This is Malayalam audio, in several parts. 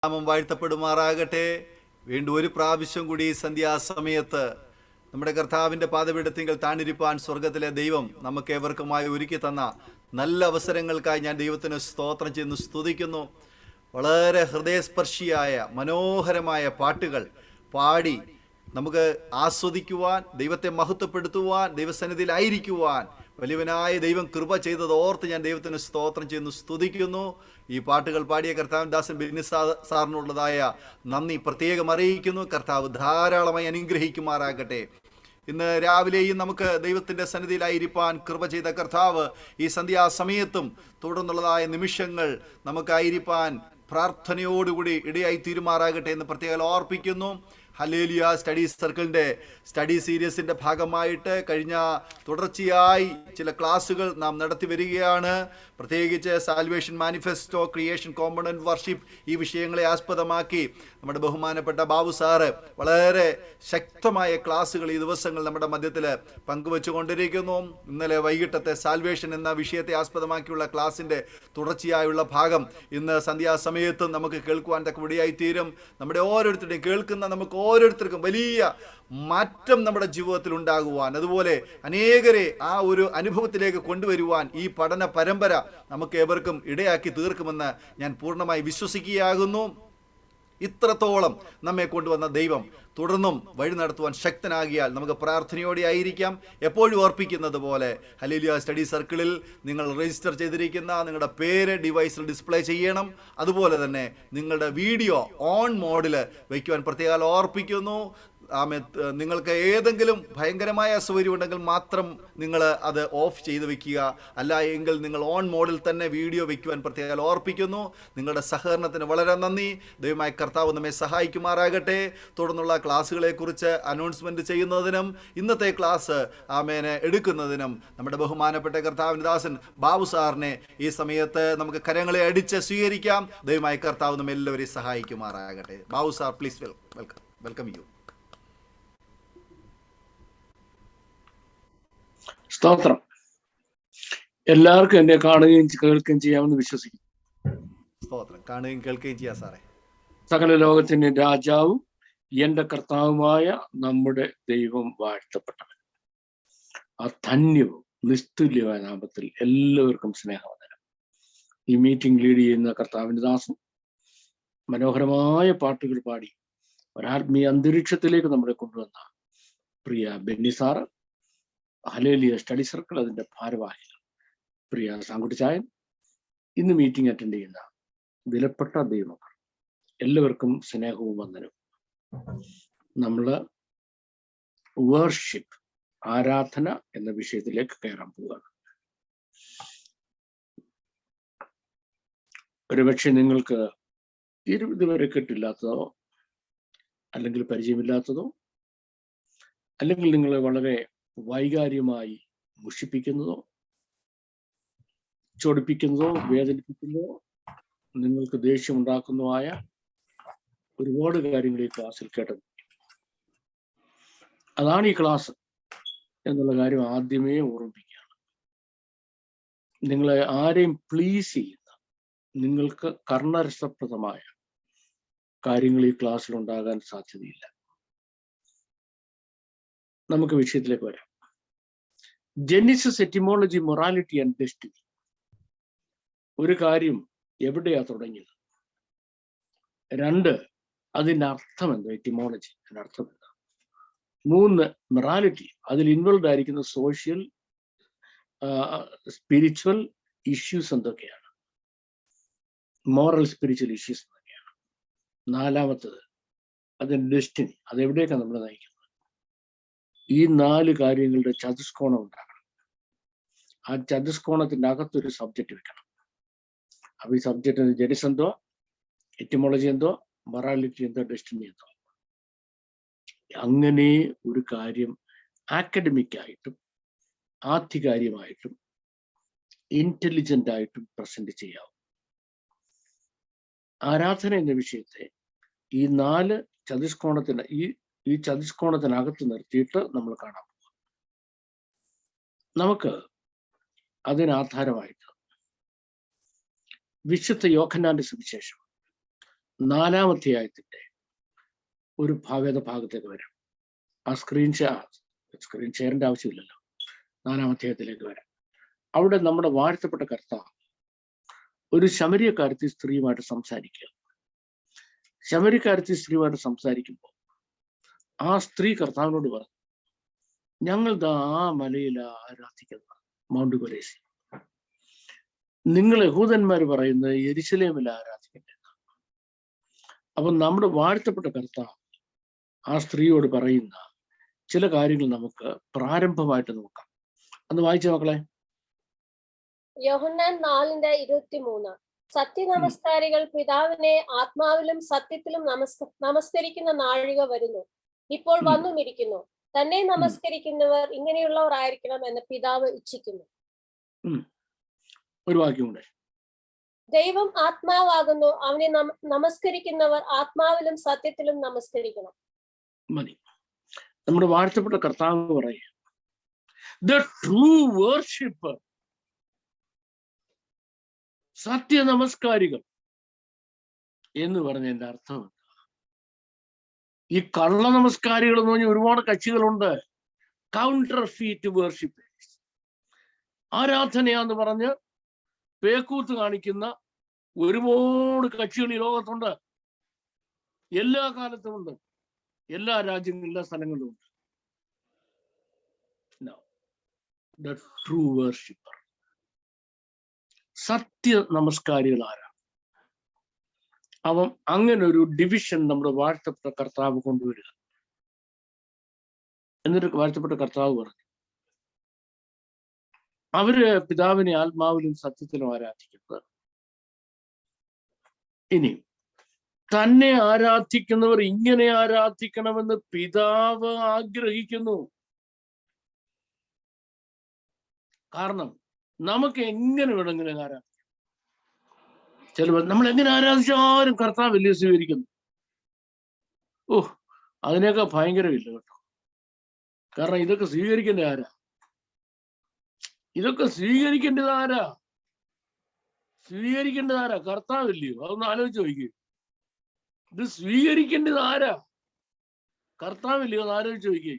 നാമം വാഴ്ത്തപ്പെടുമാറാകട്ടെ. വീണ്ടും ഒരു പ്രാവശ്യം കൂടി സന്ധ്യാസമയത്ത് നമ്മുടെ കർത്താവിൻ്റെ പാദപീഠത്തിങ്കൽ താണിരിപ്പാൻ സ്വർഗത്തിലെ ദൈവം നമുക്ക് ഏവർക്കുമായി ഒരുക്കി തന്ന നല്ല അവസരങ്ങൾക്കായി ഞാൻ ദൈവത്തിന് സ്തോത്രം ചെയ്യുന്നു, സ്തുതിക്കുന്നു. വളരെ ഹൃദയസ്പർശിയായ മനോഹരമായ പാട്ടുകൾ പാടി നമുക്ക് ആസ്വദിക്കുവാൻ, ദൈവത്തെ മഹത്വപ്പെടുത്തുവാൻ, ദൈവസന്നിധിയിലായിരിക്കുവാൻ വലിയവനായ ദൈവം കൃപ ചെയ്തത് ഓർത്ത് ഞാൻ ദൈവത്തിന് സ്തോത്രം ചെയ്യുന്നു, സ്തുതിക്കുന്നു. ഈ പാട്ടുകൾ പാടിയ കർത്താവ് ദാസൻ ബെന്നി സാറിനുള്ളതായ നന്ദി പ്രത്യേകം അറിയിക്കുന്നു. കർത്താവ് ധാരാളമായി അനുഗ്രഹിക്കുമാറാകട്ടെ. ഇന്ന് രാവിലെയും നമുക്ക് ദൈവത്തിൻ്റെ സന്നിധിയിലായിരിക്കാൻ കൃപ ചെയ്ത കർത്താവ് ഈ സന്ധ്യാസമയത്തും തുടർന്നുള്ളതായ നിമിഷങ്ങൾ നമുക്കായിരിക്കാൻ പ്രാർത്ഥനയോടുകൂടി ഇടയായി തീരുമാറാകട്ടെ എന്ന് പ്രത്യേകം ഓർപ്പിക്കുന്നു. ഹല്ലേലൂയ സ്റ്റഡി സർക്കിളിൻ്റെ സ്റ്റഡി സീരീസിൻ്റെ ഭാഗമായിട്ട് കഴിഞ്ഞ തുടർച്ചയായി ചില ക്ലാസ്സുകൾ നാം നടത്തി വരികയാണ്. പ്രത്യേകിച്ച് salvation manifesto, creation component worship, ഈ വിഷയങ്ങളെ ആസ്പദമാക്കി നമ്മുടെ ബഹുമാനപ്പെട്ട ബാബു സാറ് വളരെ ശക്തമായ ക്ലാസ്സുകൾ ഈ ദിവസങ്ങൾ നമ്മുടെ മധ്യത്തിൽ പങ്കുവെച്ചുകൊണ്ടിരിക്കുന്നു. ഇന്നലെ വൈകിട്ടത്തെ സാൽവേഷൻ എന്ന വിഷയത്തെ ആസ്പദമാക്കിയുള്ള ക്ലാസ്സിൻ്റെ തുടർച്ചയായുള്ള ഭാഗം ഇന്ന് സന്ധ്യാസമയത്തും നമുക്ക് കേൾക്കുവാൻ തക്കവടിയായി തീരും. നമ്മുടെ ഓരോരുത്തരുടെയും കേൾക്കുന്ന നമുക്ക് ഓരോരുത്തർക്കും വലിയ മാറ്റം നമ്മുടെ ജീവിതത്തിൽ ഉണ്ടാകുവാൻ, അതുപോലെ അനേകരെ ആ ഒരു അനുഭവത്തിലേക്ക് കൊണ്ടുവരുവാൻ ഈ പഠന പരമ്പര നമുക്ക് ഏവർക്കും ഇടയാക്കി തീർക്കുമെന്ന് ഞാൻ പൂർണ്ണമായി വിശ്വസിക്കുകയാകുന്നു. ഇത്രത്തോളം നമ്മെ കൊണ്ടുവന്ന ദൈവം തുടർന്നും വഴി നടത്തുവാൻ ശക്തനാകിയാൽ നമുക്ക് പ്രാർത്ഥനയോടെ ആയിരിക്കാം. എപ്പോഴും ഓർപ്പിക്കുന്നത് പോലെ ഹല്ലേലൂയ സ്റ്റഡി സർക്കിളിൽ നിങ്ങൾ രജിസ്റ്റർ ചെയ്തിരിക്കുന്ന നിങ്ങളുടെ പേര് ഡിവൈസിൽ ഡിസ്പ്ലേ ചെയ്യണം. അതുപോലെ തന്നെ നിങ്ങളുടെ വീഡിയോ ഓൺ മോഡിൽ വയ്ക്കുവാൻ പ്രത്യേകം ഓർപ്പിക്കുന്നു. നിങ്ങൾക്ക് ഏതെങ്കിലും ഭയങ്കരമായ അസൗകര്യം ഉണ്ടെങ്കിൽ മാത്രം നിങ്ങൾ അത് ഓഫ് ചെയ്ത് വെക്കുക, അല്ല എങ്കിൽ നിങ്ങൾ ഓൺ മോഡിൽ തന്നെ വീഡിയോ വയ്ക്കുവാൻ പ്രത്യേകം ഓർപ്പിക്കുന്നു. നിങ്ങളുടെ സഹകരണത്തിന് വളരെ നന്ദി. ദൈവമായ കർത്താവ് നമ്മെ സഹായിക്കുമാറാകട്ടെ. തുടർന്നുള്ള ക്ലാസ്സുകളെക്കുറിച്ച് അനൗൺസ്മെൻറ്റ് ചെയ്യുന്നതിനും ഇന്നത്തെ ക്ലാസ് എടുക്കുന്നതിനും നമ്മുടെ ബഹുമാനപ്പെട്ട കർത്താവിൻ്റെ ദാസൻ ബാബു സാറിനെ ഈ സമയത്ത് നമുക്ക് കരങ്ങളെ അടിച്ച് സ്വീകരിക്കാം. ദൈവമായ കർത്താവ് നമ്മെ എല്ലാവരെയും സഹായിക്കുമാറാകട്ടെ. Babu sir, please welcome you. സ്തോത്രം. എല്ലാവർക്കും എന്നെ കാണുകയും കേൾക്കുകയും ചെയ്യാമെന്ന് വിശ്വസിക്കുന്നു. സ്തോത്രം. കാണുകയും കേൾക്കുകയും ചെയ്യാം സാറേ. സകല ലോകത്തിന്റെ രാജാവും എന്റെ കർത്താവുമായ നമ്മുടെ ദൈവം വാഴ്ത്തപ്പെട്ടവൻ. ആ ധന്യവും നിസ്തുല്യമായ നാമത്തിൽ എല്ലാവർക്കും സ്നേഹവന്ദനം. ഈ മീറ്റിംഗ് ലീഡ് ചെയ്യുന്ന കർത്താവിന്റെ ദാസൻ മനോഹരമായ പാട്ടുകൾ പാടി ഒരാത്മീയ അന്തരീക്ഷത്തിലേക്ക് നമ്മളെ കൊണ്ടുവന്ന പ്രിയ Benny sir, hallelujah study circle അതിന്റെ ഭാരവാഹികൾ പ്രിയ സാങ്കുട്ടിച്ചായൻ, ഇന്ന് മീറ്റിംഗ് അറ്റൻഡ് ചെയ്യുന്ന വിലപ്പെട്ട ദൈവമക്കൾ, എല്ലാവർക്കും സ്നേഹവും വന്ദനവും. നമ്മള് വർഷിപ്പ്, ആരാധന എന്ന വിഷയത്തിലേക്ക് കയറാൻ പോവുകയാണ്. ഒരുപക്ഷെ നിങ്ങൾക്ക് ഇതുവരെ കേട്ടില്ലാത്തതോ അല്ലെങ്കിൽ പരിചയമില്ലാത്തതോ അല്ലെങ്കിൽ നിങ്ങളെ വളരെ വൈകാര്യമായി മുഷിപ്പിക്കുന്നതോ ചൊടിപ്പിക്കുന്നതോ വേദനിപ്പിക്കുന്നതോ നിങ്ങൾക്ക് ദേഷ്യമുണ്ടാക്കുന്നതുമായ ഒരുപാട് കാര്യങ്ങൾ ഈ ക്ലാസ്സിൽ കേട്ടത്. അതാണ് ഈ ക്ലാസ് എന്നുള്ള കാര്യം ആദ്യമേ ഓർമ്മിപ്പിക്കുകയാണ്. നിങ്ങളെ ആരെയും പ്ലീസ് ചെയ്യുന്ന, നിങ്ങൾക്ക് കർണരസപ്രദമായ കാര്യങ്ങൾ ഈ ക്ലാസ്സിൽ ഉണ്ടാകാൻ സാധ്യതയില്ല. നമുക്ക് വിഷയത്തിലേക്ക് വരാം. Genesis, etymology, morality and destiny. ഒരു കാര്യം എവിടെയാ തുടങ്ങിയത്? 2, അതിൻ്റെ അർത്ഥം എന്താ? എറ്റിമോളജി, അതിൻ്റെ അർത്ഥം എന്താ? 3, മൊറാലിറ്റി, അതിൽ ഇൻവോൾവ് ആയിരിക്കുന്ന സോഷ്യൽ സ്പിരിച്വൽ ഇഷ്യൂസ് എന്തൊക്കെയാണ്? മോറൽ സ്പിരിച്വൽ ഇഷ്യൂസ് എന്തൊക്കെയാണ്? 4, അതിൻ്റെ ഡെസ്റ്റിനി, അതെവിടേക്കാണ് നമ്മൾ നയിക്കുന്നത്? ഈ 4 കാര്യങ്ങളുടെ ചതുഷ്കോണം ഉണ്ടാകണം. ആ ചതുഷ്കോണത്തിന്റെ അകത്തൊരു സബ്ജക്റ്റ് വെക്കണം. അപ്പൊ ഈ സബ്ജക്റ്റ് ജെനിസ് എന്തോ, എറ്റിമോളജി എന്തോ, മൊറാലിറ്റി എന്തോ, ഡെസ്റ്റിനി എന്തോ. അങ്ങനെ ഒരു കാര്യം ആക്കഡമിക് ആയിട്ടും ആധികാരികമായിട്ടും ഇന്റലിജന്റ് ആയിട്ടും പ്രസന്റ് ചെയ്യാവും. ആരാധന എന്ന വിഷയത്തെ ഈ 4 ചതുഷ്കോണത്തിന് ഈ ചതുഷ്കോണത്തിനകത്ത് നിർത്തിയിട്ട് നമ്മൾ കാണാൻ പോകും. നമുക്ക് അതിനാധാരമായിട്ട് വിശുദ്ധ യോഹന്നാന്റെ സുവിശേഷം 4-ാം അധ്യായത്തിന്റെ ഒരു ഭാഗത്തേക്ക് വരാം. ആ സ്ക്രീൻ ഷെയറിന്റെ ആവശ്യമില്ലല്ലോ. 4-ാം അധ്യായത്തിലേക്ക് വരാം. അവിടെ നമ്മുടെ വാഴ്ത്തപ്പെട്ട കർത്താവ് ഒരു ശമരിയക്കാരത്തി സ്ത്രീയുമായിട്ട് സംസാരിക്കുക. ശമരിയക്കാരത്തി സ്ത്രീയുമായിട്ട് സംസാരിക്കുമ്പോൾ ആ സ്ത്രീ കർത്താവിനോട് പറഞ്ഞു, ഞങ്ങൾ ആ മലയിൽ ആരാധിക്കുന്ന മൗണ്ട് കൊരേസി, നിങ്ങൾ യഹൂദന്മാർ പറയുന്നത് യെരുശലേമിൽ ആരാധിക്കേണ്ടത്. അപ്പൊ നമ്മുടെ വാഴ്ത്തപ്പെട്ട കർത്താവ് ആ സ്ത്രീയോട് പറയുന്ന ചില കാര്യങ്ങൾ നമുക്ക് പ്രാരംഭമായിട്ട് നോക്കാം. അന്ന് വായിച്ച മക്കളെ. യോഹന്നാൻ 4:23 സത്യനമസ്കാരികൾ പിതാവിനെ ആത്മാവിലും സത്യത്തിലും നമസ്കരിക്കുന്ന നാഴിക വരുന്നു, ഇപ്പോൾ വന്നുമിരിക്കുന്നു. തന്നെ നമസ്കരിക്കുന്നവർ ഇങ്ങനെയുള്ളവർ ആയിരിക്കണം എന്ന് പിതാവ് ഇച്ഛിക്കുന്നു. ഒരു വാക്യം കൂടെ. ദൈവം ആത്മാവാകുന്നു, അവനെ നമസ്കരിക്കുന്നവർ ആത്മാവിലും സത്യത്തിലും നമസ്കരിക്കണം. മതി. നമ്മുടെ വാഴ്ത്തപ്പെട്ട കർത്താവ് പറയും, ദ ട്രൂ വർഷിപ്പർ, സത്യ നമസ്കാരികൾ എന്ന് പറഞ്ഞതിന്റെ അർത്ഥം എന്താ? ഈ കള്ള നമസ്കാരികൾ എന്ന് പറഞ്ഞാൽ ഒരുപാട് കക്ഷികളുണ്ട്. കൗണ്ടർ ഫീറ്റ് വേർഷിപ്പേഴ്സ്, ആരാധനയാന്ന് പറഞ്ഞ് പേക്കൂത്ത് കാണിക്കുന്ന ഒരുപാട് കക്ഷികൾ ഈ ലോകത്തുണ്ട്. എല്ലാ കാലത്തും ഉണ്ട്, എല്ലാ രാജ്യങ്ങളിലും എല്ലാ സ്ഥലങ്ങളിലും ഉണ്ട്. ദ ട്രൂ വേർഷിപ്പർ, സത്യ നമസ്കാരികൾ ആരാ? അവൻ അങ്ങനെ ഒരു ഡിവിഷൻ നമ്മുടെ വാഴ്ത്തപ്പെട്ട കർത്താവ് കൊണ്ടുവരിക. എന്നിട്ട് വാഴ്ത്തപ്പെട്ട കർത്താവ് പറഞ്ഞു, അവര് പിതാവിനെ ആത്മാവിലും സത്യത്തിലും ആരാധിക്കുന്നത്. ഇനി തന്നെ ആരാധിക്കുന്നവർ ഇങ്ങനെ ആരാധിക്കണമെന്ന് പിതാവ് ആഗ്രഹിക്കുന്നു. കാരണം നമുക്ക് എങ്ങനെ വേണമെങ്കിലും ആരാധിക്കാം. ചിലപ്പോൾ നമ്മൾ എങ്ങനെ ആരാധിച്ചാലും കർത്താവ് വലിയ സ്വീകരിക്കുന്നു. അതിനൊക്കെ ഭയങ്കരമില്ല കേട്ടോ. കാരണം ഇതൊക്കെ സ്വീകരിക്കേണ്ട ആരാ? സ്വീകരിക്കേണ്ടത് ആരാ? കർത്താവില്ലയോ? അതൊന്ന് ആലോചിച്ച് നോക്കിയേ. ഇത് സ്വീകരിക്കേണ്ടത് ആരാ? കർത്താവില്ലയോ? ഒന്ന് ആലോചിച്ച് നോക്കിയേ.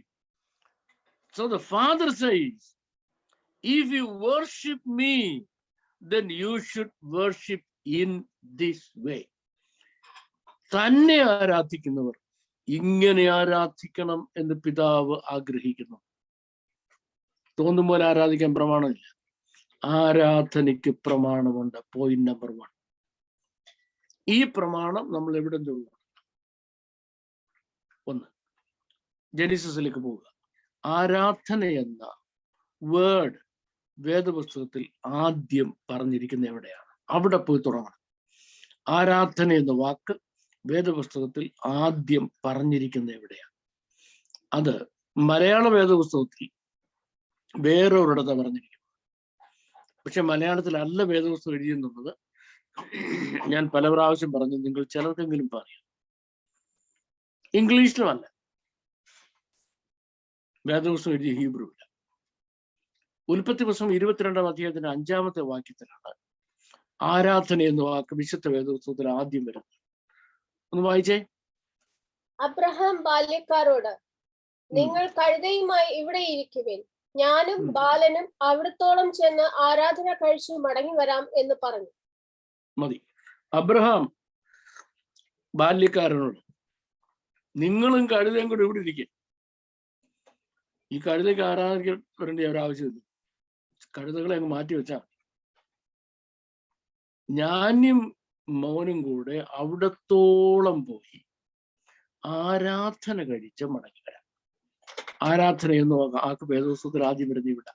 So the Father says, if you worship me, then you should worship in this way. തന്നെ ആരാധിക്കുന്നവർ ഇങ്ങനെ ആരാധിക്കണം എന്ന് പിതാവ് ആഗ്രഹിക്കുന്നു. തോന്നും പോലെ ആരാധിക്കാൻ പ്രമാണമില്ല. ആരാധനയ്ക്ക് പ്രമാണമുണ്ട്. Point number 1. ഈ പ്രമാണം നമ്മൾ എവിടെ നിന്നുള്ള? 1, ജെനീസിസിലേക്ക് പോവുക. ആരാധന എന്ന വേർഡ് വേദപുസ്തകത്തിൽ ആദ്യം പറഞ്ഞിരിക്കുന്ന എവിടെയാണ്? അവിടെ പോയി തുടങ്ങണം. ആരാധന എന്ന വാക്ക് വേദപുസ്തകത്തിൽ ആദ്യം പറഞ്ഞിരിക്കുന്ന എവിടെയാണ്? അത് മലയാള വേദപുസ്തകത്തിൽ വേറൊരിടത്ത് പറഞ്ഞിരിക്കുന്നു. പക്ഷെ മലയാളത്തിലല്ല വേദപുസ്തകം എഴുതിയെന്നുള്ളത് ഞാൻ പല പ്രാവശ്യം പറഞ്ഞു. നിങ്ങൾ ചിലർക്കെങ്കിലും പറയാം. ഇംഗ്ലീഷിലുമല്ല വേദപുസ്തകം എഴുതിയ, ഹീബ്രുവില്ല. ഉൽപ്പത്തി പുസ്തകം 22-ാം അധ്യായത്തിന്റെ 5-ാമത്തെ വാക്യത്തിലാണ് ആരാധന എന്ന വാക്ക് വിശുദ്ധ വേദപുസ്തകത്തിൽ ആദ്യം വരുന്നത്. ഒന്ന് വായിച്ചേ. അബ്രഹാം ബാല്യക്കാരോട്, നിങ്ങൾ കഴുതയുമായി ഇവിടെ ഇരിക്കുവിൻ, ഞാനും ബാലനും അവിടത്തോളം ചെന്ന് ആരാധന കഴിച്ചു മടങ്ങി വരാം എന്ന് പറഞ്ഞു. മതി. അബ്രഹാം ബാല്യക്കാരനോട്, നിങ്ങളും കഴുതയും കൂടെ ഇവിടെ ഇരിക്കും. ഈ കഴുതയ്ക്ക് ആരാധിക്കാൻ വരേണ്ട ഒരാവശ്യമില്ല. കഴുതകളെ അങ്ങ് മാറ്റി വെച്ചാൽ ഞാനും മോനും കൂടെ അവിടത്തോളം പോയി ആരാധന കഴിച്ച് മടങ്ങി വരാം. ആരാധന എന്ന് ആക്ക് വേദപുസ്തകത്തിൽ ആദ്യം വരുന്ന ഇവിടെ.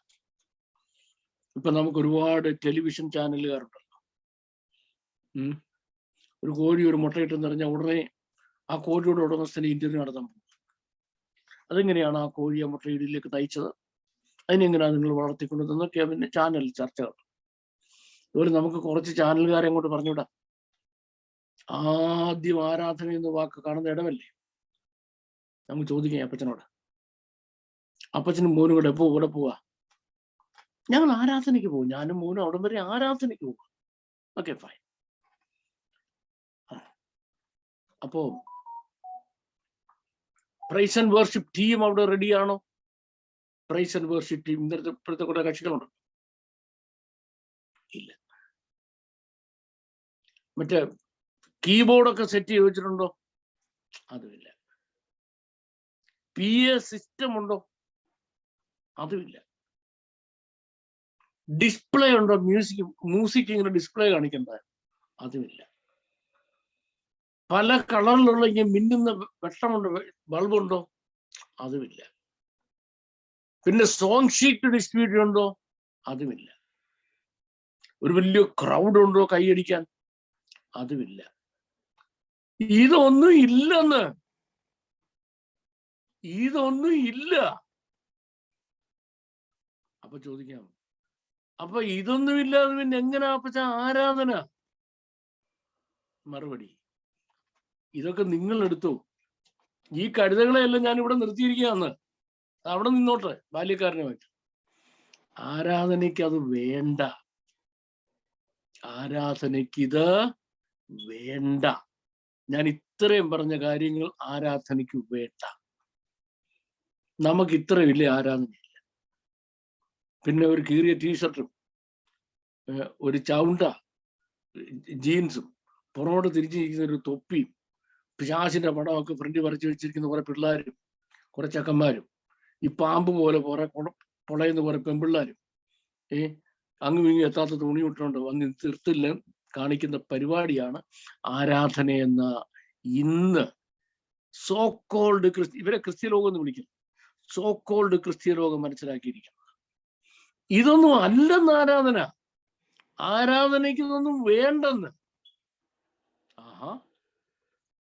ഇപ്പൊ നമുക്ക് ഒരുപാട് ടെലിവിഷൻ ചാനലുകാരുണ്ടല്ലോ. ഒരു കോഴി ഒരു മുട്ടയിട്ടെന്ന് പറഞ്ഞാൽ ഉടനെ ആ കോഴിയുടെ ഉടമസ്ഥനെ ഇന്റർവ്യൂ നടത്താൻ പോകും. അതെങ്ങനെയാണ് ആ കോഴിയെ മുട്ടയിടിലേക്ക് നയിച്ചത്, അതിനെങ്ങനെയാണ് നിങ്ങൾ വളർത്തിക്കൊണ്ടതെന്നൊക്കെ പിന്നെ ചാനൽ ചർച്ചകൾ. ഇതുപോലെ നമുക്ക് കുറച്ച് ചാനലുകാരെ അങ്ങോട്ട് പറഞ്ഞുവിടാം. ആദ്യം ആരാധന എന്ന വാക്ക് കാണുന്ന ഇടമല്ലേ? നമുക്ക് ചോദിക്കാം അപ്പച്ചനോട്. അപ്പച്ചനും മോനും കൂടെ എപ്പോ കൂടെ പോവാ? ഞങ്ങൾ ആരാധനയ്ക്ക് പോകും. ഞാനും മോനും അവിടം വരെ ആരാധനയ്ക്ക് പോകും. Okay, fine. അപ്പോ പ്രൈസ് ആൻഡ് വർഷിപ്പ് ടീം അവിടെ റെഡിയാണോ? പ്രൈസ് ആൻഡ് വർഷിപ്പ് ടീം ഇപ്പോഴത്തെ കുറെ കക്ഷികളുണ്ട്. ഇല്ല. മറ്റേ കീബോർഡൊക്കെ സെറ്റ് ചെയ്ത് വെച്ചിട്ടുണ്ടോ? അതുമില്ല. PA സിസ്റ്റം ഉണ്ടോ? അതുമില്ല. ഡിസ്പ്ലേ ഉണ്ടോ? മ്യൂസിക് ഇങ്ങനെ ഡിസ്പ്ലേ കാണിക്കണ്ട? അതുമില്ല. പല കളറിലുള്ള ഇങ്ങനെ മിന്നുന്ന വെട്ടമുണ്ടോ? ബൾബുണ്ടോ? അതുമില്ല. പിന്നെ സോങ് ഷീറ്റ് ഡിസ്ട്രിബ്യൂട്ട് ഉണ്ടോ? അതുമില്ല. ഒരു വലിയ ക്രൗഡ് ഉണ്ടോ കൈയടിക്കാൻ? അതുമില്ല. ഇതൊന്നും ഇല്ലെന്ന്. ഇതൊന്നും ഇല്ല. അപ്പൊ ചോദിക്കാം, അപ്പൊ ഇതൊന്നും ഇല്ലാതെ പിന്നെ എങ്ങനെയാ അപ്പച്ച ആരാധന? മറുപടി, ഇതൊക്കെ നിങ്ങൾ എടുത്തു. ഈ കഴുതകളെയെല്ലാം ഞാൻ ഇവിടെ നിർത്തിയിരിക്കുകയാണ്. അവിടെ നിന്നോട്ടെ ബാല്യക്കാരനുമായിട്ട്. ആരാധനയ്ക്ക് അത് വേണ്ട. ആരാധനയ്ക്ക് ഇത് വേണ്ട. ഞാൻ ഇത്രയും പറഞ്ഞ കാര്യങ്ങൾ ആരാധനയ്ക്ക് വേണ്ട. നമുക്ക് ഇത്രയില്ലേ ആരാധനയില്ല. പിന്നെ ഒരു കീറിയ ടീഷർട്ടും ഒരു ചൗണ്ട ജീൻസും പുറകോട്ട് തിരിച്ചിരിക്കുന്ന ഒരു തൊപ്പിയും പിശാചിന്റെ പടമൊക്കെ ഫ്രണ്ട് വരച്ചു വെച്ചിരിക്കുന്ന കുറെ പിള്ളേരും കുറെ ചക്കന്മാരും ഈ പാമ്പ് പോലെ കുറെ പൊളയുന്ന കുറെ പെൺപിള്ളേരും അങ്ങും ഇങ്ങും എത്താത്ത തുണി ഇട്ടുകൊണ്ട് വന്ന് തീർത്തില്ല കാണിക്കുന്ന പരിപാടിയാണ് ആരാധന എന്ന ഇന്ന് സോ കോൾഡ് ഇവരെ ക്രിസ്ത്യ ലോകം എന്ന് വിളിക്കുന്നു. സോ കോൾഡ് ക്രിസ്ത്യ ലോകം മനസ്സിലാക്കിയിരിക്കുന്നത് ഇതൊന്നും അല്ലെന്ന്. ആരാധന, ആരാധനയ്ക്ക് ഇതൊന്നും വേണ്ടെന്ന്. ആഹാ,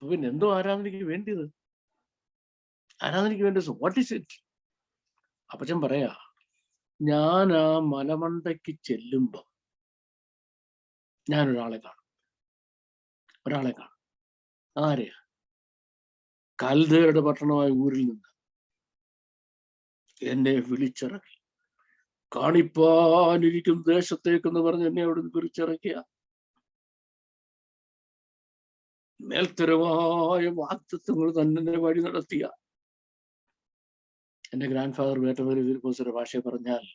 പിന്നെ എന്തോ ആരാധനയ്ക്ക് വേണ്ടിയത്? ആരാധനയ്ക്ക് വേണ്ടത് വാട്ട് ഈസ് ഇറ്റ്? അപ്പച്ചൻ പറയാ, ഞാൻ ആ മലമണ്ടയ്ക്ക് ചെല്ലുമ്പോ ഞാൻ ഒരാളെ കാണും. ആരെയാ? കൽദയരുടെ പട്ടണമായ ഊരിൽ നിന്ന് എന്നെ വിളിച്ചിറക്കി കാണിപ്പാനിരിക്കും ദേശത്തേക്കെന്ന് പറഞ്ഞ് എന്നെ അവിടെ വിളിച്ചിറക്കിയ മേൽത്തരമായ വാക്തത്വങ്ങൾ തന്നെ വഴി നടത്തിയ എന്റെ ഗ്രാൻഡ് ഫാദർ വേട്ടവരെ ഭാഷയെ പറഞ്ഞാൽ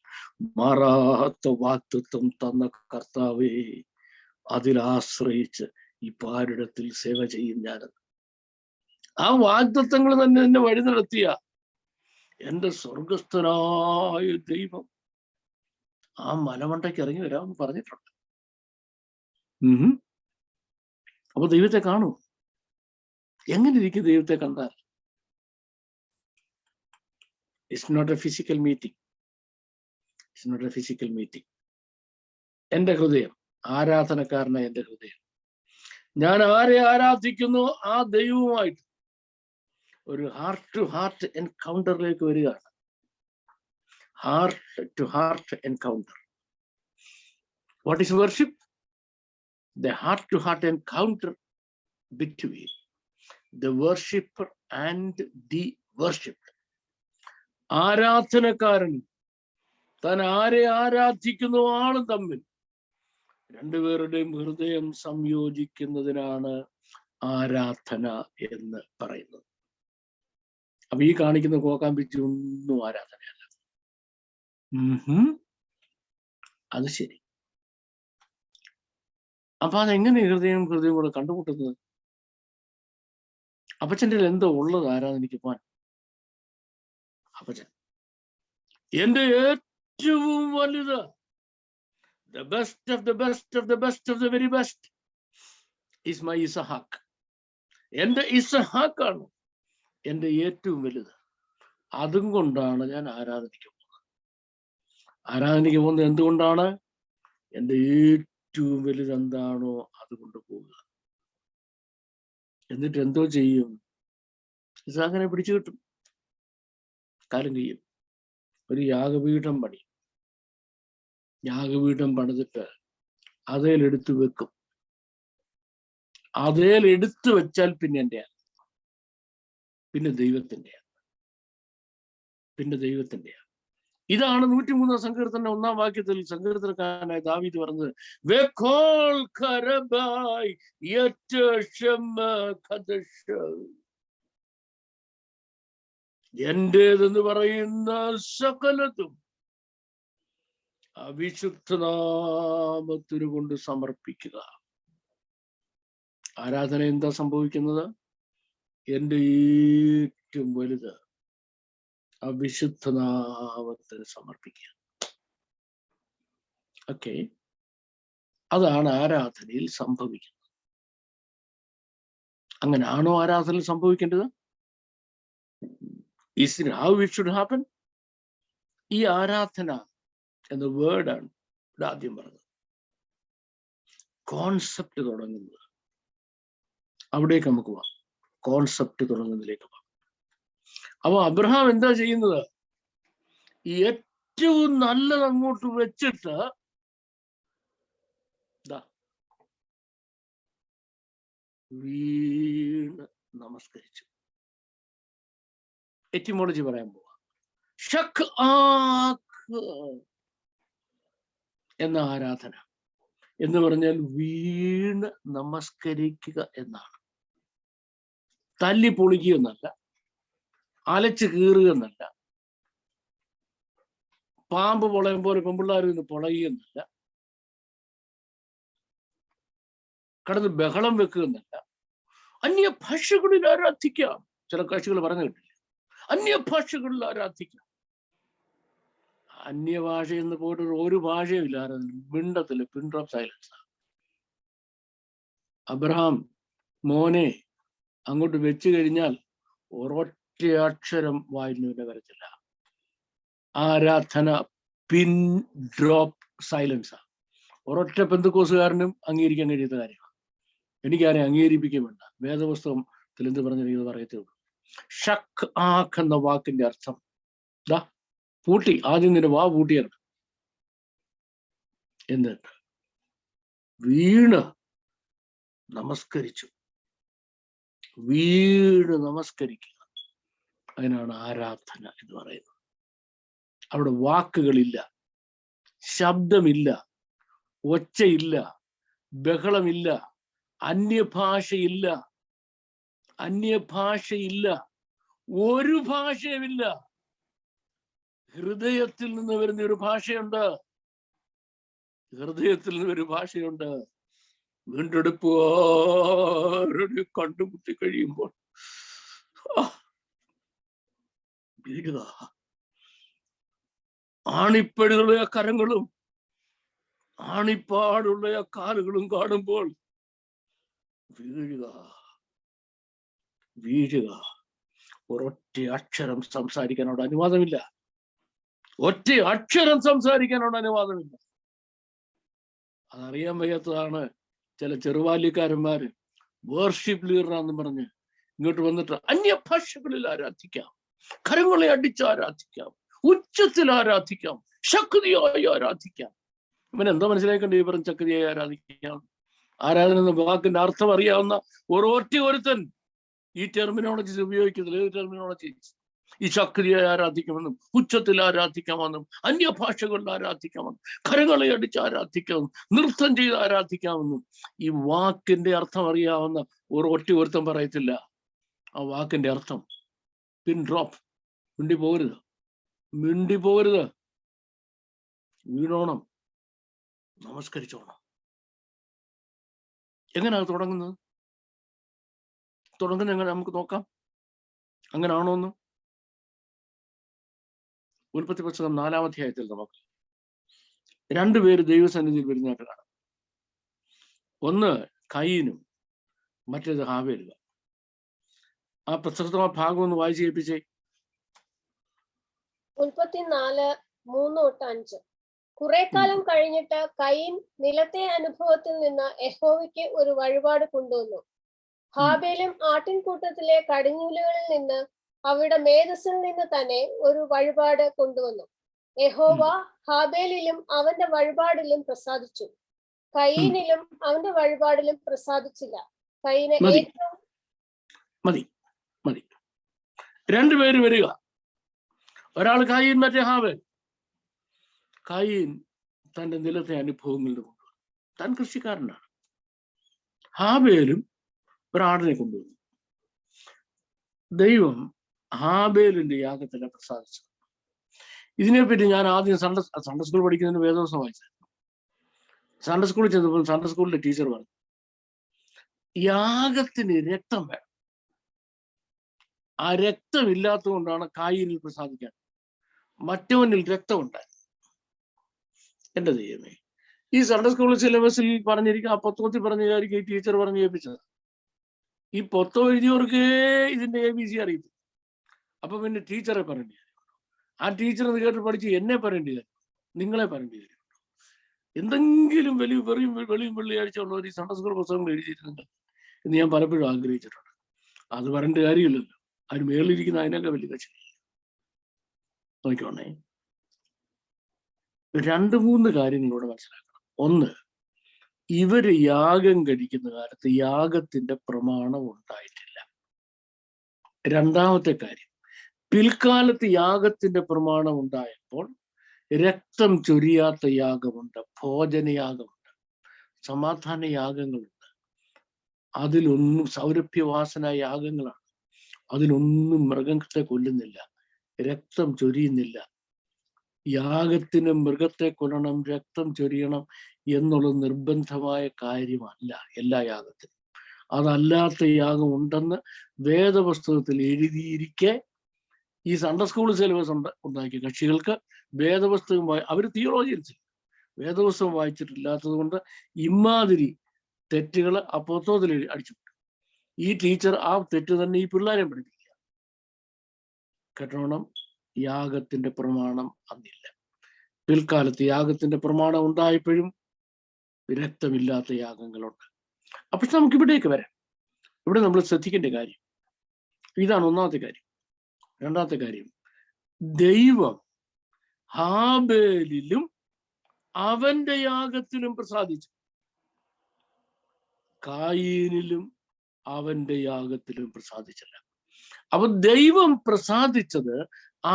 മാറാത്ത വാക്തത്വം തന്ന കർത്താവേ, അതിലാശ്രയിച്ച് ഈ പാരിടത്തിൽ സേവ ചെയ്യും ഞാനെന്ന്. ആ വാഗ്ദത്തങ്ങൾ തന്നെ എന്നെ വഴി നടത്തിയ എന്റെ സ്വർഗസ്ഥനായ ദൈവം ആ മലമണ്ടയ്ക്ക് ഇറങ്ങി വരാമെന്ന് പറഞ്ഞിട്ടുണ്ട്. അപ്പൊ ദൈവത്തെ കാണൂ. എങ്ങനെ ഇരിക്കും ദൈവത്തെ കണ്ടാൽ? It's not a physical meeting. It's not a physical meeting. എന്റെ ഹൃദയം, ആരാധനക്കാരനായ എന്റെ ഹൃദയം, ഞാൻ ആരെ ആരാധിക്കുന്നു ആ ദൈവവുമായിട്ട് ഒരു ഹാർട്ട് ടു ഹാർട്ട് എൻകൗണ്ടറിലേക്ക് വരികയാണ്. Heart to heart encounter. What is worship? The heart to heart encounter between the worshipper and the worshipped. ആരാധനക്കാരനും താൻ ആരെ ആരാധിക്കുന്നു ആളും തമ്മിൽ രണ്ടുപേരുടെയും ഹൃദയം സംയോജിക്കുന്നതിനാണ് ആരാധന എന്ന് പറയുന്നത്. അപ്പൊ ഈ കാണിക്കുന്ന കോക്കാമ്പിച്ച് ഒന്നും ആരാധനയല്ല. അത് ശരി. അപ്പൊ അതെങ്ങനെ ഹൃദയം കൂടെ കണ്ടുമുട്ടുന്നത്? അപ്പച്ചൻ്റെ എന്തോ ഉള്ളത് ആരാധനയ്ക്ക് പോവാൻ? അപ്പച്ചൻ എന്റെ ഏറ്റവും വലുത്, the best of the best of the best of the very best is my ഇസഹാക്ക്. എന്റെ ഇസഹാക്കാണ് എന്റെ ഏറ്റവും വലുത്. അതും കൊണ്ടാണ് ഞാൻ ആരാധനയ്ക്ക് പോകുന്നത്. ആരാധനയ്ക്ക് പോകുന്നത് എന്തുകൊണ്ടാണ്? എന്റെ ഏറ്റവും വലുത് എന്താണോ അതുകൊണ്ട് പോവുക. എന്നിട്ട് എന്തോ ചെയ്യും? ഇസാഖിനെ പിടിച്ചു കിട്ടും, കാലം കഴിയും. ഒരു യാഗപീഠം പണിയും. യാഗപീഠം പണിതിട്ട് അതേലെടുത്ത് വെക്കും. അതേലെടുത്ത് വെച്ചാൽ പിന്നെ എന്റെയാണ്, പിന്നെ ദൈവത്തിൻ്റെയാണ്. ഇതാണ് 103 സങ്കീർത്തന 1-ാം വാക്യത്തിൽ സങ്കീർത്തനക്കാരനായ ദാവീദ് പറഞ്ഞത്, വെക്കോൾ കരബായ് എന്റേതെന്ന് പറയുന്ന സകലതും അവിശുദ്ധനാമത്തിനു കൊണ്ട് സമർപ്പിക്കുക. ആരാധന എന്താ സംഭവിക്കുന്നത്? എന്റെ ഏറ്റവും വലുത് അവിശുദ്ധനാമത്തിന് സമർപ്പിക്കുക. ഓക്കെ, അതാണ് ആരാധനയിൽ സംഭവിക്കുന്നത്. അങ്ങനെയാണോ ആരാധനയിൽ സംഭവിക്കേണ്ടത്? Is it how it should happen? ഈ ആരാധന എന്ന വേർഡാണ് ഇവിടെ ആദ്യം പറഞ്ഞത്. കോൺസെപ്റ്റ് തുടങ്ങുന്നത് അവിടേക്ക് നമുക്ക് പോവാം. കോൺസെപ്റ്റ് തുടങ്ങുന്നതിലേക്ക് പോവാം. അപ്പൊ അബ്രഹാം എന്താ ചെയ്യുന്നത്? ഏറ്റവും നല്ലത് അങ്ങോട്ട് വെച്ചിട്ട് വീണ് നമസ്കരിച്ചു. എറ്റിമോളജി പറയാൻ പോവാ. ഷക്ക് എന്ന ആരാധന എന്ന് പറഞ്ഞാൽ വീണ് നമസ്കരിക്കുക എന്നാണ്. തല്ലി പൊളിക്കുക എന്നല്ല, അലച്ച് കീറുക എന്നല്ല, പാമ്പ് പൊളയും പോലെ പെമ്പിള്ളാരിൽ നിന്ന് പൊളയുക എന്നല്ല, കടന്ന് ബഹളം വെക്കുക എന്നല്ല, അന്യഭാഷകളിൽ ആരാധിക്കാം. ചില കക്ഷികൾ പറഞ്ഞു കിട്ടില്ല, അന്യഭാഷകളിൽ ആരാധിക്കാം. അന്യഭാഷ എന്ന് പോയിട്ട് ഒരു ഭാഷയും ഇല്ല. മിണ്ടത്തില്ല, പിൻ ഡ്രോപ്പ് സൈലൻസ്. അബ്രഹാം മോനെ അങ്ങോട്ട് വെച്ചു കഴിഞ്ഞാൽ ഒരൊറ്റ അക്ഷരം വായിലിന് വരത്തില്ല. ആരാധന പിൻ ഡ്രോപ്പ് സൈലൻസാ. ഒരൊറ്റ പെന്തക്കോസുകാരനും അംഗീകരിക്കാൻ കഴിയാത്ത കാര്യമാണ്. എനിക്കാരെ അംഗീകരിപ്പിക്കാൻ വേണ്ട. വേദപുസ്തകത്തിൽ എന്ത് പറഞ്ഞിരിക്കുന്നത് പറയത്തേ ഉള്ളൂ. ഷക്ക് ആഖ് എന്ന വാക്കിന്റെ അർത്ഥം പൂട്ടി. ആദ്യം നിന്റെ വാ പൂട്ടിയാണ്. എന്നിട്ട് വീണ് നമസ്കരിച്ചു. വീണ് നമസ്കരിക്കുക, അതിനാണ് ആരാധന എന്ന് പറയുന്നത്. അവിടെ വാക്കുകളില്ല, ശബ്ദമില്ല, ഒച്ചയില്ല, ബഹളമില്ല, അന്യഭാഷയില്ല, ഒരു ഭാഷയുമില്ല. ഹൃദയത്തിൽ നിന്ന് വരുന്ന ഒരു ഭാഷയുണ്ട്. വീണ്ടെടുപ്പുകാരുടെ കണ്ടുമുട്ടി കഴിയുമ്പോൾ ആണിപ്പഴുള്ള കരങ്ങളും ആണിപ്പാടുള്ള കാലുകളും കാണുമ്പോൾ വീഴുക. ഒരൊറ്റ അക്ഷരം സംസാരിക്കാൻ അവിടെ അനുവാദമില്ല. അതറിയാൻ വയ്യാത്തതാണ് ചില ചെറുവാല്യക്കാരന്മാര് വേർഷിപ്പ് ലീഡറാന്ന് പറഞ്ഞ് ഇങ്ങോട്ട് വന്നിട്ട് അന്യഭാഷകളിൽ ആരാധിക്കാം, കരങ്ങളെ അടിച്ച് ആരാധിക്കാം, ഉച്ചത്തിൽ ആരാധിക്കാം, ശക്തിയായി ആരാധിക്കാം. ഇവനെന്താ മനസ്സിലാക്കേണ്ടത്? ഈ പറഞ്ഞ ശക്തിയായി ആരാധിക്കാം. ആരാധന എന്ന വാക്കിന്റെ അർത്ഥം അറിയാവുന്ന ഒരുത്തൻ ഈ ടെർമിനോളജീസ് ഉപയോഗിക്കുന്നില്ല. ഏത് ടെർമിനോളജീസ്? ഈ ശക്തിയായി ആരാധിക്കാമെന്നും, ഉച്ചത്തിൽ ആരാധിക്കാമെന്നും, അന്യഭാഷകളിൽ ആരാധിക്കാമെന്നും, കരങ്ങളെ അടിച്ച് ആരാധിക്കാമെന്നും, നൃത്തം ചെയ്ത് ആരാധിക്കാമെന്നും ഈ വാക്കിന്റെ അർത്ഥം അറിയാവുന്ന ഒരുത്തൻ പറയത്തില്ല. ആ വാക്കിന്റെ അർത്ഥം പിൻ ഡ്രോപ്പ്. മിണ്ടി പോകരുത്, വീണോണം, നമസ്കരിച്ചോണം. എങ്ങനെയാണ് തുടങ്ങുന്നത് എങ്ങനെ നമുക്ക് നോക്കാം. അങ്ങനാണോ എന്ന് ഉൽപ്പത്തി പുസ്തകം 4-ാം അധ്യായത്തിൽ നമുക്ക് 2 പേര് ദൈവസന്നിധിയിൽ വരുന്നതായിട്ട് കാണാം. ഒന്ന് കയീനും, മറ്റേത് ഹാബേലും. ആ പ്രസക്തമായ ഭാഗം ഒന്ന് വായിച്ച് കേൾപ്പിച്ചേ. ഉൽപ്പത്തി 4:3-5. കുറെ കാലം കഴിഞ്ഞിട്ട് കയീൻ നിലത്തെ അനുഭവത്തിൽ നിന്ന് യഹോവയ്ക്ക് ഒരു വഴിപാട് കൊണ്ടുവന്നു. ഹാബേലും ആട്ടിൻകൂട്ടത്തിലെ കടിഞ്ഞൂലുകളിൽ നിന്ന് അവരുടെ മേധസ്സിൽ നിന്ന് തന്നെ ഒരു വഴിപാട് കൊണ്ടുവന്നു. യഹോവ ഹാബേലിലും അവന്റെ വഴിപാടിലും പ്രസാദിച്ചു, കയീനിലും അവന്റെ വഴിപാടിലും പ്രസാദിച്ചില്ല. കയീന് ഏറ്റവും മതി 2 പേര് വരിക. ഒരാൾ കയീൻ, മറ്റേ ഹാബേൽ. കയീൻ തന്റെ നിലത്തെ അനുഭവങ്ങളിൽ കൊണ്ടുവന്നു. താൻ കൃഷിക്കാരനാണ്. ഹാബേലും ഒരാടിനെ കൊണ്ടുവന്നു. ദൈവം ഹാബേലിന്റെ യാഗത്തിനെ പ്രസാദിച്ചു. ഇതിനെപ്പറ്റി ഞാൻ ആദ്യം സൺഡേ സ്കൂൾ പഠിക്കുന്നതിന് വേദവസം വായിച്ചായിരുന്നു. സൺഡേ സ്കൂളിൽ ചെന്നപ്പോൾ സൺഡേ സ്കൂളിലെ ടീച്ചർ പറഞ്ഞു, യാഗത്തിന് രക്തം വേണം. ആ രക്തം ഇല്ലാത്തത് കൊണ്ടാണ് കായീനിൽ പ്രസാദിക്കാൻ. മറ്റവനിൽ രക്തമുണ്ടായി. എന്റെ ദൈവമേ, ഈ സൺഡേ സ്കൂൾ സിലബസിൽ പറഞ്ഞിരിക്കും, ആ പുസ്തകത്തിൽ പറഞ്ഞായിരിക്കും ഈ ടീച്ചർ പറഞ്ഞു കേൾപ്പിച്ചത്. ഈ പുസ്തകം എഴുതിയവർക്കേ ഇതിന്റെ ABC അറിയത്തില്ല. അപ്പൊ പിന്നെ ടീച്ചറെ പറയേണ്ടി വരും. ആ ടീച്ചർ എന്ന് കേട്ട് പഠിച്ച് എന്നെ പറയേണ്ടി വരും, നിങ്ങളെ പറയേണ്ടി വരും. എന്തെങ്കിലും വെളിയും വെള്ളിയാഴ്ച ഉള്ളവർ ഈ സൺഡേ സ്കൂൾ പുസ്തകങ്ങൾ എഴുതിയിരുന്നുണ്ട് എന്ന് ഞാൻ പലപ്പോഴും ആഗ്രഹിച്ചിട്ടുണ്ട്. അത് പറയേണ്ട കാര്യമില്ലല്ലോ. അതിന് മേളിലിരിക്കുന്ന അതിനൊക്കെ വലിയ കക്ഷി. നോക്കിക്കോണേ, 2-3 കാര്യങ്ങളൂടെ മനസ്സിലാക്കണം. ഒന്ന്, ഇവര് യാഗം കഴിക്കുന്ന കാലത്ത് യാഗത്തിന്റെ പ്രമാണം ഉണ്ടായിട്ടില്ല. രണ്ടാമത്തെ കാര്യം, പിൽക്കാലത്ത് യാഗത്തിന്റെ പ്രമാണം ഉണ്ടായപ്പോൾ രക്തം ചൊരിയാത്ത യാഗമുണ്ട്, ഭോജനയാഗമുണ്ട്, സമാധാന യാഗങ്ങളുണ്ട്. അതിലൊന്നും സൗരഭ്യവാസന യാഗങ്ങളാണ്. അതിലൊന്നും മൃഗത്തെ കൊല്ലുന്നില്ല, രക്തം ചൊരിയുന്നില്ല. യാഗത്തിന് മൃഗത്തെ കൊല്ലണം, രക്തം ചൊരിയണം എന്നുള്ള നിർബന്ധമായ കാര്യമല്ല എല്ലാ യാഗത്തിനും. അതല്ലാത്ത യാഗം ഉണ്ടെന്ന് വേദപുസ്തകത്തിൽ എഴുതിയിരിക്കെ ഈ സൺഡേ സ്കൂൾ സിലബസ് ഉണ്ടാക്കിയ കക്ഷികൾക്ക് വേദപുസ്തകം അവർ തിയോളജിയൻസ് വേദപുസ്തകം വായിച്ചിട്ടില്ലാത്തത് കൊണ്ട് ഇമാതിരി തെറ്റുകൾ ആ പുസ്തകത്തിൽ അടിച്ചു. ഈ ടീച്ചർ ആ തെറ്റ് തന്നെ ഈ പിള്ളേരെ പഠിപ്പിക്കുക. കേട്ടോണം, യാഗത്തിന്റെ പ്രമാണം അന്നില്ല. പിൽക്കാലത്ത് യാഗത്തിന്റെ പ്രമാണം ഉണ്ടായപ്പോഴും രക്തമില്ലാത്ത യാഗങ്ങളുണ്ട്. അപ്പൊ നമുക്ക് ഇവിടേക്ക് വരാം. ഇവിടെ നമ്മൾ ശ്രദ്ധിക്കേണ്ട കാര്യം ഇതാണ്. ഒന്നാമത്തെ കാര്യം. രണ്ടാമത്തെ കാര്യം, ദൈവം ഹാബേലിലും അവന്റെ യാഗത്തിലും പ്രസാദിച്ചു, കായീനിലും അവന്റെ യാഗത്തിലും പ്രസാദിച്ചില്ല. അപ്പൊ ദൈവം പ്രസാദിച്ചത്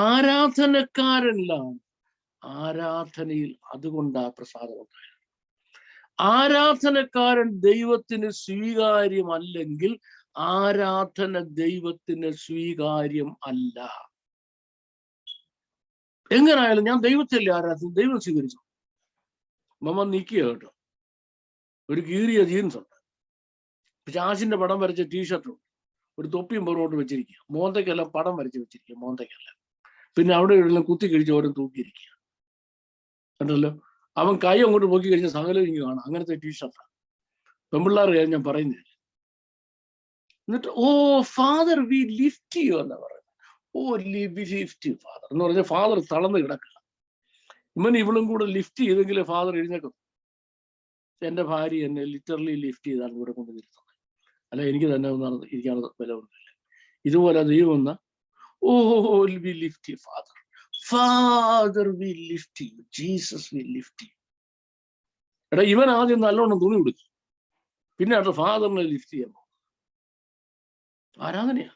ആരാധനക്കാരനിലാണ്. ആരാധനയിൽ അതുകൊണ്ടാ പ്രസാദം ഉണ്ടായത്. ആരാധനക്കാരൻ ദൈവത്തിന് സ്വീകാര്യമല്ലെങ്കിൽ ആരാധന ദൈവത്തിന് സ്വീകാര്യം അല്ല. എങ്ങനായാലും ഞാൻ ദൈവത്തിലെ ആരാധന ദൈവം സ്വീകരിച്ചു. മമ്മ നീക്കിയ കേട്ടോ, ഒരു കീറിയ ജീൻസ് ഉണ്ട്, പിശാചിന്റെ പടം വരച്ച ടീഷർട്ട് ഉണ്ട്, ഒരു തൊപ്പിയും പുറകോട്ട് വെച്ചിരിക്കുക, മോന്തയ്ക്കെല്ലാം പടം വരച്ച് വെച്ചിരിക്കുക, മോന്തയ്ക്കെല്ലാം. പിന്നെ അവിടെ എല്ലാം കുത്തി കഴിച്ച് ഓരോ തൂക്കിയിരിക്കുക. കണ്ടല്ലോ, അവൻ കൈ അങ്ങോട്ട് നോക്കി കഴിഞ്ഞ സകലം ഇങ്ങനെ കാണാം. അങ്ങനത്തെ ടീഷർട്ടാണ്. പെമ്പിള്ളാർ കാര്യം ഞാൻ പറയുന്നില്ല. എന്നിട്ട് ഓ ഫാദർ വി ലിഫ്റ്റ് യു എന്നാ പറയുന്നത്. ഓ വി ലിഫ്റ്റ് യു ഫാദർ എന്ന് പറഞ്ഞാൽ ഫാദർ തളർന്ന് കിടക്കുക. ഇവൻ ഇവളും കൂടെ ലിഫ്റ്റ് ചെയ്തെങ്കിലേ ഫാദർ എഴുന്നേക്കും. എന്റെ ഭാര്യ എന്നെ ലിറ്ററലി ലിഫ്റ്റ് ചെയ്താണ് ഇവിടെ കൊണ്ട് നിർത്തുന്നത്. അല്ല, എനിക്ക് തന്നെ ഒന്നും ഇരിക്കാനുള്ള ബലമൊന്നുമില്ല. ഇതുപോലെ ദൈവം എന്നാ oh we lift you father, father we lift you, Jesus we lift you. എടാ, ഇവൻ ആദ്യം നല്ലോണം തുണി കൊടുക്കും, പിന്നെ അടുത്ത ഫാദറിനെ ലിഫ്റ്റ് ചെയ്യാൻ പോകും. ആരാധനയാ.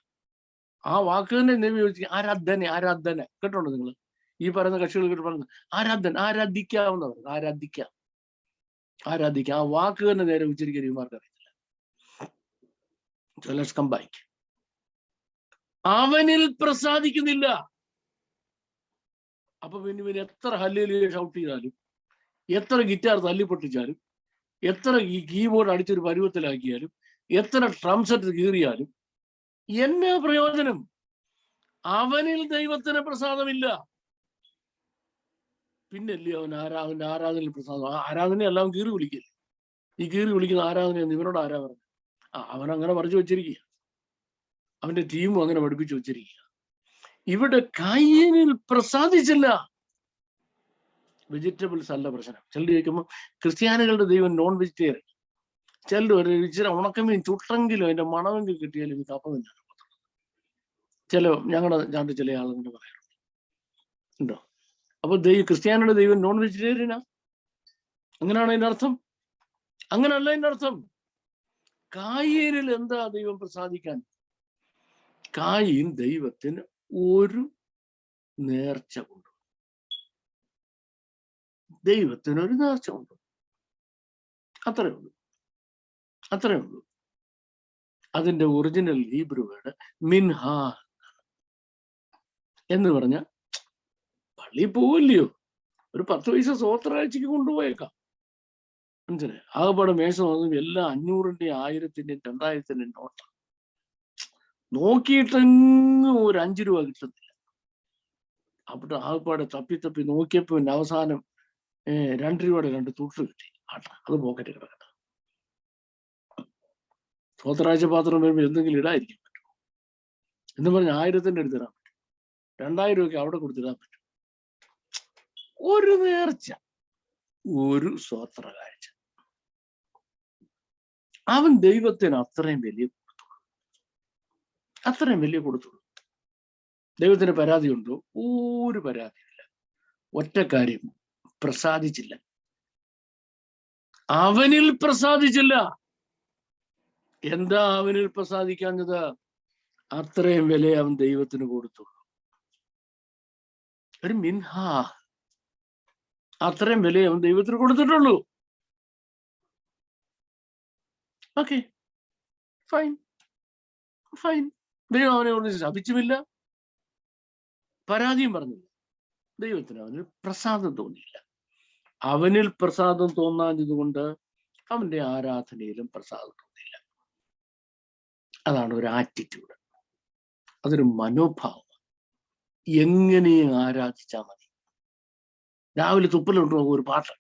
ആ വാക്ക് തന്നെ നബി ചോദിച്ചു, ആരാധന കേട്ടോണ്ടോ നിങ്ങൾ? ഈ പറയുന്ന കക്ഷികൾ കേട്ട് പറയുന്നത് ആരാധിക്കാവുന്ന പറയുന്നത് ആരാധിക്കാം. ആ വാക്ക് തന്നെ നേരെ ഉച്ചരിക്കാൻ ഇവന്മാർക്ക് അറിയത്തില്ല. So let's come back. അവനിൽ പ്രസാദിക്കുന്നില്ല. അപ്പൊ പിന്നെ ഇവന് എത്ര ഹല്ലേലൂയ ഷൗട്ട് ചെയ്താലും, എത്ര ഗിറ്റാർ തല്ലിപ്പൊട്ടിച്ചാലും, എത്ര ഈ കീബോർഡ് അടിച്ചൊരു പരുവത്തിലാക്കിയാലും, എത്ര ഡ്രം സെറ്റ് കീറിയാലും എന്നാ പ്രയോജനം? അവനിൽ ദൈവത്തിന് പ്രസാദമില്ല. പിന്നല്ലേ അവന്റെ ആരാധനയിൽ പ്രസാദം. ആ ആരാധനയെല്ലാം കീറി വിളിക്കില്ല. ഈ കീറി വിളിക്കുന്ന ആരാധനയെന്ന് ഇവനോട് ആരാ പറഞ്ഞു? അവൻ അങ്ങനെ പഠിച്ചു വെച്ചിരിക്കുക. അവന്റെ ടീമും അങ്ങനെ പഠിപ്പിച്ചു വെച്ചിരിക്കുക. ഇവിടെ കായീനിൽ പ്രസാദിച്ചില്ല. വെജിറ്റബിൾസ് അല്ല പ്രശ്നം. ചിലർ ചോദിക്കുമ്പോൾ ക്രിസ്ത്യാനികളുടെ ദൈവം നോൺ വെജിറ്റേറിയൻ. ചിലർ ഒരു ഇച്ചിരി ഉണക്കമീൻ ചുട്ടെങ്കിലും അതിന്റെ മണമെങ്കിൽ കിട്ടിയാലും എനിക്ക് അപ്പം തന്നെയാണ്. ഞങ്ങളുടെ ചാണ്ട് ചില ആളുകൾ പറയാറുണ്ട്. ഉണ്ടോ? അപ്പൊ ക്രിസ്ത്യാനിയുടെ ദൈവം നോൺ വെജിറ്റേറിയനാ? അങ്ങനെയാണ് അതിന്റെ അർത്ഥം? അങ്ങനല്ല അതിന്റെ അർത്ഥം. കായീനിൽ എന്താ ദൈവം പ്രസാദിക്കാൻ? കായീൻ ദൈവത്തിന് ഒരു നേർച്ച കൊണ്ടു. ദൈവത്തിനൊരു നേർച്ച ഉണ്ട്. അത്രേ ഉള്ളൂ, അത്രേ ഉള്ളൂ. അതിന്റെ ഒറിജിനൽ ഹീബ്രു വേർഡ് മിൻഹ എന്ന് പറഞ്ഞ പള്ളിയിൽ പോവില്ലയോ, ഒരു 10 പൈസ സ്വോത്രാഴ്ചക്ക് കൊണ്ടുപോയേക്കാം. മനസ്സിലായി? ആകെപ്പാടെ മേശ നോക്കുമ്പോൾ എല്ലാം 500-ന്റെയും 1000-ന്റെയും 2000-ന്റെയും നോട്ട്. നോക്കിയിട്ടെങ്ങും ഒരു 5 രൂപ കിട്ടുന്നില്ല. അവിടെ ആകെപ്പാടെ തപ്പി നോക്കിയപ്പോ അവസാനം 2 രൂപയുടെ 2 തുട്ട് കിട്ടി. അത് പോക്കറ്റ് കിടക്കട്ടെ. സ്വോത്രാഴ്ച പാത്രം വരുമ്പോൾ എന്തെങ്കിലും ഇടാതിരിക്കാൻ പറ്റുമോ എന്ന് പറഞ്ഞ് 1000-ന്റെ എടുത്തിടാൻ പറ്റും, 2000 രൂപയ്ക്ക് അവിടെ കൊടുത്തിടാൻ പറ്റും. ഒരു നേർച്ച, ഒരു സ്വോത്ര കാഴ്ച. അവൻ ദൈവത്തിന് അത്രയും വലിയ കൊടുത്തുള്ളൂ. ദൈവത്തിന് പരാതിയുണ്ടോ? ഒരു പരാതിയില്ല. ഒറ്റ കാര്യം, പ്രസാദിച്ചില്ല. അവനിൽ പ്രസാദിച്ചില്ല. എന്താ അവനിൽ പ്രസാദിക്കാഞ്ഞത്? അത്രയും വില അവൻ ദൈവത്തിന് കൊടുത്തുള്ളൂ. ഒരു മിൻഹ, അത്രയും വില അവൻ ദൈവത്തിന് കൊടുത്തിട്ടുള്ളൂ. Okay, fine. ദൈവം അവനെ കൊണ്ട് ശപിച്ചുമില്ല, പരാതിയും പറഞ്ഞില്ല. ദൈവത്തിന് അവന് പ്രസാദം തോന്നിയില്ല. അവനിൽ പ്രസാദം തോന്നാഞ്ഞതുകൊണ്ട് അവന്റെ ആരാധനയിലും പ്രസാദം തോന്നിയില്ല. അതാണ് ഒരു ആറ്റിറ്റ്യൂഡ്, അതൊരു മനോഭാവം. എങ്ങനെയും ആരാധിച്ചാൽ മതി. രാവിലെ തുപ്പലുണ്ടോ ഒരു പാട്ട്,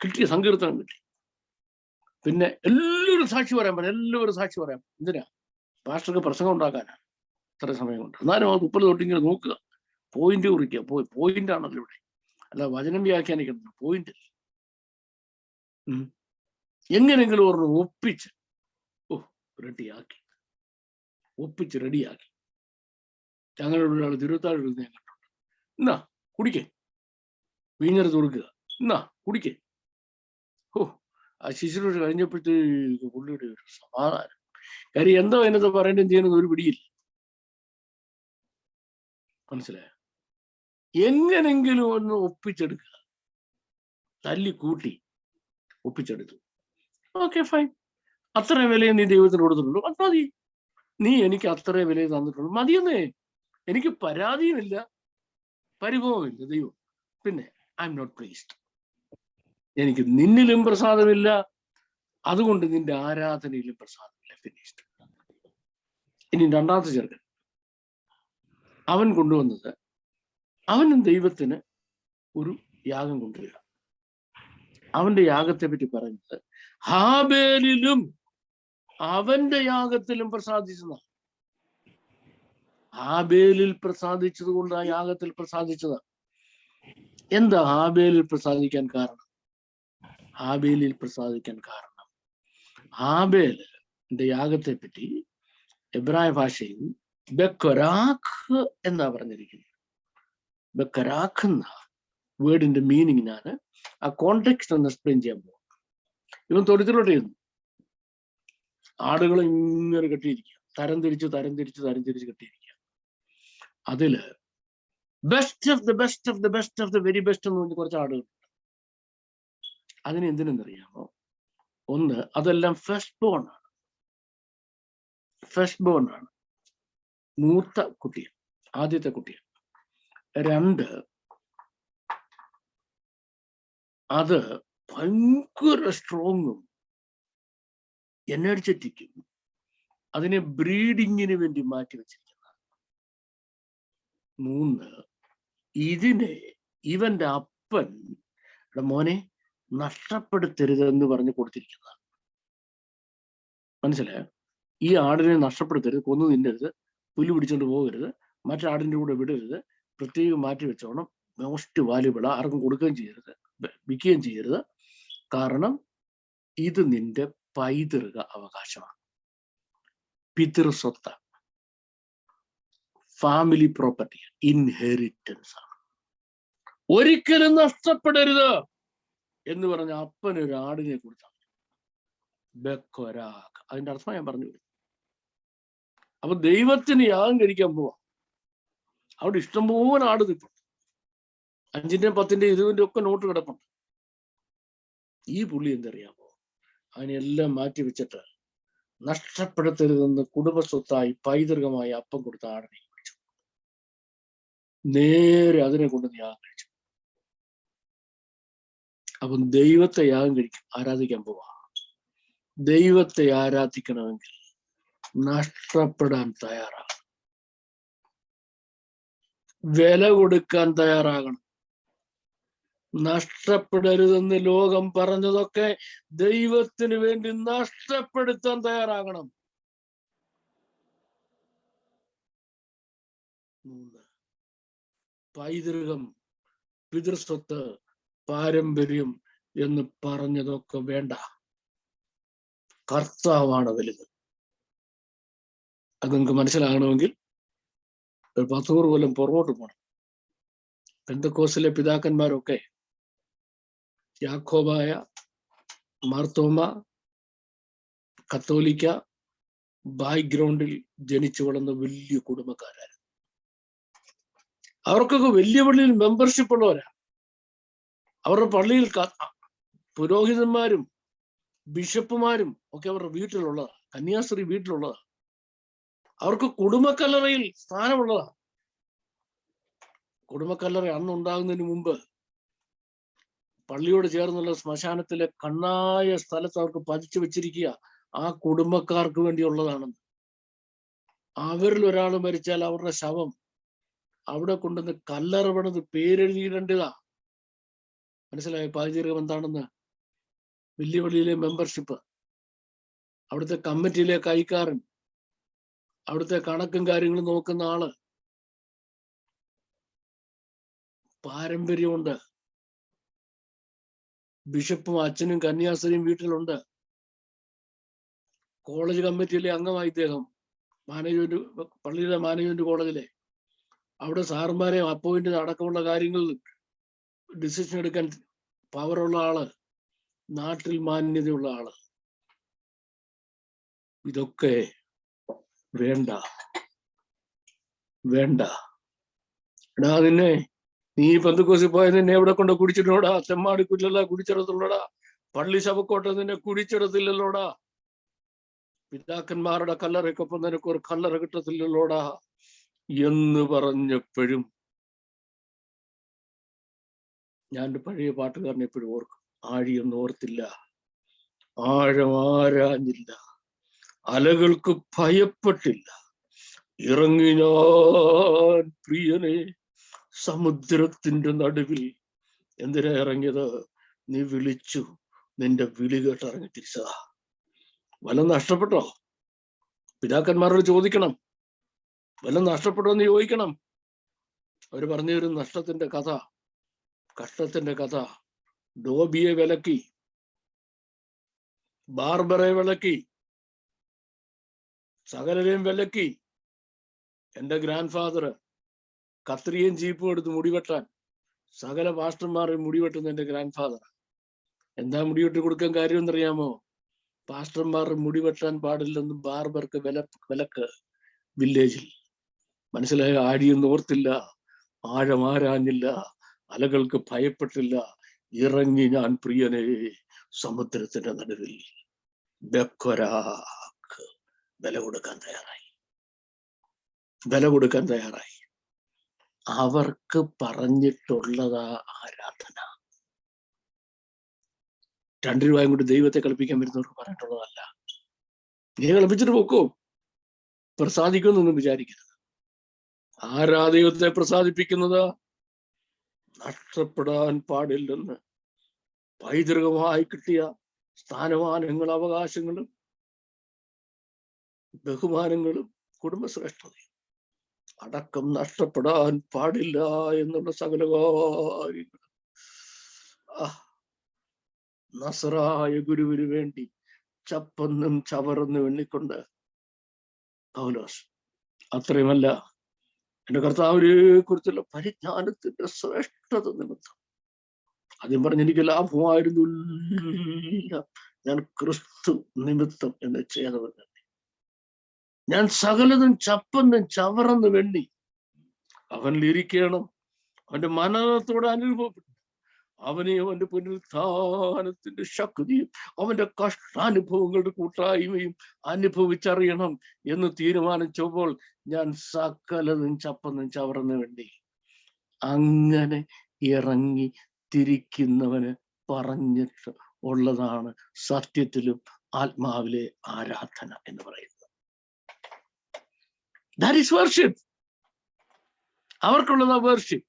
കിട്ടിയ സങ്കീർത്തനം കിട്ടി, പിന്നെ എല്ലാവരും സാക്ഷി പറയാൻ പറ്റും. എല്ലാവരും സാക്ഷി പറയാം. എന്തിനാ? പാസ്റ്റർക്ക് പ്രസംഗം ഉണ്ടാക്കാനാണ് ഇത്ര സമയം കൊണ്ട്. എന്നാലും ആ തുപ്പൽ തൊട്ടിങ്ങനെ നോക്കുക, പോയിന്റ് കുറിക്കുക. പോയിന്റ് ആണല്ലോ ഇവിടെ, അല്ല വചനം വ്യാഖ്യാനിക്കണം, പോയിന്റ്. എങ്ങനെങ്കിലും ഓർമ്മ ഒപ്പിച്ച് റെഡിയാക്കി. ഞങ്ങളുടെ ഒരാൾ തിരുവത്താഴ് എഴുതി ഞാൻ കണ്ടിട്ടുണ്ട്. എന്നാ കുടിക്കേ, വീഞ്ഞെടുത്ത് കൊടുക്കുക, എന്നാ കുടിക്കേ. ആ ശിശുരൂഷ കഴിഞ്ഞപ്പോഴത്തേക്ക് പുള്ളിയുടെ ഒരു സമാധാനം. കാര്യം എന്തോ അതിനകത്ത് പറയേണ്ടത് ചെയ്യുന്നത് ഒരു പിടിയില്ല. മനസ്സിലായോ? എങ്ങനെങ്കിലും ഒന്ന് ഒപ്പിച്ചെടുക്കുക, തല്ലിക്കൂട്ടി ഒപ്പിച്ചെടുത്തു. Okay, fine. അത്രയും വിലയെ നീ ദൈവത്തിന് കൊടുത്തിട്ടുള്ളൂ, അത് മതി. നീ എനിക്ക് അത്രയും വിലയെ തന്നിട്ടുള്ളൂ, മതിയെന്നേ. എനിക്ക് പരാതിയുമില്ല, പരിഭവമില്ല ദൈവം. പിന്നെ ഐ എം നോട്ട് പ്ലീസ്ഡ്. എനിക്ക് നിന്നിലും പ്രസാദമില്ല, അതുകൊണ്ട് നിന്റെ ആരാധനയിലും പ്രസാദമില്ല. ഫിനിഷ്ഡ്. ഇനി രണ്ടാമത്തെ ചെറുക്കൻ, അവൻ കൊണ്ടുവന്നത്, അവനും ദൈവത്തിന് ഒരു യാഗം കൊണ്ടുവരിക. അവന്റെ യാഗത്തെ പറ്റി പറയുന്നത് ഹാബേലിലും അവന്റെ യാഗത്തിലും പ്രസാദിച്ചതാണ്. ഹാബേലിൽ പ്രസാദിച്ചത് കൊണ്ട് ആ യാഗത്തിൽ പ്രസാദിച്ചതാണ്. എന്താ ഹാബേലിൽ പ്രസാദിക്കാൻ കാരണം? ഹാബേലിന്റെ യാഗത്തെ പറ്റി എബ്രായ ഭാഷയിൽ ബെക്കരാഖ് എന്നാ പറഞ്ഞിരിക്കുന്നത്. ബെക്കരാഖ് എന്ന വേർഡിന്റെ മീനിങ് ഞാൻ ആ കോണ്ടെക്സ്റ്റ് ഒന്ന് എക്സ്പ്ലെയിൻ ചെയ്യാൻ പോകും. ഇവൻ തൊഴുത്തിലോട്ട് ചെയ്യുന്നു, ആടുകൾ ഇങ്ങനെ കെട്ടിയിരിക്കുക, തരം തിരിച്ച് കെട്ടിയിരിക്കുക. അതില് best of the very best എന്ന് പറഞ്ഞ് കുറച്ച് ആടുകളുണ്ട്. അതിന് എന്തിനെന്നറിയാമോ? ഒന്ന്, അതെല്ലാം ഫസ്റ്റ് ബോൺ ആണ്, മൂത്ത കുട്ടിയാണ്, ആദ്യത്തെ കുട്ടിയാണ്. 2, അത് ഭയങ്കര സ്ട്രോങ്ങും എനർജറ്റിക്കും, അതിനെ ബ്രീഡിങ്ങിന് വേണ്ടി മാറ്റി വെച്ചിരിക്കുന്ന. 3, ഇതിനെ ഇവന്റെ അപ്പൻ മോനെ നഷ്ടപ്പെടുത്തരുതെന്ന് പറഞ്ഞ് കൊടുത്തിരിക്കുന്നതാണ്. മനസ്സിലായോ? ഈ ആടിനെ നഷ്ടപ്പെടുത്തരുത്, കൊന്നു തിന്നരുത്, പുല്ല് പിടിച്ചോണ്ട് പോകരുത്, മറ്റാടിൻ്റെ കൂടെ വിടരുത്, പ്രത്യേകം മാറ്റി വെച്ചോണം, മോസ്റ്റ് വാല്യുബിളാ, ആർക്കും കൊടുക്കുകയും ചെയ്യരുത്, വിൽക്കുകയും ചെയ്യരുത്. കാരണം ഇത് നിന്റെ പൈതൃക അവകാശമാണ്, പിതൃസ്വത്ത, ഫാമിലി പ്രോപ്പർട്ടി, ഇൻഹെറിറ്റൻസ് ആണ്. ഒരിക്കലും നഷ്ടപ്പെടരുത് എന്ന് പറഞ്ഞ അപ്പനൊരു ആടിനെ കൊടുത്താണ്. ബെക്കൊരാക്ക്, അതിന്റെ അർത്ഥം ഞാൻ പറഞ്ഞു. അപ്പൊ ദൈവത്തിന് യാഗം കഴിക്കാൻ പോവാ, അവിടെ ഇഷ്ടംപോലെ ആട് നിൽപ്പുണ്ട്. 5-ന്റെയും 10-ന്റെയും 20-ന്റെ ഒക്കെ നോട്ട് കിടപ്പുണ്ട്. ഈ പുള്ളി എന്തറിയാമോ, അതിനെല്ലാം മാറ്റി വെച്ചിട്ട് നഷ്ടപ്പെടുത്തരുതെന്ന് കുടുംബസ്വത്തായി പൈതൃകമായി അപ്പം കൊടുത്ത ആടിനെ വിളിച്ചു. നേരെ അതിനെ കൊണ്ട് യാഗം കഴിച്ചു. അപ്പം ദൈവത്തെ യാഗം കഴിക്കും, ആരാധിക്കാൻ പോവാ. ദൈവത്തെ ആരാധിക്കണമെങ്കിൽ നഷ്ടപ്പെടാൻ തയ്യാറാകണം, വില കൊടുക്കാൻ തയ്യാറാകണം. നഷ്ടപ്പെടരുതെന്ന് ലോകം പറഞ്ഞതൊക്കെ ദൈവത്തിന് വേണ്ടി നഷ്ടപ്പെടുത്താൻ തയ്യാറാകണം. 3, പൈതൃകം, പിതൃസ്വത്ത്, പാരമ്പര്യം എന്ന് പറഞ്ഞതൊക്കെ വേണ്ട. കർത്താവാണ് വലുത്. അത് നിങ്ങൾക്ക് മനസ്സിലാകണമെങ്കിൽ ഒരു 100 കൊല്ലം പുറകോട്ട് പോകണം. പെന്തക്കോസ്തിലെ പിതാക്കന്മാരൊക്കെ യാക്കോബായ, മാർത്തോമ, കത്തോലിക്ക ബാക്ക്ഗ്രൗണ്ടിൽ ജനിച്ചു വളർന്ന വലിയ കുടുംബക്കാരായിരുന്നു. അവർക്കൊക്കെ വലിയ പള്ളിയിൽ മെമ്പർഷിപ്പ് ഉള്ളവരാ. അവരുടെ പള്ളിയിൽ പുരോഹിതന്മാരും ബിഷപ്പുമാരും ഒക്കെ അവരുടെ വീട്ടിലുള്ളതാ. കന്യാസ്ത്രീ വീട്ടിലുള്ളതാ. അവർക്ക് കുടുംബക്കല്ലറയിൽ സ്ഥാനമുള്ളതാ. കുടുംബക്കല്ലറ അന്നുണ്ടാകുന്നതിന് മുമ്പ് പള്ളിയോട് ചേർന്നുള്ള ശ്മശാനത്തിലെ കണ്ണായ സ്ഥലത്ത് അവർക്ക് പതിച്ചു വെച്ചിരിക്കുക ആ കുടുംബക്കാർക്ക് വേണ്ടിയുള്ളതാണെന്ന്. അവരിൽ ഒരാൾ മരിച്ചാൽ അവരുടെ ശവം അവിടെ കൊണ്ടുവന്ന് കല്ലറ പണിത് പേരെഴുതിയിടേണ്ടതാ. മനസ്സിലായോ പാചകം എന്താണെന്ന്? വലിയ പള്ളിയിലെ മെമ്പർഷിപ്പ്, അവിടുത്തെ കമ്മിറ്റിയിലെ കൈക്കാരൻ, അവിടുത്തെ കണക്കും കാര്യങ്ങളും നോക്കുന്ന ആള്, പാരമ്പര്യമുണ്ട്. ബിഷപ്പും അച്ഛനും കന്യാസ്ത്രീയും വീട്ടിലുണ്ട്. കോളേജ് കമ്മിറ്റിയിലെ അംഗമായി ഇദ്ദേഹം, മാനേജ്മെന്റ്, പള്ളിയിലെ മാനേജ്മെന്റ് കോളേജിലെ, അവിടെ സാറുമാരെ അപ്പോയിന്റ് അടക്കമുള്ള കാര്യങ്ങൾ ഡിസിഷൻ എടുക്കാൻ പവറുള്ള ആള്, നാട്ടിൽ മാന്യതയുള്ള ആള്. ഇതൊക്കെ വേണ്ട, വേണ്ട. എടാ, നിന്നെ നീ പെന്തക്കോസ്തിൽ പോയ നിന്നെ എവിടെ കൊണ്ട് കുടിച്ചിട്ടോടാ? തെമ്മാടിക്കുറ്റിലല്ല കുടിച്ചിടത്തുള്ളടാ. പള്ളി ശവക്കോട്ട നിന്നെ കുടിച്ചിടത്തില്ലല്ലോടാ. പിതാക്കന്മാരുടെ കല്ലറയ്ക്കൊപ്പം നിനക്കൊരു കല്ലറ കിട്ടത്തില്ലല്ലോടാ എന്ന് പറഞ്ഞപ്പോഴും ഞാൻ പഴയ പാട്ടുകാരനെ എപ്പോഴും ഓർക്കും. ആഴിയൊന്നും ഓർത്തില്ല, ആഴം ആരാഞ്ഞില്ല, അലകൾക്ക് ഭയപ്പെട്ടില്ല, ഇറങ്ങി ഞാൻ പ്രിയനെ സമുദ്രത്തിന്റെ നടുവിൽ. എന്തിനാ ഇറങ്ങിയത്? നീ വിളിച്ചു, നിന്റെ വിളി കേട്ട് ഇറങ്ങി തിരിച്ചതാ. വല്ലതും നഷ്ടപ്പെട്ടോ? പിതാക്കന്മാരോട് ചോദിക്കണം, വല്ലതും നഷ്ടപ്പെട്ടോ എന്ന് ചോദിക്കണം. അവര് പറഞ്ഞു തരും നഷ്ടത്തിന്റെ കഥ, കഷ്ടത്തിന്റെ കഥ. ഡോബിയെ വിലക്കി, ബാർബറെ വിലക്കി, സകലരെയും വിലക്കി. എന്റെ ഗ്രാൻഡ് ഫാദർ കത്രിയും ജീപ്പും എടുത്ത് മുടിവെട്ടാൻ സകല പാസ്റ്റർമാരെയും മുടിവെട്ടുന്ന എന്റെ ഗ്രാൻഡ് ഫാദർ. എന്താ മുടിവെട്ടി കൊടുക്കാൻ കാര്യം എന്നറിയാമോ? പാസ്റ്റർമാർ മുടിവെട്ടാൻ പാടില്ലെന്ന് ബാർബർക്ക് വിലക്ക് വില്ലേജിൽ. മനസ്സിലായ? ആഴിയൊന്നും ഓർത്തില്ല, ആഴം ആരാഞ്ഞില്ല, അലകൾക്ക് ഭയപ്പെട്ടില്ല, ഇറങ്ങി ഞാൻ പ്രിയനെ സമുദ്രത്തിന്റെ നടുവിൽ. ബെക്കൊരാക്ക് വില കൊടുക്കാൻ തയ്യാറായി, വില കൊടുക്കാൻ തയ്യാറായി. അവർക്ക് പറഞ്ഞിട്ടുള്ളതാ ആരാധന. 2 രൂപയും കൊണ്ട് ദൈവത്തെ കളിപ്പിക്കാൻ വരുന്നവർക്ക് പറഞ്ഞിട്ടുള്ളതല്ല. നീ കളിപ്പിച്ചിട്ട് പൊക്കോ, പ്രസാദിക്കുമെന്നൊന്നും വിചാരിക്കരുത്. ആരാ ദൈവത്തെ പ്രസാദിപ്പിക്കുന്നത്? നഷ്ടപ്പെടാൻ പാടില്ലെന്ന് പൈതൃകമായി കിട്ടിയ സ്ഥാനമാനങ്ങളും അവകാശങ്ങളും ബഹുമാനങ്ങളും കുടുംബശ്രേഷ്ഠതയും അടക്കം നഷ്ടപ്പെടാൻ പാടില്ല എന്നുള്ള സകല കാര്യങ്ങൾ നസറായ ഗുരുവിന് വേണ്ടി ചപ്പെന്നും ചവറെന്നും എണ്ണിക്കൊണ്ട് പൗലോസ്. അത്രയുമല്ല, എന്റെ കർത്താവിനെ കുറിച്ചുള്ള പരിജ്ഞാനത്തിന്റെ ശ്രേഷ്ഠത നിമിത്തം ആദ്യം പറഞ്ഞ എനിക്ക് ലാഭമായിരുന്നില്ല, ഞാൻ ക്രിസ്തു നിമിത്തം എന്ന് ചെയ്തവൻ തന്നെ. ഞാൻ സകലതും ചപ്പെന്നും ചവറെന്നും എണ്ണി അവനിലിരിക്കണം, അവന്റെ മനോത്തോടെ അനുഭവപ്പെട്ടു. അവനെയും അവന്റെ പുനരുത്ഥാനത്തിന്റെ ശക്തിയും അവന്റെ കഷ്ടാനുഭവങ്ങളുടെ കൂട്ടായ്മയും അനുഭവിച്ചറിയണം എന്ന് തീരുമാനിച്ചപ്പോൾ ഞാൻ സകലതും ചപ്പന്നും ചവറന്നു വേണ്ടി അങ്ങനെ ഇറങ്ങി തിരിക്കുന്നവന് പറഞ്ഞിട്ട് ഉള്ളതാണ് സത്യത്തിലും ആത്മാവിലെ ആരാധന എന്ന് പറയുന്നത്. That is worship. അവർക്കുള്ളതാ വർഷിപ്പ്.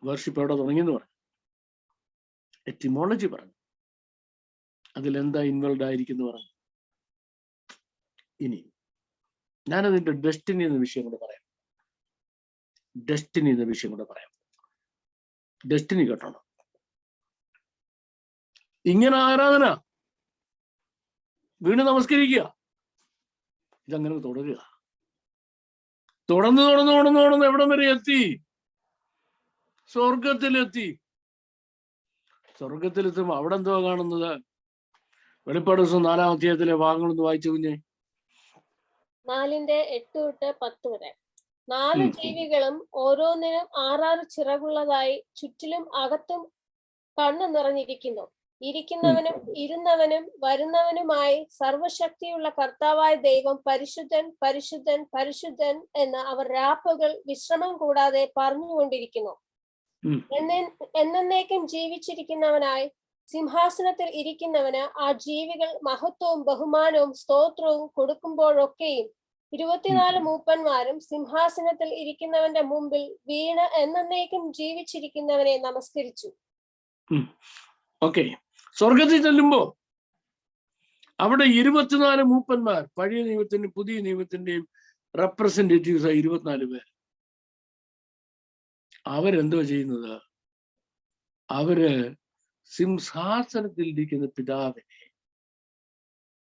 വർഷിപ്പ് എവിടെ തുടങ്ങിയെന്ന് പറഞ്ഞു, എറ്റിമോളജി പറഞ്ഞു, അതിലെന്താ ഇൻവോൾവ് ആയിരിക്കുന്നു പറഞ്ഞു. ഇനി ഞാനതിന്റെ ഡെസ്റ്റിനി എന്ന വിഷയം കൂടെ പറയാം. ഡെസ്റ്റിനി എന്ന വിഷയം കൂടെ പറയാം. ഡെസ്റ്റിനി കേട്ടോണം. ഇങ്ങനെ ആരാധന, വീണ് നമസ്കരിക്കുക, ഇതങ്ങനെ തുടരുക. തുടർന്ന് എവിടം വരെ എത്തി? സ്വർഗത്തിലെത്തി. സ്വർഗത്തിലെത്തുമ്പോ അവിടെ എന്തോ കാണുന്നത്? വെളിപ്പാട് ദിവസം 4-ാം അധ്യായത്തിലെ ഭാഗങ്ങളൊന്ന് വായിച്ചു കുഞ്ഞെ. 4:8-10 വരെ. 4 ജീവികളും ഓരോന്നിനും 6 ചിറകുള്ളതായി ചുറ്റിലും അകത്തും കണ്ണു നിറഞ്ഞിരിക്കുന്നു. ഇരിക്കുന്നവനും ഇരുന്നവനും വരുന്നവനുമായി സർവശക്തിയുള്ള കർത്താവായ ദൈവം പരിശുദ്ധൻ പരിശുദ്ധൻ പരിശുദ്ധൻ എന്ന് അവർ രാപ്പകൽ വിശ്രമം കൂടാതെ പറഞ്ഞുകൊണ്ടിരിക്കുന്നു. എന്നേക്കും ജീവിച്ചിരിക്കുന്നവനായി സിംഹാസനത്തിൽ ഇരിക്കുന്നവന് ആ ജീവികൾ മഹത്വവും ബഹുമാനവും സ്തോത്രവും കൊടുക്കുമ്പോഴൊക്കെയും 24 മൂപ്പന്മാരും സിംഹാസനത്തിൽ ഇരിക്കുന്നവന്റെ മുമ്പിൽ വീണ് എന്നേക്കും ജീവിച്ചിരിക്കുന്നവനെ നമസ്കരിച്ചു. ഓക്കെ, സ്വർഗത്തിൽ ചെല്ലുമ്പോ അവിടെ 24 മൂപ്പന്മാർ, പഴയ നിയമത്തിന്റെയും പുതിയ നിയമത്തിന്റെയും റെപ്രസെന്റേറ്റീവ്സ് ആയി 24 പേർ. അവരെന്തോ ചെയ്യുന്നത്? അവര് സിംഹാസനത്തിൽ ഇരിക്കുന്ന പിതാവിനെ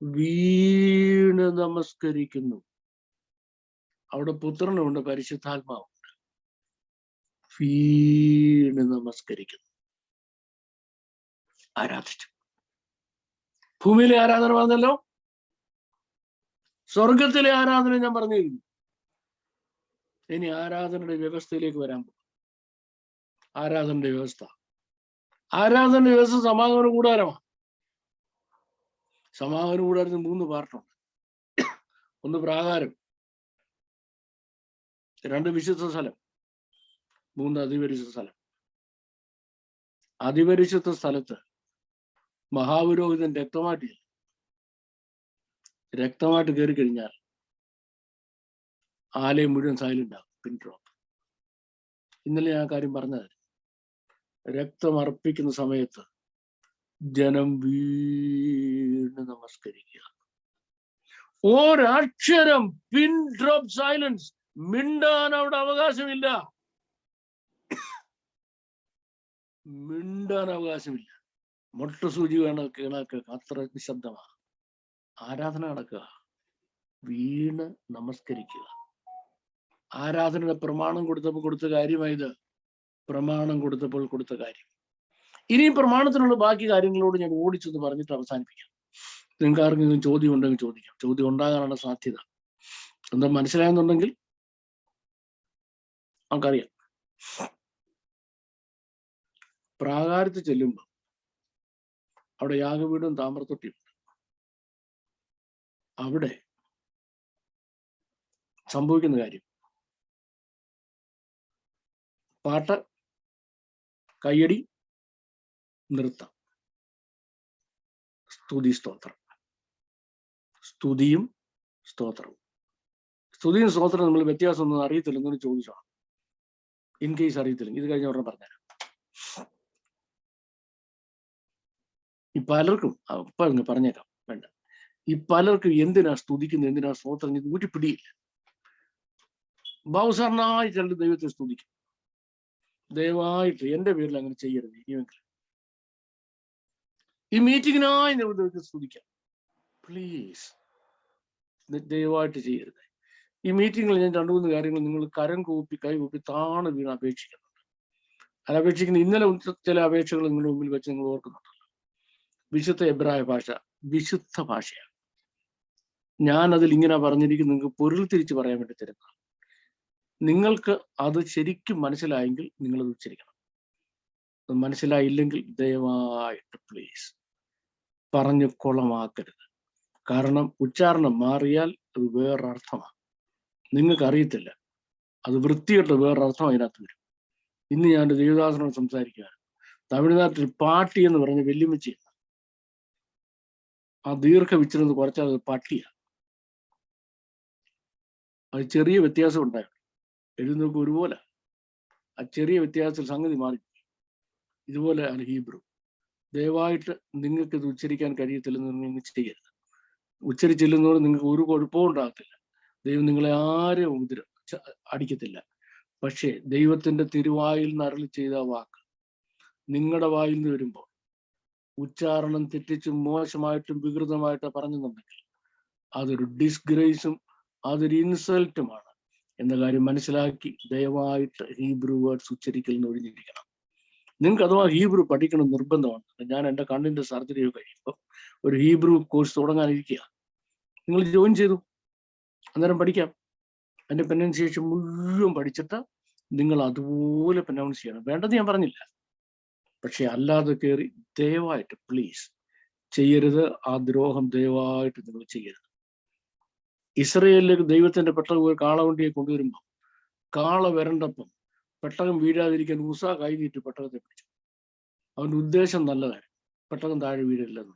വീണ് നമസ്കരിക്കുന്നു. അവിടെ പുത്രനുണ്ട്, പരിശുദ്ധാത്മാവുണ്ട്. വീണ് നമസ്കരിക്കുന്നു, ആരാധിച്ചു. ഭൂമിയിലെ ആരാധന പറഞ്ഞല്ലോ, സ്വർഗത്തിലെ ആരാധന ഞാൻ പറഞ്ഞിരുന്നു. ഇനി ആരാധനയുടെ വ്യവസ്ഥയിലേക്ക് വരാൻ പോകും. ആരാധനയുടെ വ്യവസ്ഥ സമാഗമന കൂടാരമാണ്. സമാഗമന കൂടാരത്തിന് 3 പാർട്ടുണ്ട്. 1 പ്രാകാരം, 2 വിശുദ്ധ സ്ഥലം, 3 അതിപരിശുദ്ധ സ്ഥലം. അതിപരിശുദ്ധ സ്ഥലത്ത് മഹാപുരോഹിതൻ രക്തമായിട്ട് കയറി കഴിഞ്ഞാൽ ആലയം മുഴുവൻ സൈലന്റ് ആകും, പിൻ ഡ്രോപ്പ്. ഇന്നലെ ഞാൻ കാര്യം പറഞ്ഞത്, രക്തം അർപ്പിക്കുന്ന സമയത്ത് ജനം വീണ് നമസ്കരിക്കുക. ഒരക്ഷരം, പിൻ ഡ്രോപ്പ് സൈലൻസ്. മിണ്ടാൻ അവിടെ അവകാശമില്ല. മൊട്ടസൂചി കണക്ക് അത്ര നിശബ്ദമാണ്. ആരാധന നടക്കുക, വീണ് നമസ്കരിക്കുക. ആരാധനയുടെ പ്രമാണം കൊടുത്തപ്പോൾ കൊടുത്ത കാര്യമായത്, പ്രമാണം കൊടുത്തപ്പോൾ കൊടുത്ത കാര്യം. ഇനി പ്രമാണത്തിനുള്ള ബാക്കി കാര്യങ്ങളോട് ഞാൻ ഓടിച്ചെന്ന് പറഞ്ഞിട്ട് അവസാനിപ്പിക്കാം. നിങ്ങൾക്ക് ആർക്കെങ്കിലും ചോദ്യം ഉണ്ടെങ്കിൽ ചോദിക്കാം. ചോദ്യം ഉണ്ടാകാനുള്ള സാധ്യത എന്താ മനസ്സിലായെന്നുണ്ടെങ്കിൽ നമുക്കറിയാം. പ്രാകാരത്തിൽ ചെല്ലുമ്പോൾ അവിടെ യാഗവീടും താമ്രത്തൊട്ടിയുണ്ട്. അവിടെ സംഭവിക്കുന്ന കാര്യം, പാട്ട്, കയ്യടി, നൃത്തം, സ്തുതി, സ്തോത്രം. സ്തുതിയും സ്തോത്രവും. സ്തുതിയും സ്തോത്രം നമ്മൾ വ്യത്യാസം ഒന്നും അറിയത്തില്ല എന്നൊരു ചോദിച്ചോളാം. ഇൻ കേസ് അറിയത്തില്ലെങ്കിൽ ഇത് കഴിഞ്ഞ ഉടനെ പറഞ്ഞുതരാം. ഈ പലർക്കും ഇപ്പൊ പറഞ്ഞേക്കാം, വേണ്ട. ഈ പലർക്കും എന്തിനാ സ്തുതിക്കുന്നത്, എന്തിനാ സ്തോത്രം, ഇത് ഒരു പിടിയില്ല. ബാബുസാറിനായി ചിലർ ദൈവത്തെ സ്തുതിക്കും. ദയവായിട്ട് എന്റെ പേരിൽ അങ്ങനെ ചെയ്യരുത്. ഇനിയെങ്കിലും ഈ മീറ്റിങ്ങിനായി നമ്മൾ ദൈവത്തെ സ്തുതിക്കാം, പ്ലീസ്. ദയവായിട്ട് ചെയ്യരുത്. ഈ മീറ്റിങ്ങിൽ ഞാൻ 2-3 കാര്യങ്ങൾ നിങ്ങൾ കരം കൂപ്പി കൈ കൂപ്പി താണ് വീണ് അപേക്ഷിക്കുന്നുണ്ട്. അത് അപേക്ഷിക്കുന്ന ഇന്നലെ ചില അപേക്ഷകൾ നിങ്ങളുടെ മുമ്പിൽ വെച്ച് നിങ്ങൾ ഓർക്കുന്നുണ്ടല്ലോ. വിശുദ്ധ എബ്രായ ഭാഷ വിശുദ്ധ ഭാഷയാണ്. ഞാൻ അതിൽ ഇങ്ങനെ പറഞ്ഞിരിക്കുന്നത് നിങ്ങൾക്ക് പൊരുൾ തിരിച്ച് പറയാൻ വേണ്ടി തരുന്നതാണ്. നിങ്ങൾക്ക് അത് ശരിക്കും മനസ്സിലായെങ്കിൽ നിങ്ങളത് ഉച്ചരിക്കണം. അത് മനസ്സിലായില്ലെങ്കിൽ ദയവായിട്ട് പ്ലീസ് പറഞ്ഞു കുളമാക്കരുത്. കാരണം ഉച്ചാരണം മാറിയാൽ അത് വേറൊരർത്ഥമാണ്. നിങ്ങൾക്ക് അറിയത്തില്ല, അത് വൃത്തികെട്ട വേറൊരർത്ഥം അതിനകത്ത് വരും. ഇന്ന് ഞാൻ ദേവദാസനോട് സംസാരിക്കുകയാണ്. തമിഴ്നാട്ടിൽ പാട്ടി എന്ന് പറഞ്ഞ വെല്ലുമിച്ചി, ആ ദീർഘ വിച്ചിരുന്ന് കുറച്ചാൽ അത് പട്ടിയാണ്. അത് ചെറിയ വ്യത്യാസം ഉണ്ടായിരുന്നു, എഴുതുന്നവർക്ക് ഒരുപോലെ. ആ ചെറിയ വ്യത്യാസത്തിൽ സംഗതി മാറി. ഇതുപോലെയാണ് ഹീബ്രു. ദയവായിട്ട് നിങ്ങൾക്ക് ഇത് ഉച്ചരിക്കാൻ കഴിയത്തില്ലെന്ന് നിങ്ങൾ ചെയ്യരുത്. ഉച്ചരിച്ചില്ലെന്നോട് നിങ്ങൾക്ക് ഒരു കുഴപ്പവും ഉണ്ടാകത്തില്ല. ദൈവം നിങ്ങളെ ആരെയും അടിക്കത്തില്ല. പക്ഷേ ദൈവത്തിന്റെ തിരുവായിൽ നിന്ന് അരുളി ചെയ്ത വാക്ക് നിങ്ങളുടെ വായിൽ നിന്ന് വരുമ്പോൾ ഉച്ചാരണം തെറ്റിച്ചും മോശമായിട്ടും വികൃതമായിട്ടും പറഞ്ഞെന്നുണ്ടെങ്കിൽ അതൊരു ഡിസ്ഗ്രേസും അതൊരു ഇൻസൾട്ടുമാണ് എന്ന കാര്യം മനസ്സിലാക്കി ദയവായിട്ട് ഹീബ്രു വേർഡ്സ് ഉച്ചരിക്കൽ നിന്ന് ഒഴിഞ്ഞിരിക്കണം. നിങ്ങൾക്ക് അഥവാ ഹീബ്രു പഠിക്കണം നിർബന്ധമാണ്. ഞാൻ എൻ്റെ കണ്ണിന്റെ സർജറി കഴിയുമ്പോൾ ഒരു ഹീബ്രു കോഴ്സ് തുടങ്ങാനിരിക്കുക. നിങ്ങൾ ജോയിൻ ചെയ്തു, അന്നേരം പഠിക്കാം. അതിന്റെ പ്രൊനൗൺസിയേഷൻ മുഴുവൻ പഠിച്ചിട്ട് നിങ്ങൾ അതുപോലെ പ്രൊനൗൺസ് ചെയ്യണം. വേണ്ടത് ഞാൻ പറഞ്ഞില്ല, പക്ഷെ അല്ലാതെ കയറി ദയവായിട്ട് പ്ലീസ് ചെയ്യരുത്. ആ ദ്രോഹം ദയവായിട്ട് നിങ്ങൾ ചെയ്യരുത്. ഇസ്രയേലിലേക്ക് ദൈവത്തിന്റെ പെട്ടകം ഒരു കാളവണ്ടിയെ കൊണ്ടുവരുമ്പോൾ കാള വരണ്ടപ്പം പെട്ടകം വീഴാതിരിക്കാൻ മൂസ കൈ നീട്ടി പെട്ടകത്തെ പിടിച്ചു. അവന്റെ ഉദ്ദേശം നല്ലതാണ്, പെട്ടകം താഴെ വീഴില്ലെന്ന്.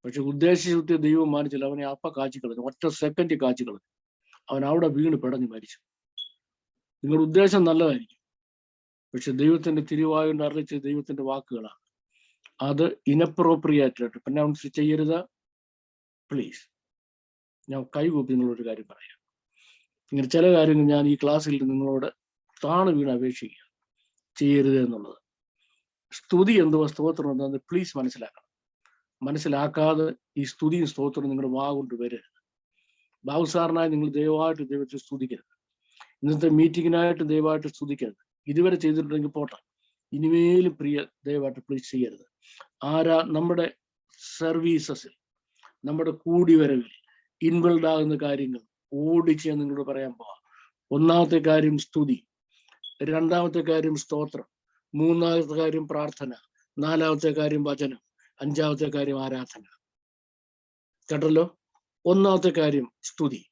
പക്ഷെ ഉദ്ദേശിച്ച ദൈവം മാനിച്ചില്ല. അവനെ അപ്പ കാച്ചി കളഞ്ഞു, ഒറ്റ സെക്കൻഡ് കാച്ചി കളഞ്ഞു. അവൻ അവിടെ വീണ് പിടഞ്ഞു മരിച്ചു. നിങ്ങളുടെ ഉദ്ദേശം നല്ലതായിരിക്കും, പക്ഷെ ദൈവത്തിന്റെ തിരുവായുണ്ട് അറിയിച്ച ദൈവത്തിന്റെ വാക്കുകളാണ്. അത് ഇനപ്രോപ്രിയേറ്റ് ആയിട്ട് പ്രൊനൗൺസ് ചെയ്യരുത് പ്ലീസ്. ഞാൻ കൈകൂപ്പി നിങ്ങളൊരു കാര്യം പറയാം. ഇങ്ങനെ ചില കാര്യങ്ങൾ ഞാൻ ഈ ക്ലാസ്സിൽ നിങ്ങളോട് താണ് വീണ് അപേക്ഷിക്കുക ചെയ്യരുത് എന്നുള്ളത്. സ്തുതി എന്തുവാ, സ്തോത്രം എന്താണെന്ന് പ്ലീസ് മനസ്സിലാക്കണം. മനസ്സിലാക്കാതെ ഈ സ്തുതിയും സ്തോത്രവും നിങ്ങളുടെ വാ കൊണ്ട് വരരുത്. ബാബുസാറിനായി നിങ്ങൾ ദയവായിട്ട് ദൈവത്തെ സ്തുതിക്കരുത്. ഇന്നത്തെ മീറ്റിങ്ങിനായിട്ട് ദയവായിട്ട് സ്തുതിക്കരുത്. ഇതുവരെ ചെയ്തിട്ടുണ്ടെങ്കിൽ പോട്ടെ, ഇനിമേലും പ്രിയ ദയവായിട്ട് പ്ലീസ് ചെയ്യരുത്. നമ്മുടെ സർവീസസിൽ, നമ്മുടെ കൂടിവരവിൽ ഇൻവോൾവ് ആകുന്ന കാര്യങ്ങൾ ഓടിച്ച് ഞാൻ നിങ്ങളോട് പറയാൻ പോവാം. ഒന്നാമത്തെ കാര്യം സ്തുതി, രണ്ടാമത്തെ കാര്യം സ്തോത്രം, മൂന്നാമത്തെ കാര്യം പ്രാർത്ഥന, നാലാമത്തെ കാര്യം വചനം, അഞ്ചാമത്തെ കാര്യം ആരാധന. കേട്ടല്ലോ? ഒന്നാമത്തെ കാര്യം സ്തുതി.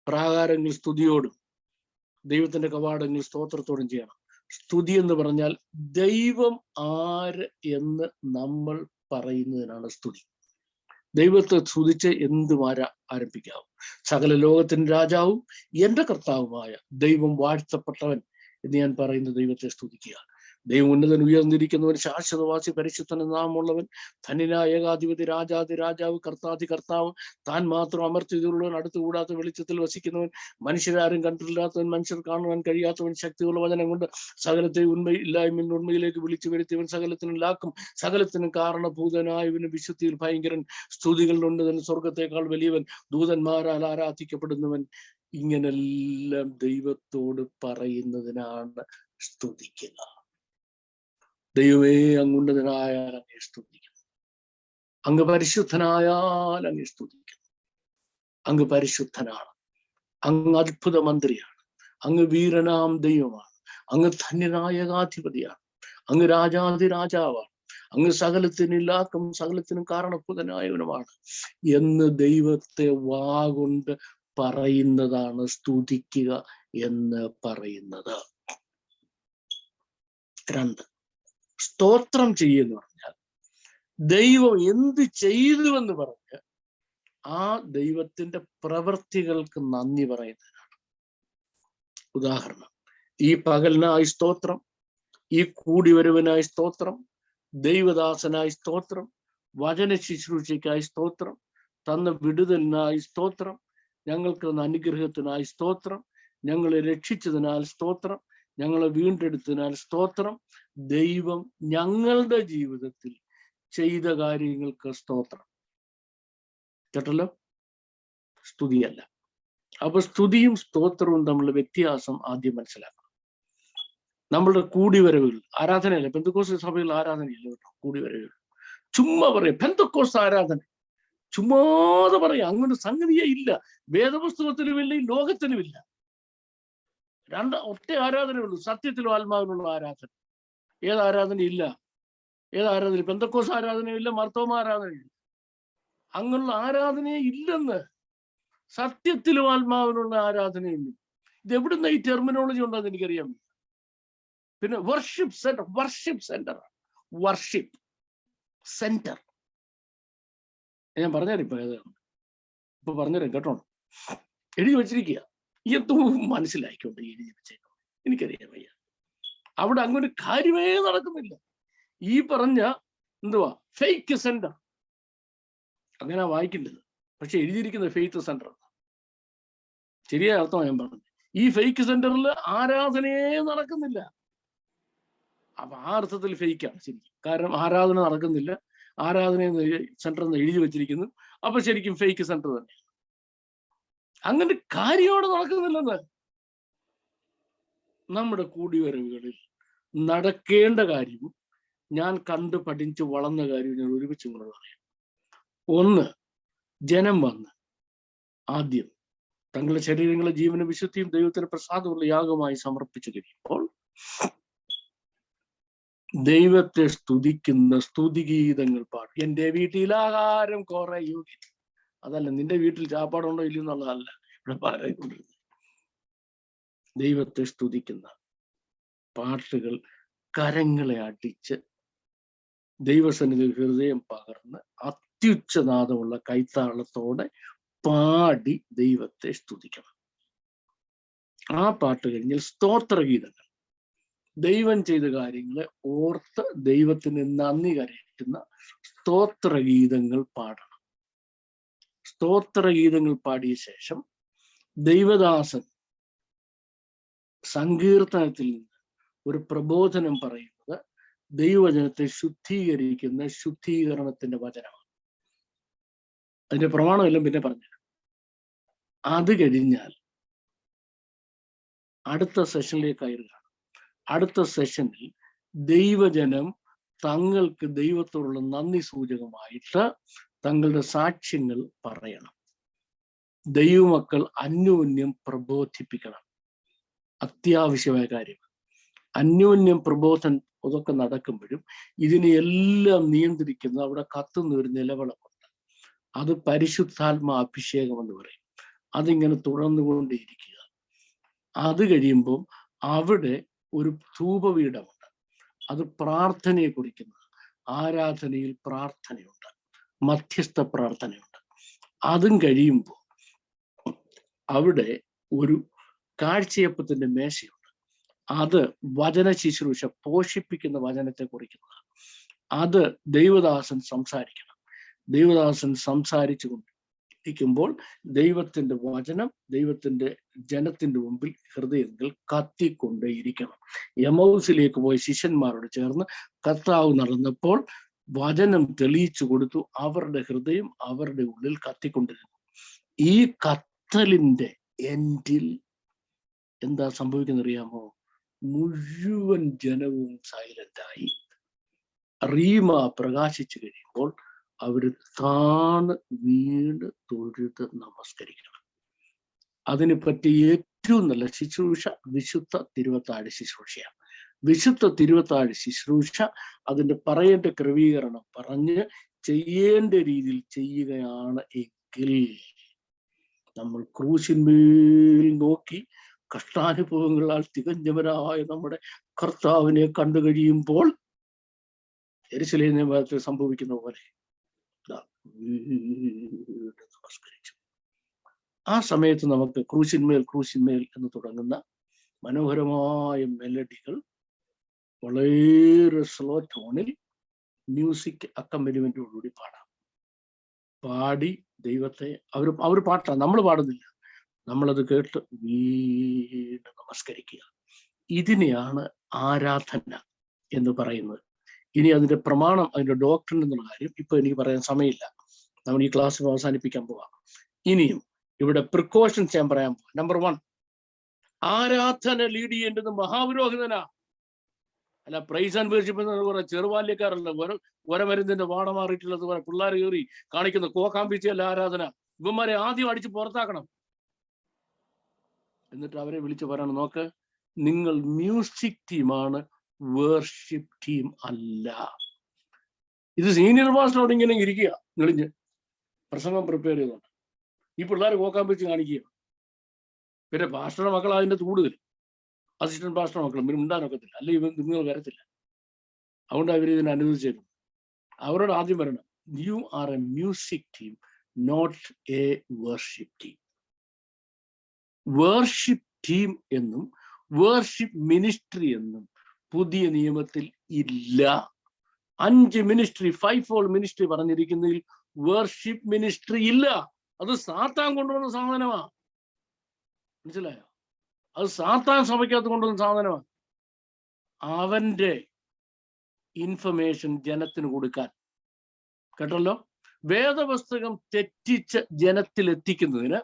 പ്രാകാരങ്ങൾ സ്തുതിയോടും ദൈവത്തിന്റെ കവാടങ്ങൾ സ്തോത്രത്തോടും ചെയ്യണം. സ്തുതി എന്ന് പറഞ്ഞാൽ ദൈവം ആര് എന്ന് നമ്മൾ പറയുന്നതിനാണ് സ്തുതി. ദൈവത്തെ സ്തുതിച്ച് എന്തും ആരംഭിക്കാവും. സകല ലോകത്തിന്റെ രാജാവും എന്റെ കർത്താവുമായ ദൈവം വാഴ്ത്തപ്പെട്ടവൻ എന്ന് ഞാൻ പറയുന്ന ദൈവത്തെ സ്തുതിക്കുക. ദൈവം ഉന്നതൻ ഉയർന്നിരിക്കുന്നവൻ, ശാശ്വതവാസി, പരിശുദ്ധന നാമുള്ളവൻ, ധന്യനായ ഏകാധിപതി, രാജാതി രാജാവ്, കർത്താതി കർത്താവ്, താൻ മാത്രം അമർത്തിയതുള്ളവൻ, അടുത്തുകൂടാത്ത വെളിച്ചത്തിൽ വസിക്കുന്നവൻ, മനുഷ്യരാരും കണ്ടിട്ടില്ലാത്തവൻ, മനുഷ്യർ കാണുവാൻ കഴിയാത്തവൻ, ശക്തിയുള്ള വചനം കൊണ്ട് സകലത്തെ ഇല്ലായ്മ ഉണ്മയിലേക്ക് വിളിച്ചു വരുത്തിയവൻ, സകലത്തിനും ലാക്കും സകലത്തിനും കാരണഭൂതനായവന്, വിശുദ്ധിയിൽ ഭയങ്കരൻ, സ്തുതികളിലുണ്ട് സ്വർഗത്തെക്കാൾ വലിയവൻ, ദൂതന്മാരാൽ ആരാധിക്കപ്പെടുന്നവൻ. ഇങ്ങനെല്ലാം ദൈവത്തോട് പറയുന്നതിനാണ് സ്തുതിക്കുക. ദൈവമേ, അങ്ങുന്നതനായാൽ അങ്ങേ സ്തുതിക്കുന്നു, അങ്ങ് പരിശുദ്ധനായാൽ അങ്ങേ സ്തുതിക്കുന്നു. അങ്ങ് പരിശുദ്ധനാണ്, അങ്ങ് അത്ഭുത മന്ത്രിയാണ്, അങ്ങ് വീരനാം ദൈവമാണ്, അങ്ങ് ധന്യനായ ഏകാധിപതിയാണ്, അങ്ങ് രാജാതി രാജാവാണ്, അങ്ങ് സകലത്തിനില്ലാക്കും സകലത്തിനും കാരണഭൂതനായവനുമാണ് എന്ന് ദൈവത്തെ വാഗൊണ്ട് പറയുന്നതാണ് സ്തുതിക്കുക എന്ന് പറയുന്നത്. രണ്ട്, സ്തോത്രം ചെയ്യുന്നു പറഞ്ഞാൽ ദൈവം എന്ത് ചെയ്തുവെന്ന് പറഞ്ഞ് ആ ദൈവത്തിന്റെ പ്രവൃത്തികൾക്ക് നന്ദി പറയുന്നതിനാണ്. ഉദാഹരണം, ഈ പകലിനായി സ്തോത്രം, ഈ കൂടിവരവിനായി സ്തോത്രം, ദൈവദാസനായി സ്തോത്രം, വചന ശുശ്രൂഷയ്ക്കായി സ്തോത്രം, തന്ന വിടുതലിനായി സ്തോത്രം, ഞങ്ങൾക്ക് തന്ന അനുഗ്രഹത്തിനായി സ്തോത്രം, ഞങ്ങളെ രക്ഷിച്ചതിനാൽ സ്തോത്രം, ഞങ്ങളെ വീണ്ടെടുത്തതിനാൽ സ്തോത്രം, ദൈവം ഞങ്ങളുടെ ജീവിതത്തിൽ ചെയ്ത കാര്യങ്ങൾക്ക് സ്തോത്രം. കേട്ടല്ലോ? സ്തുതിയല്ല. അപ്പൊ സ്തുതിയും സ്തോത്രവും തമ്മിലുള്ള വ്യത്യാസം ആദ്യം മനസ്സിലാക്കണം. നമ്മളുടെ കൂടിവരവുകൾ, ആരാധനയല്ല, പെന്തക്കോസ്ത് സഭയിൽ ആരാധനയില്ല കേട്ടോ. കൂടിവരവുകൾ ചുമ്മാ പറയാം, പെന്തക്കോസ്ത് ആരാധന ചുമ്മാതെ പറയാം. അങ്ങനെ സംഗതിയേ ഇല്ല. വേദപുസ്തകത്തിനുമില്ല, ഈ ലോകത്തിനുമില്ല. ഒറ്റ ആരാധനയുള്ളൂ, സത്യത്തിലും ആത്മാവിലുള്ള ആരാധന. ഏത് ആരാധനയില്ല? ഏത് ആരാധന? പെന്തക്കോസ് ആരാധനയില്ല, മർത്തോമ ആരാധനയില്ല. അങ്ങനെയുള്ള ആരാധനയെ ഇല്ലെന്ന്. സത്യത്തിലും ആത്മാവിനുള്ള ആരാധനയുള്ളൂ. ഇത് എവിടുന്ന ഈ ടെർമിനോളജി ഉണ്ടെന്ന് എനിക്കറിയാം. പിന്നെ worship centre, worship centre, worship centre. ഞാൻ പറഞ്ഞുതരാം ഇപ്പൊ ഏതാണ്. ഇപ്പൊ പറഞ്ഞുതരാം കേട്ടോ. എഴുതി വെച്ചിരിക്കുക. എന്തോ മനസ്സിലായിക്കൊണ്ട് എഴുതി വെച്ചേക്കും. എനിക്കറിയാം വയ്യ. അവിടെ അങ്ങനെ കാര്യമേ നടക്കുന്നില്ല. ഈ പറഞ്ഞ എന്തുവാ ഫേക്ക് സെന്റർ, അങ്ങനെ വായിക്കേണ്ടത്. പക്ഷെ എഴുതിയിരിക്കുന്നത് ഫെയ്ത്ത് സെന്റർ. ശരിയായ അർത്ഥമാണ് ഞാൻ പറഞ്ഞത്. ഈ ഫേക്ക് സെന്ററിൽ ആരാധനയെ നടക്കുന്നില്ല. അപ്പൊ ആ അർത്ഥത്തിൽ ഫേക്കാണ് ശരിക്കും. കാരണം ആരാധന നടക്കുന്നില്ല, ആരാധന സെന്റർ എന്ന് എഴുതി വെച്ചിരിക്കുന്നു. അപ്പൊ ശരിക്കും ഫേക്ക് സെന്റർ തന്നെ. അങ്ങനെ കാര്യമോടെ നടക്കുന്നില്ലെന്ന്. നമ്മുടെ കൂടിവരവുകളിൽ നടക്കേണ്ട കാര്യവും ഞാൻ കണ്ടു പഠിച്ച് വളർന്ന കാര്യവും ഞാൻ ഒരുമിച്ച് നിങ്ങളോട് പറയാം. ഒന്ന്, ജനം വന്ന് ആദ്യം തങ്ങളുടെ ശരീരങ്ങളെ ജീവനും വിശുദ്ധിയും ദൈവത്തിന് പ്രസാദമുള്ള യാഗമായി സമർപ്പിച്ചു കഴിയുമ്പോൾ ദൈവത്തെ സ്തുതിക്കുന്ന സ്തുതിഗീതങ്ങൾ പാടും. എൻ്റെ വീട്ടിൽ ആഹാരം കുറയുക. അതല്ല, നിന്റെ വീട്ടിൽ ചാപ്പാടുണ്ടോ ഇല്ലയോ എന്നുള്ളതല്ല ഇവിടെ പറയുന്നത്. ദൈവത്തെ സ്തുതിക്കുന്ന പാട്ടുകൾ കരങ്ങളെ അടിച്ച് ദൈവസന്നിധിയിൽ ഹൃദയം പകർന്ന് അത്യുച്ചനാദമുള്ള കൈത്താളത്തോടെ പാടി ദൈവത്തെ സ്തുതിക്കണം. ആ പാട്ട് കഴിഞ്ഞാൽ സ്തോത്രഗീതങ്ങൾ, ദൈവം ചെയ്ത കാര്യങ്ങളെ ഓർത്ത് ദൈവത്തിന് നന്ദി കരയറ്റുന്ന സ്തോത്രഗീതങ്ങൾ പാടണം. സ്തോത്രഗീതങ്ങൾ പാടിയ ശേഷം ദൈവദാസൻ സങ്കീർത്തനത്തിൽ നിന്ന് ഒരു പ്രബോധനം പറയുന്നത് ദൈവവചനത്തെ ശുദ്ധീകരിക്കുന്ന ശുദ്ധീകരണത്തിന്റെ വചനമാണ്. അതിന്റെ പ്രമാണമെല്ലാം പിന്നെ പറഞ്ഞു. അത് കഴിഞ്ഞാൽ അടുത്ത സെഷനിലേക്ക് കയറുകയാണ്. അടുത്ത സെഷനിൽ ദൈവജനം തങ്ങൾക്ക് ദൈവത്തോടുള്ള നന്ദി സൂചകമായിട്ട് തങ്ങളുടെ സാക്ഷ്യങ്ങൾ പറയണം. ദൈവമക്കൾ അന്യോന്യം പ്രബോധിപ്പിക്കണം. അത്യാവശ്യമായ കാര്യമാണ്. അന്യോന്യം പ്രബോധനം അതൊക്കെ നടക്കുമ്പോഴും ഇതിനെയെല്ലാം നിയന്ത്രിക്കുന്ന അവിടെ കത്തുന്ന ഒരു നിലവിളക്കുണ്ട്. അത് പരിശുദ്ധാത്മാ അഭിഷേകം എന്ന് പറയും. അതിങ്ങനെ തുടർന്നുകൊണ്ടേയിരിക്കുക. അത് കഴിയുമ്പോൾ അവിടെ ഒരു ധൂപപീഠമുണ്ട്. അത് പ്രാർത്ഥനയെ കുറിക്കുന്നത്. ആരാധനയിൽ പ്രാർത്ഥനയുണ്ട്, മധ്യസ്ഥ പ്രാർത്ഥനയുണ്ട്. അതും കഴിയുമ്പോൾ അവിടെ ഒരു കാഴ്ചയപ്പത്തിന്റെ മേശയുണ്ട്. അത് വചന ശുശ്രൂഷ, പോഷിപ്പിക്കുന്ന വചനത്തെ കുറിക്കുന്നതാണ്. അത് ദൈവദാസൻ സംസാരിക്കണം. ദൈവദാസൻ സംസാരിച്ചു കൊണ്ടിരിക്കുമ്പോൾ ദൈവത്തിന്റെ വചനം ദൈവത്തിന്റെ ജനത്തിന്റെ മുമ്പിൽ ഹൃദയത്തിൽ കത്തിക്കൊണ്ടേയിരിക്കണം. എമൗസിലേക്ക് പോയ ശിഷ്യന്മാരോട് ചേർന്ന് കർത്താവ് നടന്നപ്പോൾ വചനം തെളിയിച്ചു കൊടുത്തു. അവരുടെ ഹൃദയം അവരുടെ ഉള്ളിൽ കത്തിക്കൊണ്ടിരുന്നു. ഈ കത്തലിന്റെ എൻഡിൽ എന്താ സംഭവിക്കുന്ന അറിയാമോ? മുഴുവൻ ജനവും സൈലന്റായി. റീമ പ്രകാശിച്ചു കഴിയുമ്പോൾ അവര് താന്ന് വീണ് തൊഴുത് നമസ്കരിക്കണം. അതിനെപ്പറ്റി ഏറ്റവും നല്ല ശുശ്രൂഷ വിശുദ്ധ തിരുവത്താഴ് ശുശ്രൂഷയാണ്. വിശുദ്ധ തിരുവത്താഴ് ശുശ്രൂഷ അതിന്റെ പറയേണ്ട ക്രമീകരണം പറഞ്ഞ് ചെയ്യേണ്ട രീതിയിൽ ചെയ്യുകയാണ് എങ്കിൽ നമ്മൾ ക്രൂശിന്മേൽ നോക്കി കഷ്ടാനുഭവങ്ങളാൽ തികഞ്ഞവനായ നമ്മുടെ കർത്താവിനെ കണ്ടു കഴിയുമ്പോൾ യെരൂശലേം നഗരത്തിൽ സംഭവിക്കുന്ന പോലെ നമസ്കരിച്ചു. ആ സമയത്ത് നമുക്ക് ക്രൂശിന്മേൽ ക്രൂശിന്മേൽ എന്ന് തുടങ്ങുന്ന മനോഹരമായ മെലഡികൾ വളരെ സ്ലോ ടോണിൽ മ്യൂസിക് അക്കമ്പനിമെന്റോടുകൂടി പാടാം. പാടി ദൈവത്തെ അവർ പാട്ടാണ്, നമ്മൾ പാടുന്നില്ല. നമ്മളത് കേട്ട് വീണ്ടും നമസ്കരിക്കുക. ഇതിനെയാണ് ആരാധന എന്ന് പറയുന്നത്. ഇനി അതിന്റെ പ്രമാണം, അതിന്റെ ഡോക്ട്രിൻ എന്നുള്ള കാര്യം ഇപ്പൊ എനിക്ക് പറയാൻ സമയമില്ല. നമ്മൾ ഈ ക്ലാസ് അവസാനിപ്പിക്കാൻ പോവാം. ഇനിയും ഇവിടെ പ്രിക്കോഷൻസ് ഞാൻ പറയാൻ പോവാം. നമ്പർ 1, ആരാധന ലീഡ് ചെയ്യേണ്ടത് മഹാപുരോഹിതനാ, അല്ല പ്രൈസ് ആൻഡ് വർഷിപ്പ് എന്ന് കുറെ ചെറുബാല്യക്കാരല്ല. ഒരമരുന്നിന്റെ വാട മാറിയിട്ടുള്ളത് പോലെ പിള്ളേർ കയറി കാണിക്കുന്ന കോക്കാമ്പിച്ചല്ല ആരാധന. ഇവന്മാരെ ആദ്യം അടിച്ച് പുറത്താക്കണം. എന്നിട്ട് അവരെ വിളിച്ച് പറയണം, നോക്ക് നിങ്ങൾ മ്യൂസിക് ടീമാണ്, വേർഷിപ്പ് ടീം അല്ല. ഇത് സീനിയർ പാസ്റ്ററോട് ഇങ്ങനെ ഇരിക്കുക, നെളിഞ്ഞ് പ്രസംഗം പ്രിപ്പയർ ചെയ്തോണ്ട് ഈ പിള്ളേർ പോക്കാൻ വെച്ച് കാണിക്കുക. പിന്നെ പാസ്റ്ററുടെ മക്കൾ അതിൻ്റെ കൂടുതൽ, അസിസ്റ്റന്റ് പാസ്റ്റർ മക്കളും പിന്നെ ഉണ്ടാനൊക്കത്തില്ല, അല്ലെ ഇവ നിങ്ങൾ വരത്തില്ല. അതുകൊണ്ട് അവർ ഇതിനെ അനുവദിച്ചേക്കും. അവരോട് ആദ്യം പറയണം, you are a music team, not a worship team. Worship team എന്നും വേർഷിപ്പ് മിനിസ്ട്രി എന്നും പുതിയ നിയമത്തിൽ ഇല്ല. 5 മിനിസ്ട്രി, 5-fold മിനിസ്ട്രി പറഞ്ഞിരിക്കുന്നതിൽ വേർഷിപ്പ് മിനിസ്ട്രി ഇല്ല. അത് സാത്താൻ കൊണ്ടുവന്ന സാധനമാണ്, മനസ്സിലായോ? അത് സാത്താൻ സഭയ്ക്കകത്ത് കൊണ്ടുവന്ന സാധനമാണ്. അവന്റെ ഇൻഫർമേഷൻ ജനത്തിന് കൊടുക്കാൻ, കേട്ടല്ലോ. വേദപുസ്തകം തെറ്റിച്ച് ജനത്തിൽ എത്തിക്കുന്നതിന്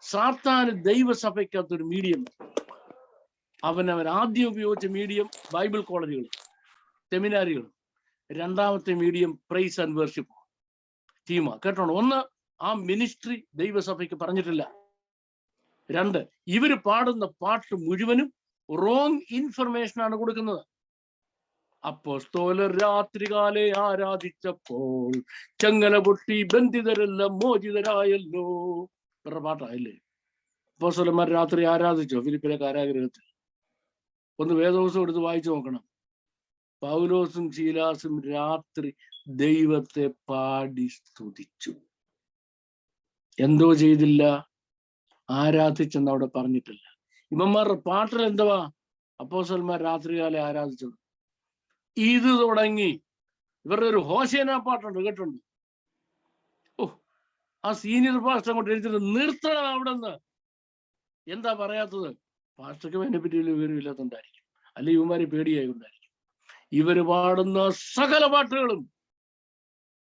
സാത്താന് ദൈവസഭയ്ക്കകത്തൊരു മീഡിയം. അവൻ ആദ്യം ഉപയോഗിച്ച മീഡിയം ബൈബിൾ കോളേജുകൾ, സെമിനാരികൾ. രണ്ടാമത്തെ മീഡിയം പ്രൈസ് ആൻഡ് വർഷിപ്പ് ടീമാ. കേട്ടോണം. ഒന്ന്, ആ മിനിസ്ട്രി ദൈവസഭയ്ക്ക് പറഞ്ഞിട്ടില്ല. 2, ഇവര് പാടുന്ന പാട്ട് മുഴുവനും റോങ് ഇൻഫർമേഷൻ ആണ് കൊടുക്കുന്നത്. അപ്പോസ്തലർ രാത്രികാലെ ആരാധിച്ചപ്പോൾ ചങ്ങല പൊട്ടി ബന്ധിതരെല്ലാം മോചിതരായല്ലോ. ഇവരുടെ പാട്ടായില്ലേ? അപ്പോസ്തലന്മാർ രാത്രി ആരാധിച്ചോ? ഫിലിപ്പിലെ കാരാഗൃഹത്തിൽ. ഒന്ന് വേദപുസ്തകം എടുത്ത് വായിച്ചു നോക്കണം. പൗലോസും ശീലാസും രാത്രി ദൈവത്തെ പാടി സ്തുതിച്ചു. എന്തോ ചെയ്തില്ല? ആരാധിച്ചെന്ന് അവിടെ പറഞ്ഞിട്ടില്ല. ഇവന്മാരുടെ പാട്ടിൽ എന്തുവാ? അപ്പോസ്തലന്മാർ രാത്രികാലെ ആരാധിച്ചത്. ഇത് തുടങ്ങി ഇവരുടെ ഒരു ഹോശേന പാട്ടുണ്ട്, കേട്ടുണ്ട്. ഓ, ആ സീനിയർ പാസ്റ്റർ അങ്ങോട്ട് എഴുതിട്ട് നിർത്തണം അവിടെ നിന്ന്. എന്താ പറയാത്തത്? പാസ്റ്റർക്ക് അതിനെ പറ്റി വിവരമില്ലാത്തതുകൊണ്ടായിരിക്കും, അല്ലെങ്കിൽ ഇവന്മാരെ പേടിയായിക്കൊണ്ടായിരിക്കും. ഇവര് പാടുന്ന സകല പാട്ടുകളും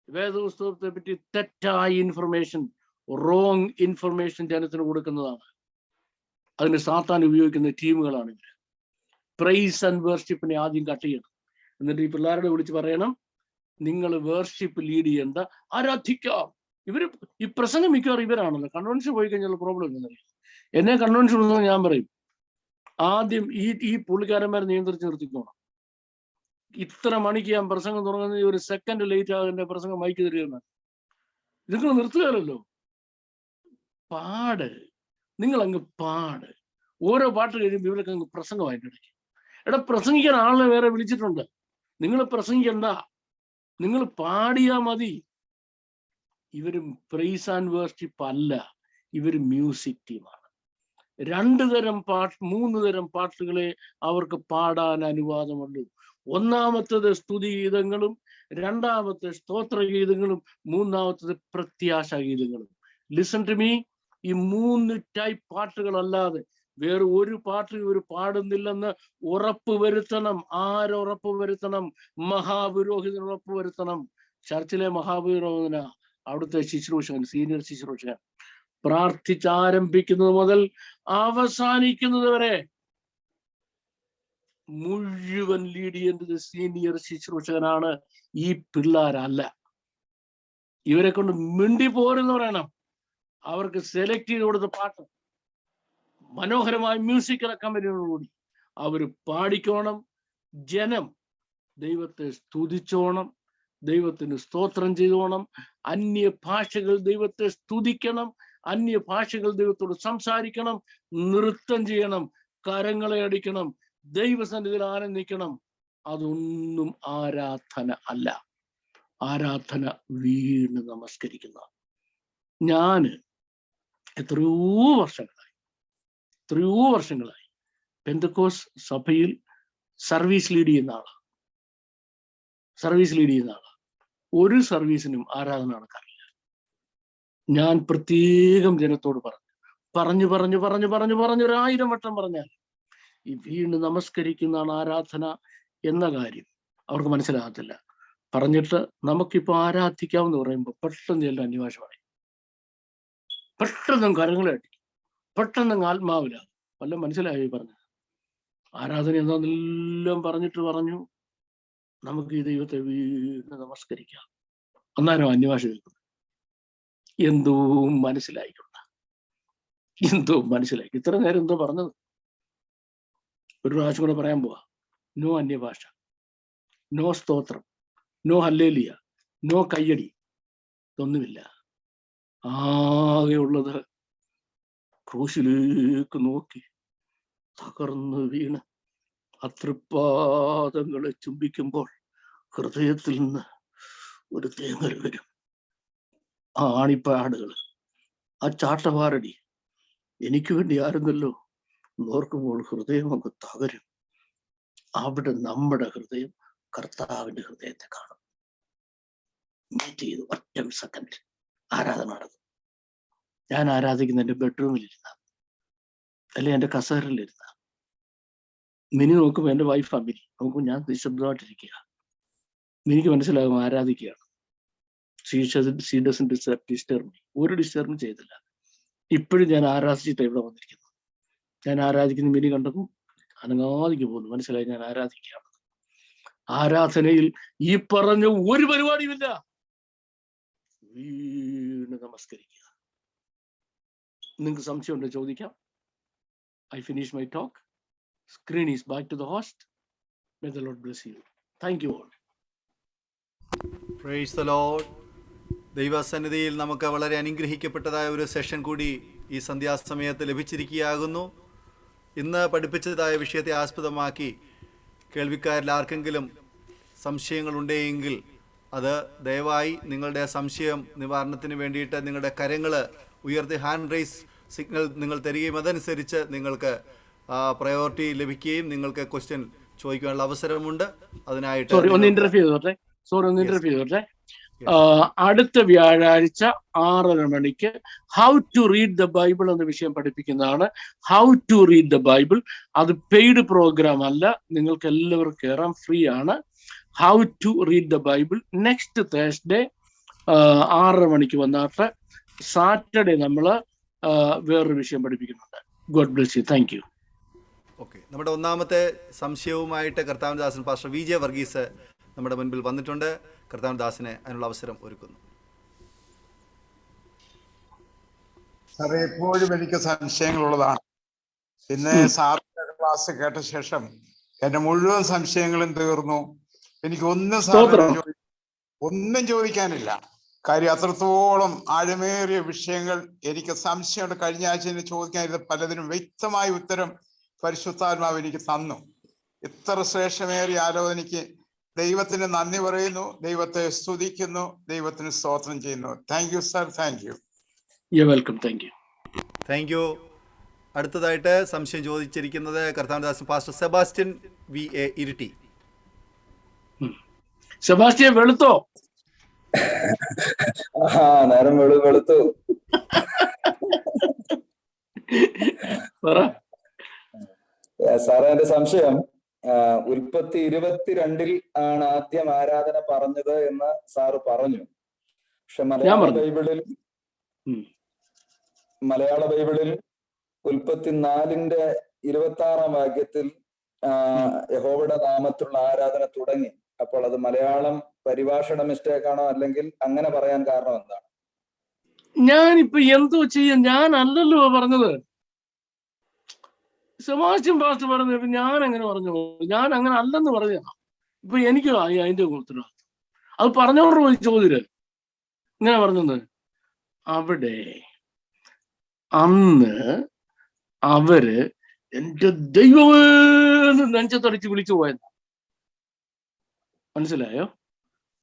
വേദപുസ്തകത്തെ പറ്റി തെറ്റായ ഇൻഫർമേഷൻ, റോങ് ഇൻഫർമേഷൻ ജനത്തിന് കൊടുക്കുന്നതാണ്. അതിന് സാത്താൻ ഉപയോഗിക്കുന്ന ടീമുകളാണ് ഇവര്. പ്രൈസ് ആൻഡ് വേർഷിപ്പിനെ ആദ്യം കട്ട് ചെയ്യണം. എന്നിട്ട് ഈ പിള്ളേരോട് വിളിച്ച് പറയണം, നിങ്ങൾ വേർഷിപ്പ് ലീഡ് ചെയ്യേണ്ട, ആരാധിക്കാം. ഇവര് ഈ പ്രസംഗം മിക്കവാറും ഇവരാണല്ലോ. കൺവെൻഷൻ പോയി കഴിഞ്ഞാൽ പ്രോബ്ലം എന്താണെന്നറിയാം. എന്നെ കൺവെൻഷൻ ഉണ്ടെന്ന് ഞാൻ പറയും, ആദ്യം ഈ പുള്ളിക്കാരന്മാരെ നിയന്ത്രിച്ച് നിർത്തിക്കോണം. ഇത്ര മണിക്ക് ഞാൻ പ്രസംഗം തുടങ്ങുന്നത്, ഒരു സെക്കൻഡ് ലേറ്റ് ആകുന്ന പ്രസംഗം മൈക്ക് തരികയാണ്. നിങ്ങൾ നിർത്തുകയല്ലോ. പാട്, നിങ്ങൾ അങ്ങ് പാട്. ഓരോ പാട്ട് കഴിയുമ്പോൾ ഇവരൊക്കെ അങ്ങ് പ്രസംഗമായിട്ട് ഇടയ്ക്ക്. എടാ, പ്രസംഗിക്കാൻ ആളെ വേറെ വിളിച്ചിട്ടുണ്ട്. നിങ്ങൾ പ്രസംഗിക്കണ്ട, നിങ്ങൾ പാടിയാ മതി. ഇവര് പ്രൈസ് ആൻഡ് വേർഷിപ്പ് അല്ല, ഇവര് മ്യൂസിക് ടീമാണ്. 2 തരം പാട്ട്, 3 തരം പാട്ടുകളെ അവർക്ക് പാടാൻ അനുവാദമുള്ളൂ. ഒന്നാമത്തത് സ്തുതിഗീതങ്ങളും, രണ്ടാമത്തെ സ്തോത്രഗീതങ്ങളും, മൂന്നാമത്തത് പ്രത്യാശ ഗീതങ്ങളും. ലിസൺ ടു മീ, ഈ 3 ടൈപ്പ് പാട്ടുകളല്ലാതെ വേറെ ഒരു പാട്ട് ഇവർ പാടുന്നില്ലെന്ന് ഉറപ്പ് വരുത്തണം. ആരുറപ്പ് വരുത്തണം? മഹാപുരോഹിതൻ ഉറപ്പ് വരുത്തണം. ചർച്ചിലെ മഹാപുരോഹിതന, അവിടുത്തെ ശുശ്രൂഷകൻ, സീനിയർ ശുശ്രൂഷകൻ, പ്രാർത്ഥിച്ചാരംഭിക്കുന്നത് മുതൽ അവസാനിക്കുന്നത് വരെ മുഴുവൻ ലീഡ് ചെയ്യേണ്ടത് സീനിയർ ശുശ്രൂഷകനാണ്, ഈ പിള്ളേരല്ല. ഇവരെ കൊണ്ട് മിണ്ടി പോരെന്ന് പറയണം. അവർക്ക് സെലക്ട് ചെയ്ത് കൊടുത്ത പാട്ട് മനോഹരമായ മ്യൂസിക് കമ്പനിയോടുകൂടി അവര് പാടിക്കോണം. ജനം ദൈവത്തെ സ്തുതിച്ചോണം, ദൈവത്തിന് സ്തോത്രം ചെയ്തോണം. അന്യ ഭാഷകൾ ദൈവത്തെ സ്തുതിക്കണം, അന്യ ഭാഷകൾ ദൈവത്തോട് സംസാരിക്കണം, നൃത്തം ചെയ്യണം, കരങ്ങളെ അടിക്കണം, ദൈവസന്നിധിയിൽ ആനന്ദിക്കണം. അതൊന്നും ആരാധന അല്ല. ആരാധന വീണ് നമസ്കരിക്കുന്ന. ഞാന് എത്രയോ വർഷങ്ങളായി പെന്തക്കോസ് സഭയിൽ സർവീസ് ലീഡ് ചെയ്യുന്ന ആളാണ്. ഒരു സർവീസിനും ആരാധന നടക്കാറില്ല. ഞാൻ പ്രത്യേകം ജനത്തോട് പറഞ്ഞു 1000 വട്ടം പറഞ്ഞാൽ ഈ വീണ് നമസ്കരിക്കുന്നതാണ് ആരാധന എന്ന കാര്യം അവർക്ക് മനസ്സിലാകത്തില്ല. പറഞ്ഞിട്ട് നമുക്കിപ്പോ ആരാധിക്കാമെന്ന് പറയുമ്പോൾ പെട്ടെന്ന് എല്ലാം അന്വേഷമാണ്. പെട്ടെന്ന് കരങ്ങളെ അടിക്കും, പെട്ടെന്ന് ആത്മാവിലാണ്. വല്ലതും മനസ്സിലായി പറഞ്ഞത്? ആരാധന എന്താണെന്നെല്ലാം പറഞ്ഞു നമുക്ക് ഈ ദൈവത്തെ വീണ് നമസ്കരിക്കാം. അന്നേരം അന്വേഷണം കേൾക്കുന്നു. എന്തോ മനസ്സിലായി. ഇത്ര നേരം എന്തോ പറഞ്ഞത്? ഒരു പ്രാവശ്യം കൂടെ പറയാൻ പോവാ. നോ അന്യഭാഷ, നോ സ്തോത്രം, നോ ഹല്ലേലിയ, നോ കയ്യടി, ഇതൊന്നുമില്ല. ആകെയുള്ളത് ക്രൂശിലേക്ക് നോക്കി തകർന്നു വീണ് അതൃപ്പാദങ്ങളെ ചുംബിക്കുമ്പോൾ ഹൃദയത്തിൽ നിന്ന് ഒരു തേങ്ങൽ വരും. ആ ആണിപ്പാടുകൾ, ആ ചാട്ടവാറടി എനിക്ക് വേണ്ടി ആയിരുന്നല്ലോ ഓർക്കുമ്പോൾ ഹൃദയം അങ്ങ് തകരും. അവിടെ നമ്മുടെ ഹൃദയം കർത്താവിന്റെ ഹൃദയത്തെ കാണും. മീറ്റ് ചെയ്തു ഒറ്റ സെക്കൻഡ് ആരാധന നടക്കും. ഞാൻ ആരാധിക്കുന്ന എൻ്റെ ബെഡ്റൂമിലിരുന്ന, അല്ലെ എൻ്റെ കസേരയിലിരുന്ന. മിനി നോക്കുമ്പോൾ എൻ്റെ വൈഫാ മിനി നോക്കുമ്പോൾ ഞാൻ നിശബ്ദമായിട്ടിരിക്കുക. മിനിക്ക് മനസ്സിലാകും ആരാധിക്കുകയാണ്. She doesn't disturb me. ഒരു ഡിസ്റ്റർബും ചെയ്തില്ല. ഇപ്പോഴും ഞാൻ ആരാധിച്ചിട്ട് ഇവിടെ വന്നിരിക്കുന്നു. ഞാൻ ആരാധിക്കുന്ന മിനി കണ്ടപ്പോൾ അനങ്ങാതിക്ക് പോകുന്നു. മനസ്സിലായി ഞാൻ ആരാധിക്കുകയാണ്. ആരാധനയിൽ ഈ പറഞ്ഞ ഒരു പരിപാടിയുമില്ല. വീണ് നമസ്കരിക്കുക. നിങ്ങൾക്ക് സംശയമുണ്ടോ ചോദിക്കാം. I finish my talk. Screen is back to the host. May the Lord bless you. Thank you all. Praise the Lord. ദൈവസന്നിധിയിൽ നമുക്ക് വളരെ അനുഗ്രഹിക്കപ്പെട്ടതായ ഒരു സെഷൻ കൂടി ഈ സന്ധ്യാസമയത്ത് ലഭിച്ചിരിക്കുകയാകുന്നു. ഇന്ന് പഠിപ്പിച്ചതായ വിഷയത്തെ ആസ്പദമാക്കി കേൾവിക്കാരിൽ ആർക്കെങ്കിലും സംശയങ്ങളുണ്ടെങ്കിൽ അത് ദയവായി നിങ്ങളുടെ സംശയം നിവാരണത്തിന് വേണ്ടിയിട്ട് നിങ്ങളുടെ കരങ്ങൾ ഉയർത്തി ഹാൻഡ് റൈസ് സിഗ്നൽ നിങ്ങൾ തരികയും അതനുസരിച്ച് നിങ്ങൾക്ക് പ്രയോറിറ്റി ലഭിക്കുകയും നിങ്ങൾക്ക് ക്വസ്റ്റ്യൻ ചോദിക്കാനുള്ള അവസരമുണ്ട്. അതിനായിട്ട് അടുത്ത വ്യാഴാഴ്ച 6:30 മണിക്ക് how to read the Bible എന്ന വിഷയം പഠിപ്പിക്കുന്നതാണ്. How to read the Bible. അത് പെയ്ഡ് പ്രോഗ്രാം അല്ല, നിങ്ങൾക്ക് എല്ലാവർക്കും കയറാം, ഫ്രീ ആണ്. How to read the Bible. Next Thursday 6:30 മണിക്ക് വന്നിട്ട് സാറ്റർഡേ നമ്മൾ വേറൊരു വിഷയം പഠിപ്പിക്കുന്നുണ്ട്. God bless you. Thank you. Okay, നമ്മുടെ ഒന്നാമത്തെ സംശയവുമായിട്ട് കർത്താവിൻ ദാസൻ പാസ്റ്റർ വി ജെ വർഗീസ് നമ്മുടെ മുൻപിൽ വന്നിട്ടുണ്ട്. കർത്താവിൻ ദാസിനെ അതിനുള്ള അവസരം ഒരുക്കുന്നു. സാറേ, എപ്പോഴും എനിക്ക് സംശയങ്ങളുള്ളതാണ്. ഇന്ന് സാറിന്റെ ക്ലാസ് കേട്ട ശേഷം എന്റെ മുഴുവൻ സംശയങ്ങളും തീർന്നു. എനിക്ക് ഒന്നും ചോദിക്കാനില്ല. കാര്യം അത്രത്തോളം ആഴമേറിയ വിഷയങ്ങൾ എനിക്ക് സംശയമുണ്ട്. കഴിഞ്ഞ ആഴ്ച എന്നെ ചോദിക്കാനിരുന്ന പലതിനും വ്യക്തമായ ഉത്തരം പരിശുദ്ധാത്മാവ് എനിക്ക് തന്നു. ഇത്ര ശ്രേഷ്ഠമേറിയ ആലോചനയ്ക്ക് ദൈവത്തിന് നന്ദി പറയുന്നു, ദൈവത്തെ സ്തുതിക്കുന്നു, ദൈവത്തിന് സ്തോത്രം ചെയ്യുന്നു. Thank you sir. Thank you. Welcome. Thank you. അടുത്തതായിട്ട് സംശയം ചോദിച്ചിരിക്കുന്നത് കർത്താവിൻദാസൻ pastor Sebastian VA Iritty. Sebastian വെളുത്തോ? നേരം വെളുത്തു. സാറേ, എന്റെ സംശയം ഉൽപ്പത്തി 22 ആണ് ആദ്യം ആരാധന പറഞ്ഞത് എന്ന് സാറ് പറഞ്ഞു. പക്ഷെ മലയാള ബൈബിളിൽ ഉൽപ്പത്തി 4:26 വാക്യത്തിൽ യഹോവയുടെ നാമത്തിലുള്ള ആരാധന തുടങ്ങി. അപ്പോൾ അത് മലയാളം പരിഭാഷയുടെ മിസ്റ്റേക്ക് ആണോ, അല്ലെങ്കിൽ അങ്ങനെ പറയാൻ കാരണം എന്താണ്? ഞാനിപ്പോ എന്തോ ചെയ്യാൻ? ഞാനല്ലല്ലോ പറഞ്ഞത്. സെബാസ്റ്റ്യൻ പാസ്റ്റർ പറഞ്ഞിട്ട് ഞാൻ എങ്ങനെ പറഞ്ഞു? ഞാൻ അങ്ങനെ അല്ലെന്ന് പറഞ്ഞ. ഇപ്പൊ എനിക്ക് അതിന്റെ ഉത്തരവാദിത്വം. അത് പറഞ്ഞവരോട് പോയി ചോദ്യം ഇങ്ങനെ പറഞ്ഞത്. അവിടെ അന്ന് അവര് എന്റെ ദൈവമേ നെഞ്ചത്തടിച്ച് വിളിച്ചു പോയത്. മനസ്സിലായോ?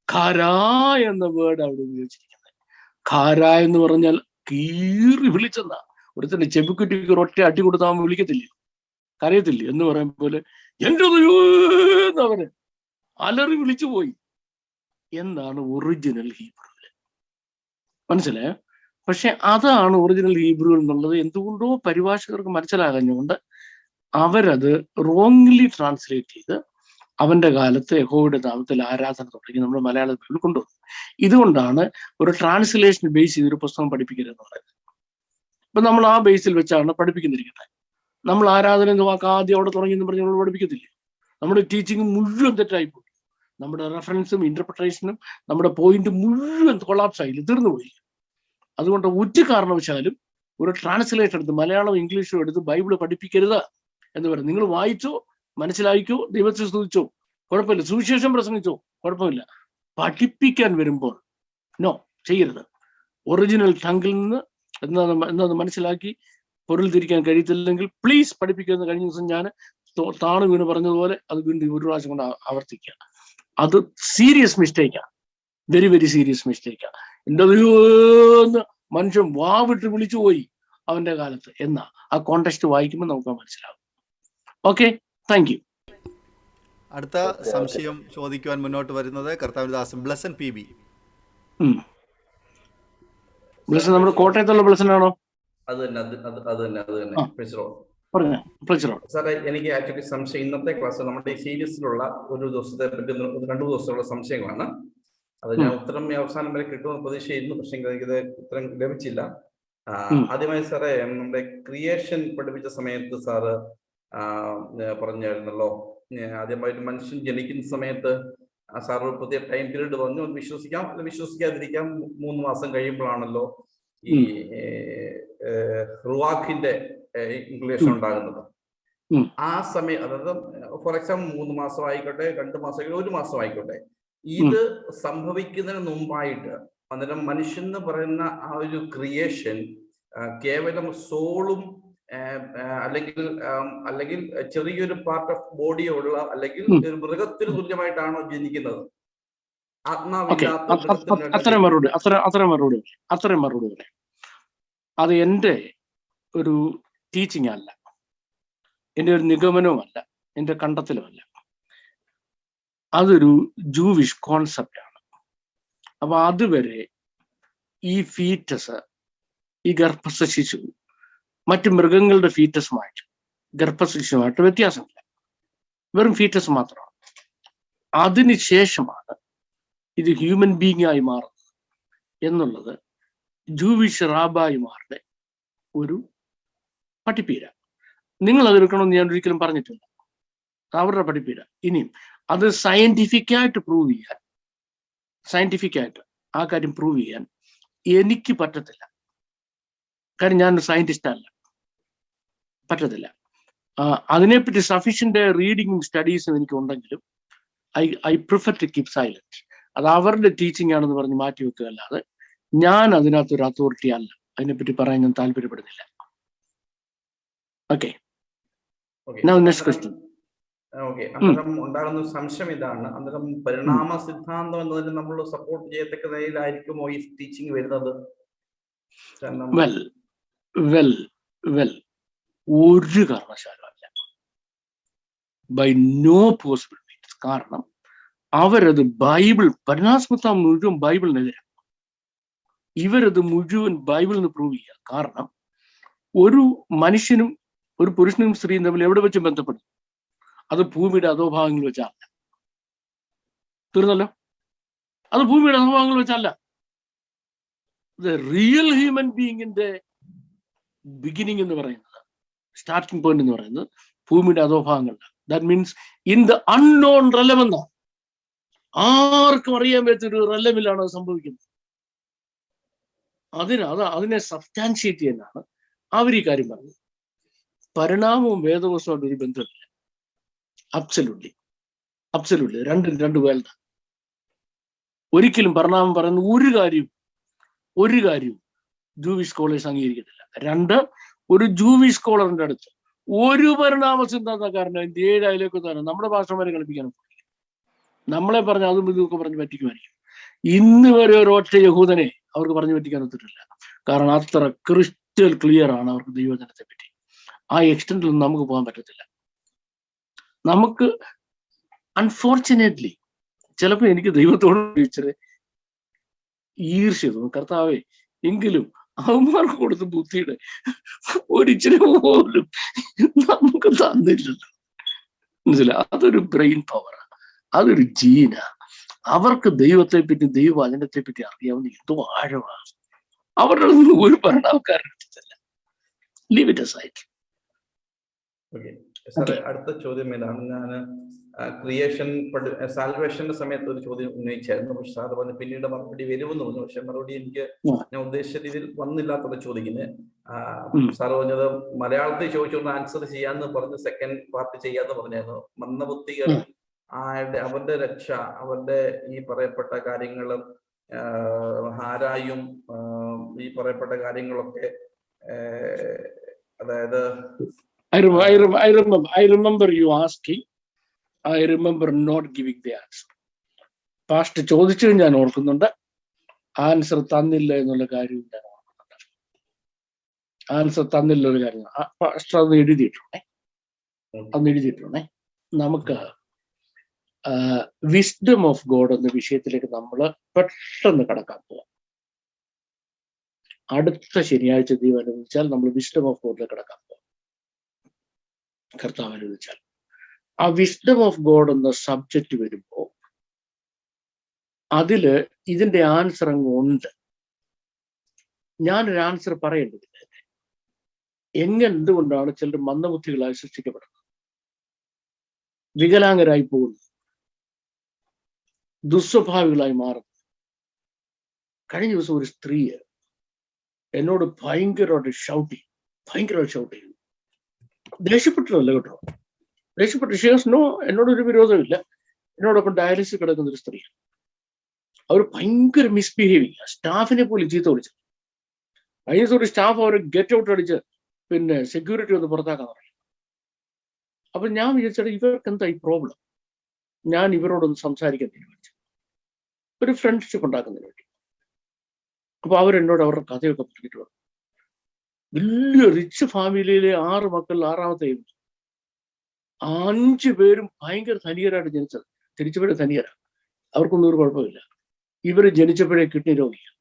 ഖാരാ എന്ന വേർഡ് അവിടെ ഉപയോഗിച്ചിരിക്കുന്നത്. ഖാര എന്ന് പറഞ്ഞാൽ കീറി വിളിച്ചെന്നാ. ഒരുത്തന്നെ ചെവിക്കുട്ടിക്ക് ഒറ്റ അടി കൊടുത്താൽ വിളിക്കത്തില്ലേ, കരയത്തില്ലേ എന്ന് പറയും പോലെ എന്റെ അവര് അലറി വിളിച്ചു പോയി എന്നാണ് ഒറിജിനൽ ഹീബ്രുവില്. മനസ്സിലായോ? പക്ഷെ അതാണ് ഒറിജിനൽ ഹീബ്രു എന്നുള്ളത് എന്തുകൊണ്ടോ പരിഭാഷകർക്ക് മനസ്സിലാകാഞ്ഞുകൊണ്ട് അവരത് റോങ്ലി ട്രാൻസ്ലേറ്റ് ചെയ്ത് അവന്റെ കാലത്ത് യഹോവയുടെ നാമത്തിൽ ആരാധന തുടങ്ങി നമ്മുടെ മലയാള ബൈബിൾ കൊണ്ടുവന്നു. ഇതുകൊണ്ടാണ് ഒരു ട്രാൻസ്ലേഷൻ ബേസ് ചെയ്തൊരു പുസ്തകം പഠിപ്പിക്കരുതെന്ന് പറയുന്നത്. ഇപ്പൊ നമ്മൾ ആ ബേസിൽ വെച്ചാണ് പഠിപ്പിക്കുന്നിരിക്കുന്നത്. നമ്മൾ ആരാധന എന്ന വാക്ക് ആദ്യം അവിടെ തുടങ്ങി എന്ന് പറഞ്ഞ് നമ്മൾ പഠിപ്പിക്കത്തില്ലേ. നമ്മുടെ ടീച്ചിങ് മുഴുവൻ തെറ്റായിപ്പോയി. നമ്മുടെ റെഫറൻസും ഇന്റർപ്രിട്ടേഷനും നമ്മുടെ പോയിന്റ് മുഴുവൻ കൊളാപ്സ് ആയില്ല, തീർന്നുപോയി. അതുകൊണ്ട് ഒരു കാരണവശാലും ഒരു ട്രാൻസ്ലേറ്റ് എടുത്ത് മലയാളം ഇംഗ്ലീഷും എടുത്ത് ബൈബിള് പഠിപ്പിക്കരുത് എന്ന് പറയും. നിങ്ങൾ വായിച്ചോ, മനസ്സിലായിക്കോ, ദൈവത്തെ സ്തുതിച്ചോ, കുഴപ്പമില്ല. സുവിശേഷം പ്രസംഗിച്ചോ, കുഴപ്പമില്ല. പഠിപ്പിക്കാൻ വരുമ്പോൾ നോ, ചെയ്യരുത്. ഒറിജിനൽ ടങ്കിൽ നിന്ന് എന്താന്ന് മനസ്സിലാക്കി പൊരുൾ തിരിക്കാൻ കഴിയത്തില്ലെങ്കിൽ പ്ലീസ് പഠിപ്പിക്കുന്നത്. കഴിഞ്ഞ ദിവസം ഞാൻ താണു വീണ് പറഞ്ഞതുപോലെ അത് വീണ്ടും ഒരു പ്രാവശ്യം കൊണ്ട് ആവർത്തിക്കുക. അത് സീരിയസ് മിസ്റ്റേക്കാണ്, വെരി വെരി സീരിയസ് മിസ്റ്റേക്കാണ്. എൻ്റെ ദൈവമെന്ന് മനുഷ്യൻ വാവിട്ട് വിളിച്ചു പോയി അവന്റെ കാലത്ത് എന്നാ ആ കോണ്ടെക്സ്റ്റ് വായിക്കുമ്പോൾ നമുക്ക് മനസ്സിലാവും. Okay, thank you. അടുത്ത സംശയം ചോദിക്കുവാൻ മുന്നോട്ട് വരുന്നത് കർത്താവിന്റെ ദാസൻ ബ്ലസൻ PB. ബ്ലസൻ നമ്മുടെ കോട്ടയത്തുള്ള ബ്ലസനാണോ? അത് തന്നെ. സാറേ, എനിക്ക് ആക്ച്വലി സംശയം, ഇന്നത്തെ ക്ലാസ് നമ്മുടെ ഈ സീരീസിലുള്ള ഒരു ദിവസത്തെ പറ്റി 2 ദിവസമുള്ള സംശയങ്ങളാണ്. അത് ഞാൻ ഉത്തരം അവസാനം വരെ കിട്ടുമെന്ന് പ്രതീക്ഷയായിരുന്നു, പക്ഷെ എനിക്കത് ഉത്തരം ലഭിച്ചില്ല. ആദ്യമായി സാറേ, നമ്മുടെ ക്രിയേഷൻ പഠിപ്പിച്ച സമയത്ത് സാറ് പറഞ്ഞായിരുന്നല്ലോ, ആദ്യമായിട്ട് മനുഷ്യൻ ജനിക്കുന്ന സമയത്ത് സാറ് ഒരു പുതിയ ടൈം പീരീഡ് പറഞ്ഞു. അത് വിശ്വസിക്കാം അല്ല വിശ്വസിക്കാതിരിക്കാം. 3 മാസം കഴിയുമ്പോഴാണല്ലോ ഈ റുവാഖിന്റെ ഇൻക്ലേഷൻ ഉണ്ടാകുന്നത്. ആ സമയം, അതായത് ഫോർ എക്സാമ്പിൾ 3 മാസം ആയിക്കോട്ടെ, 2 മാസം ആയിക്കോട്ടെ, 1 മാസം ആയിക്കോട്ടെ, ഇത് സംഭവിക്കുന്നതിന് മുമ്പായിട്ട് അന്നേരം മനുഷ്യൻ എന്ന് പറയുന്ന ആ ഒരു ക്രിയേഷൻ കേവലം സോളും അല്ലെങ്കിൽ ചെറിയൊരു പാർട്ട് ഓഫ് ബോഡിയുള്ള അല്ലെങ്കിൽ ഒരു മൃഗത്തിന് തുല്യമായിട്ടാണോ ജനിക്കുന്നത്? അത്രയും മറുപടി. അത് എൻ്റെ ഒരു ടീച്ചിങ് അല്ല, എൻ്റെ ഒരു നിഗമനവുമല്ല, എൻ്റെ കണ്ടെത്തലുമല്ല. അതൊരു ജൂവിഷ് കോൺസെപ്റ്റാണ്. അപ്പൊ അതുവരെ ഈ ഫീറ്റസ്, ഈ ഗർഭശിശു മറ്റു മൃഗങ്ങളുടെ ഫീറ്റസുമായിട്ട് ഗർഭശിശുമായിട്ട് വ്യത്യാസമില്ല, വെറും ഫീറ്റസ് മാത്രമാണ്. അതിനുശേഷമാണ് ഇത് ഹ്യൂമൻ ബീങ് ആയി മാറുന്നത് എന്നുള്ളത് ജൂവിഷ് റാബായിമാരുടെ ഒരു പഠിപ്പീര. നിങ്ങൾ അതെടുക്കണമെന്ന് ഞാൻ ഒരിക്കലും പറഞ്ഞിട്ടില്ല, അവരുടെ പഠിപ്പീര. ഇനിയും അത് സയന്റിഫിക്കായിട്ട് ആ കാര്യം പ്രൂവ് ചെയ്യാൻ എനിക്ക് പറ്റത്തില്ല. കാര്യം ഞാനൊരു സയന്റിസ്റ്റ് അല്ല, പറ്റത്തില്ല. അതിനെപ്പറ്റി സഫീഷ്യന്റ് റീഡിങ്ങും സ്റ്റഡീസും എനിക്ക് ഉണ്ടെങ്കിലും I prefer to keep silent. അത് അവരുടെ ടീച്ചിങ് ആണെന്ന് പറഞ്ഞ് മാറ്റി വെക്കുക അല്ലാതെ ഞാൻ അതിനകത്തൊരു അതോറിറ്റി അല്ല. അതിനെപ്പറ്റി പറയാൻ ഞാൻ താല്പര്യപ്പെടുന്നില്ല. Okay, next question. അന്നേരം ഉണ്ടാകുന്ന സംശയം ഇതാണ്, അന്നേരം പരിണാമ സിദ്ധാന്തം എന്നതിന് നമ്മൾ സപ്പോർട്ട് ചെയ്യത്തക്ക നിലയിലായിരിക്കുമോ ഈ ടീച്ചിങ് വരുന്നത്? വെൽ ഒരു കാരണവശാലും അല്ല, ബൈ നോ പോസിബിൾ മീൻസ്. കാരണം അവരത് പരിണാമസിദ്ധാന്തം മുഴുവൻ ബൈബിളിനെതിരാണ്. ഇവരത് മുഴുവൻ ബൈബിളിന് പ്രൂവ് ചെയ്യുക. കാരണം ഒരു മനുഷ്യനും ഒരു പുരുഷനും സ്ത്രീയും തമ്മിൽ എവിടെ വെച്ച് ബന്ധപ്പെടും? അത് ഭൂമിയുടെ അധോഭാഗങ്ങൾ വെച്ചല്ല. തീർന്നല്ലോ, അത് ഭൂമിയുടെ അധോഭാഗങ്ങൾ വെച്ചല്ല. റിയൽ ഹ്യൂമൻ ബീയിങ്ങിന്റെ ബിഗിനിങ് എന്ന് പറയുന്നത്, സ്റ്റാർട്ടിംഗ് പോയിന്റ് എന്ന് പറയുന്നത് ഭൂമിയുടെ അധോഭാഗങ്ങളല്ല. That means in the unknown realm എന്ന, ആർക്കും അറിയാൻ പറ്റൊരു റെലമിലാണ് അത് സംഭവിക്കുന്നത്. അതിനെ സബ്സ്റ്റാൻഷിയേറ്റ് ചെയ്യാനാണ് അവർ ഈ കാര്യം പറഞ്ഞത്. പരിണാമവും വേദവസ്തുമായിട്ട് ഒരു ബന്ധമില്ല. അബ്സല്യൂട്ട്ലി രണ്ട് വേൾഡ്. ഒരിക്കലും പരിണാമം പറയുന്ന ഒരു കാര്യവും ജൂവിഷ് സ്കോളേഴ്സ് അംഗീകരിക്കത്തില്ല. 2, ഒരു ജൂവിഷ് സ്കോളറിന്റെ അടുത്ത് ഒരു പരിണാമ സിദ്ധാന്തക്കാരനെ 7 അയലേക്ക് തന്നെ നമ്മുടെ ഭാഷമാരെ കളിപ്പിക്കാൻ നമ്മളെ പറഞ്ഞ് അതും ഇതൊക്കെ പറഞ്ഞ് പറ്റിക്കുമായിരിക്കും. ഇന്ന് വരെ ഒരൊറ്റ യഹൂദനെ അവർക്ക് പറഞ്ഞു പറ്റിക്കാൻ ഒത്തിട്ടില്ല. കാരണം അത്ര ക്രിസ്റ്റൽ ക്ലിയർ ആണ് അവർക്ക് ദൈവജനത്തെ പറ്റി. ആ എക്സ്റ്റെൻഡിലൊന്നും നമുക്ക് പോകാൻ പറ്റത്തില്ല. നമുക്ക് അൺഫോർച്ചുനേറ്റ്ലി ചിലപ്പോൾ എനിക്ക് ദൈവത്തോട് ഇച്ചിരി ഈർഷ്യ തോന്നും. കർത്താവേ, എങ്കിലും അവന്മാർക്ക് കൊടുത്ത ബുദ്ധിയുടെ ഒരിച്ചിരി പോലും നമുക്ക് തന്നില്ലല്ലോ. മനസ്സിലായി? അതൊരു ബ്രെയിൻ പവറാണ്, അതൊരു ജീനാ. അവർക്ക് ദൈവത്തെ പറ്റി, ദൈവവചനത്തെ പറ്റി അറിയാവുന്ന എന്തോ ആഴമാണ്. അവരുടെ ഒന്നും ഒരു ഭരണക്കാരെടുത്തില്ല. Leave it aside. സാറേ, അടുത്ത ചോദ്യം ഇതാണ്. ഞാൻ ക്രിയേഷൻ സാൽവേഷന്റെ സമയത്ത് ഒരു ചോദ്യം ഉന്നയിച്ചായിരുന്നു. പക്ഷെ സാർ പറഞ്ഞു പിന്നീട് മറുപടി വരുമെന്ന് പറഞ്ഞു. പക്ഷെ മറുപടി എനിക്ക് ഞാൻ ഉദ്ദേശിച്ച രീതിയിൽ വന്നില്ലാത്തത് ചോദിക്കുന്നത്. സാർ പറഞ്ഞത് മലയാളത്തിൽ ചോദിച്ചൊന്ന് ആൻസർ ചെയ്യാന്ന് പറഞ്ഞ് സെക്കൻഡ് പാർട്ട് ചെയ്യാന്ന് പറഞ്ഞായിരുന്നു. മന്ദബുദ്ധികൾ അവരുടെ രക്ഷ, അവരുടെ ഈ പറയപ്പെട്ട കാര്യങ്ങളും ഹാരായും ഈ പറയപ്പെട്ട കാര്യങ്ങളൊക്കെ അതായത് I remember you asking. I remember not giving the answer. Past ചോദിച്ചത് ഞാൻ ഓർക്കുന്നുണ്ട്, ആൻസർ തന്നില്ല എന്നുള്ള കാര്യം ഞാൻ ഓർക്കുന്നുണ്ട്. ആൻസർ തന്നില്ല ഒരു കാര്യം പാസ്റ്റർ അന്ന് എഴുതിയിട്ടുണ്ടേ. നമുക്ക് വിസ്ഡം ഓഫ് ഗോഡ് എന്ന വിഷയത്തിലേക്ക് നമ്മൾ പെട്ടെന്ന് കടക്കാൻ പോവാം. അടുത്ത ശനിയാഴ്ച ദൈവം അനുവദിച്ചാൽ നമ്മൾ വിസ്ഡം ഓഫ് ഗോഡിലേക്ക് കടക്കാൻ പോവാം, കർത്താവ് അനുവദിച്ചാൽ. ആ വിസ്ഡം ഓഫ് ഗോഡ് എന്ന സബ്ജക്റ്റ് വരുമ്പോൾ അതില് ഇതിന്റെ ആൻസർ അങ്ങ് ഉണ്ട്. ഞാനൊരു ആൻസർ പറയേണ്ടതില്ല. എന്തുകൊണ്ടാണ് ചിലർ മന്ദബുദ്ധികളായി സൃഷ്ടിക്കപ്പെടുന്നത്, വികലാംഗരായി പോകുന്നത്, ദുസ്വഭാവികളായി മാറുന്നത്? കഴിഞ്ഞ ദിവസം ഒരു സ്ത്രീ എന്നോട് ഭയങ്കരമായിട്ട് ഷൗട്ട് ചെയ്തു. ദേഷ്യപ്പെട്ടിട്ടല്ല കേട്ടോ, ദേഷ്യപ്പെട്ട ഷേഴ്സിനോ എന്നോടൊരു വിരോധമില്ല. എന്നോടൊപ്പം ഡയാലിസിസ് കിടക്കുന്ന ഒരു സ്ത്രീയാണ്. അവർ ഭയങ്കര മിസ്ബിഹേവിങ്, സ്റ്റാഫിനെ പോലും ചീത്ത വിളിച്ചത്. കഴിഞ്ഞ ദിവസം ഒരു സ്റ്റാഫ് അവരെ ഗെറ്റ് ഔട്ട് അടിച്ച് പിന്നെ സെക്യൂരിറ്റി ഒന്ന് പുറത്താക്കാൻ പറയും. അപ്പൊ ഞാൻ വിചാരിച്ചത് ഇവർക്ക് എന്താ ഈ പ്രോബ്ലം, ഞാൻ ഇവരോടൊന്ന് സംസാരിക്കാൻ തീരുമാനിച്ചു, ഒരു ഫ്രണ്ട്ഷിപ്പ് ഉണ്ടാക്കുന്നതിന് വേണ്ടി. അപ്പൊ അവരെന്നോട് അവരുടെ കഥയൊക്കെ പറഞ്ഞിട്ട് വന്നു. വലിയ റിച്ച് ഫാമിലിയിലെ 6 മക്കൾ, 6ാമത്തെ 5 പേരും ഭയങ്കര ധനികരായിട്ട് ജനിച്ചത്. തിരിച്ചപ്പോഴേ ധനികരാണ്, അവർക്കൊന്നും ഒരു കുഴപ്പമില്ല. ഇവര് ജനിച്ചപ്പോഴേ കിഡ്നി രോഗിയാണ്.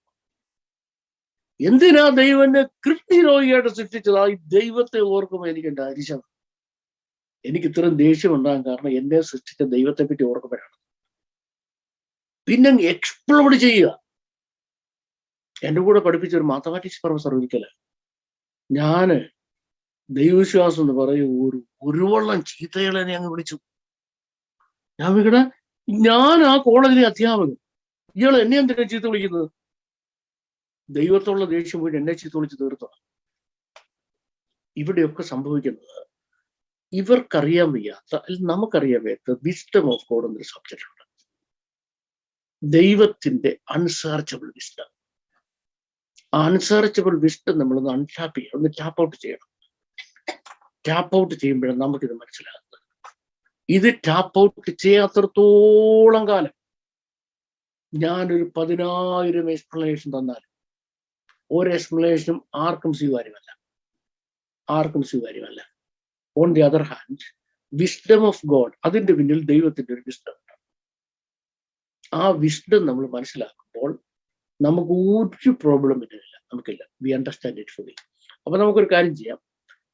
എന്തിനാ ദൈവം എന്നെ കിഡ്നി രോഗിയായിട്ട് സൃഷ്ടിച്ചത്? ആ ദൈവത്തെ ഓർക്കുമ്പോൾ എനിക്ക് എന്റെ അരിശം, എനിക്ക് ഇത്രയും ദേഷ്യം ഉണ്ടാകാൻ കാരണം എന്നെ സൃഷ്ടിച്ച ദൈവത്തെ പറ്റി ഓർക്കുമ്പോഴാണ്. പിന്നെ എക്സ്പ്ലോഡ് ചെയ്യുക. എന്റെ കൂടെ പഠിപ്പിച്ച ഒരു മാത്തമാറ്റിക്സ് പ്രൊഫസർ ഒരിക്കല് ഞാന് ദൈവവിശ്വാസം എന്ന് പറയും ഒരു വള്ളം ചീത്തകളെ അങ്ങ് വിളിച്ചു. ഞാൻ ആ കോളേജിലെ അധ്യാപകൻ, ഇയാൾ എന്നെ എന്തിനാ ചീത്ത വിളിക്കുന്നത്? ദൈവത്തോടുള്ള ദേഷ്യം പോയിട്ട് എന്നെ ചീത്ത വിളിച്ച് തീർത്തോ? ഇവിടെയൊക്കെ സംഭവിക്കുന്നത് ഇവർക്കറിയാൻ വയ്യാത്ത, അല്ലെങ്കിൽ നമുക്കറിയാൻ വയ്യാത്ത വിസ്ഡം ഓഫ് ഗോഡ് എന്നൊരു സബ്ജക്റ്റ് ഉണ്ട്. ദൈവത്തിന്റെ അൺസേർച്ചബിൾ വിസ്ഡം. അൺസേർച്ചബിൾ വിസ്ഡം നമ്മളൊന്ന് അൺടാപ്പ് ചെയ്യണം, ഒന്ന് ടാപ്പ് ഔട്ട് ചെയ്യണം. ടാപ്പ് ഔട്ട് ചെയ്യുമ്പോഴാണ് നമുക്കിത് മനസ്സിലാകുന്നത്. ഇത് ടാപ്പ് ഔട്ട് ചെയ്യാത്തടത്തോളം കാലം ഞാനൊരു 10,000 എക്സ്പ്ലനേഷൻ തന്നാലും ഒരു എക്സ്പ്ലനേഷനും ആർക്കും സ്വീകാര്യമല്ല. On the other hand, wisdom of God, അതിന്റെ പിന്നിൽ ദൈവത്തിന്റെ ഒരു വിസ്ഡം ഉണ്ട്. ആ വിസ്ഡം നമ്മൾ മനസ്സിലാക്കുമ്പോൾ നമുക്ക് ഒരു പ്രോബ്ലം നമുക്കില്ല. We understand it fully. അപ്പൊ നമുക്കൊരു കാര്യം ചെയ്യാം.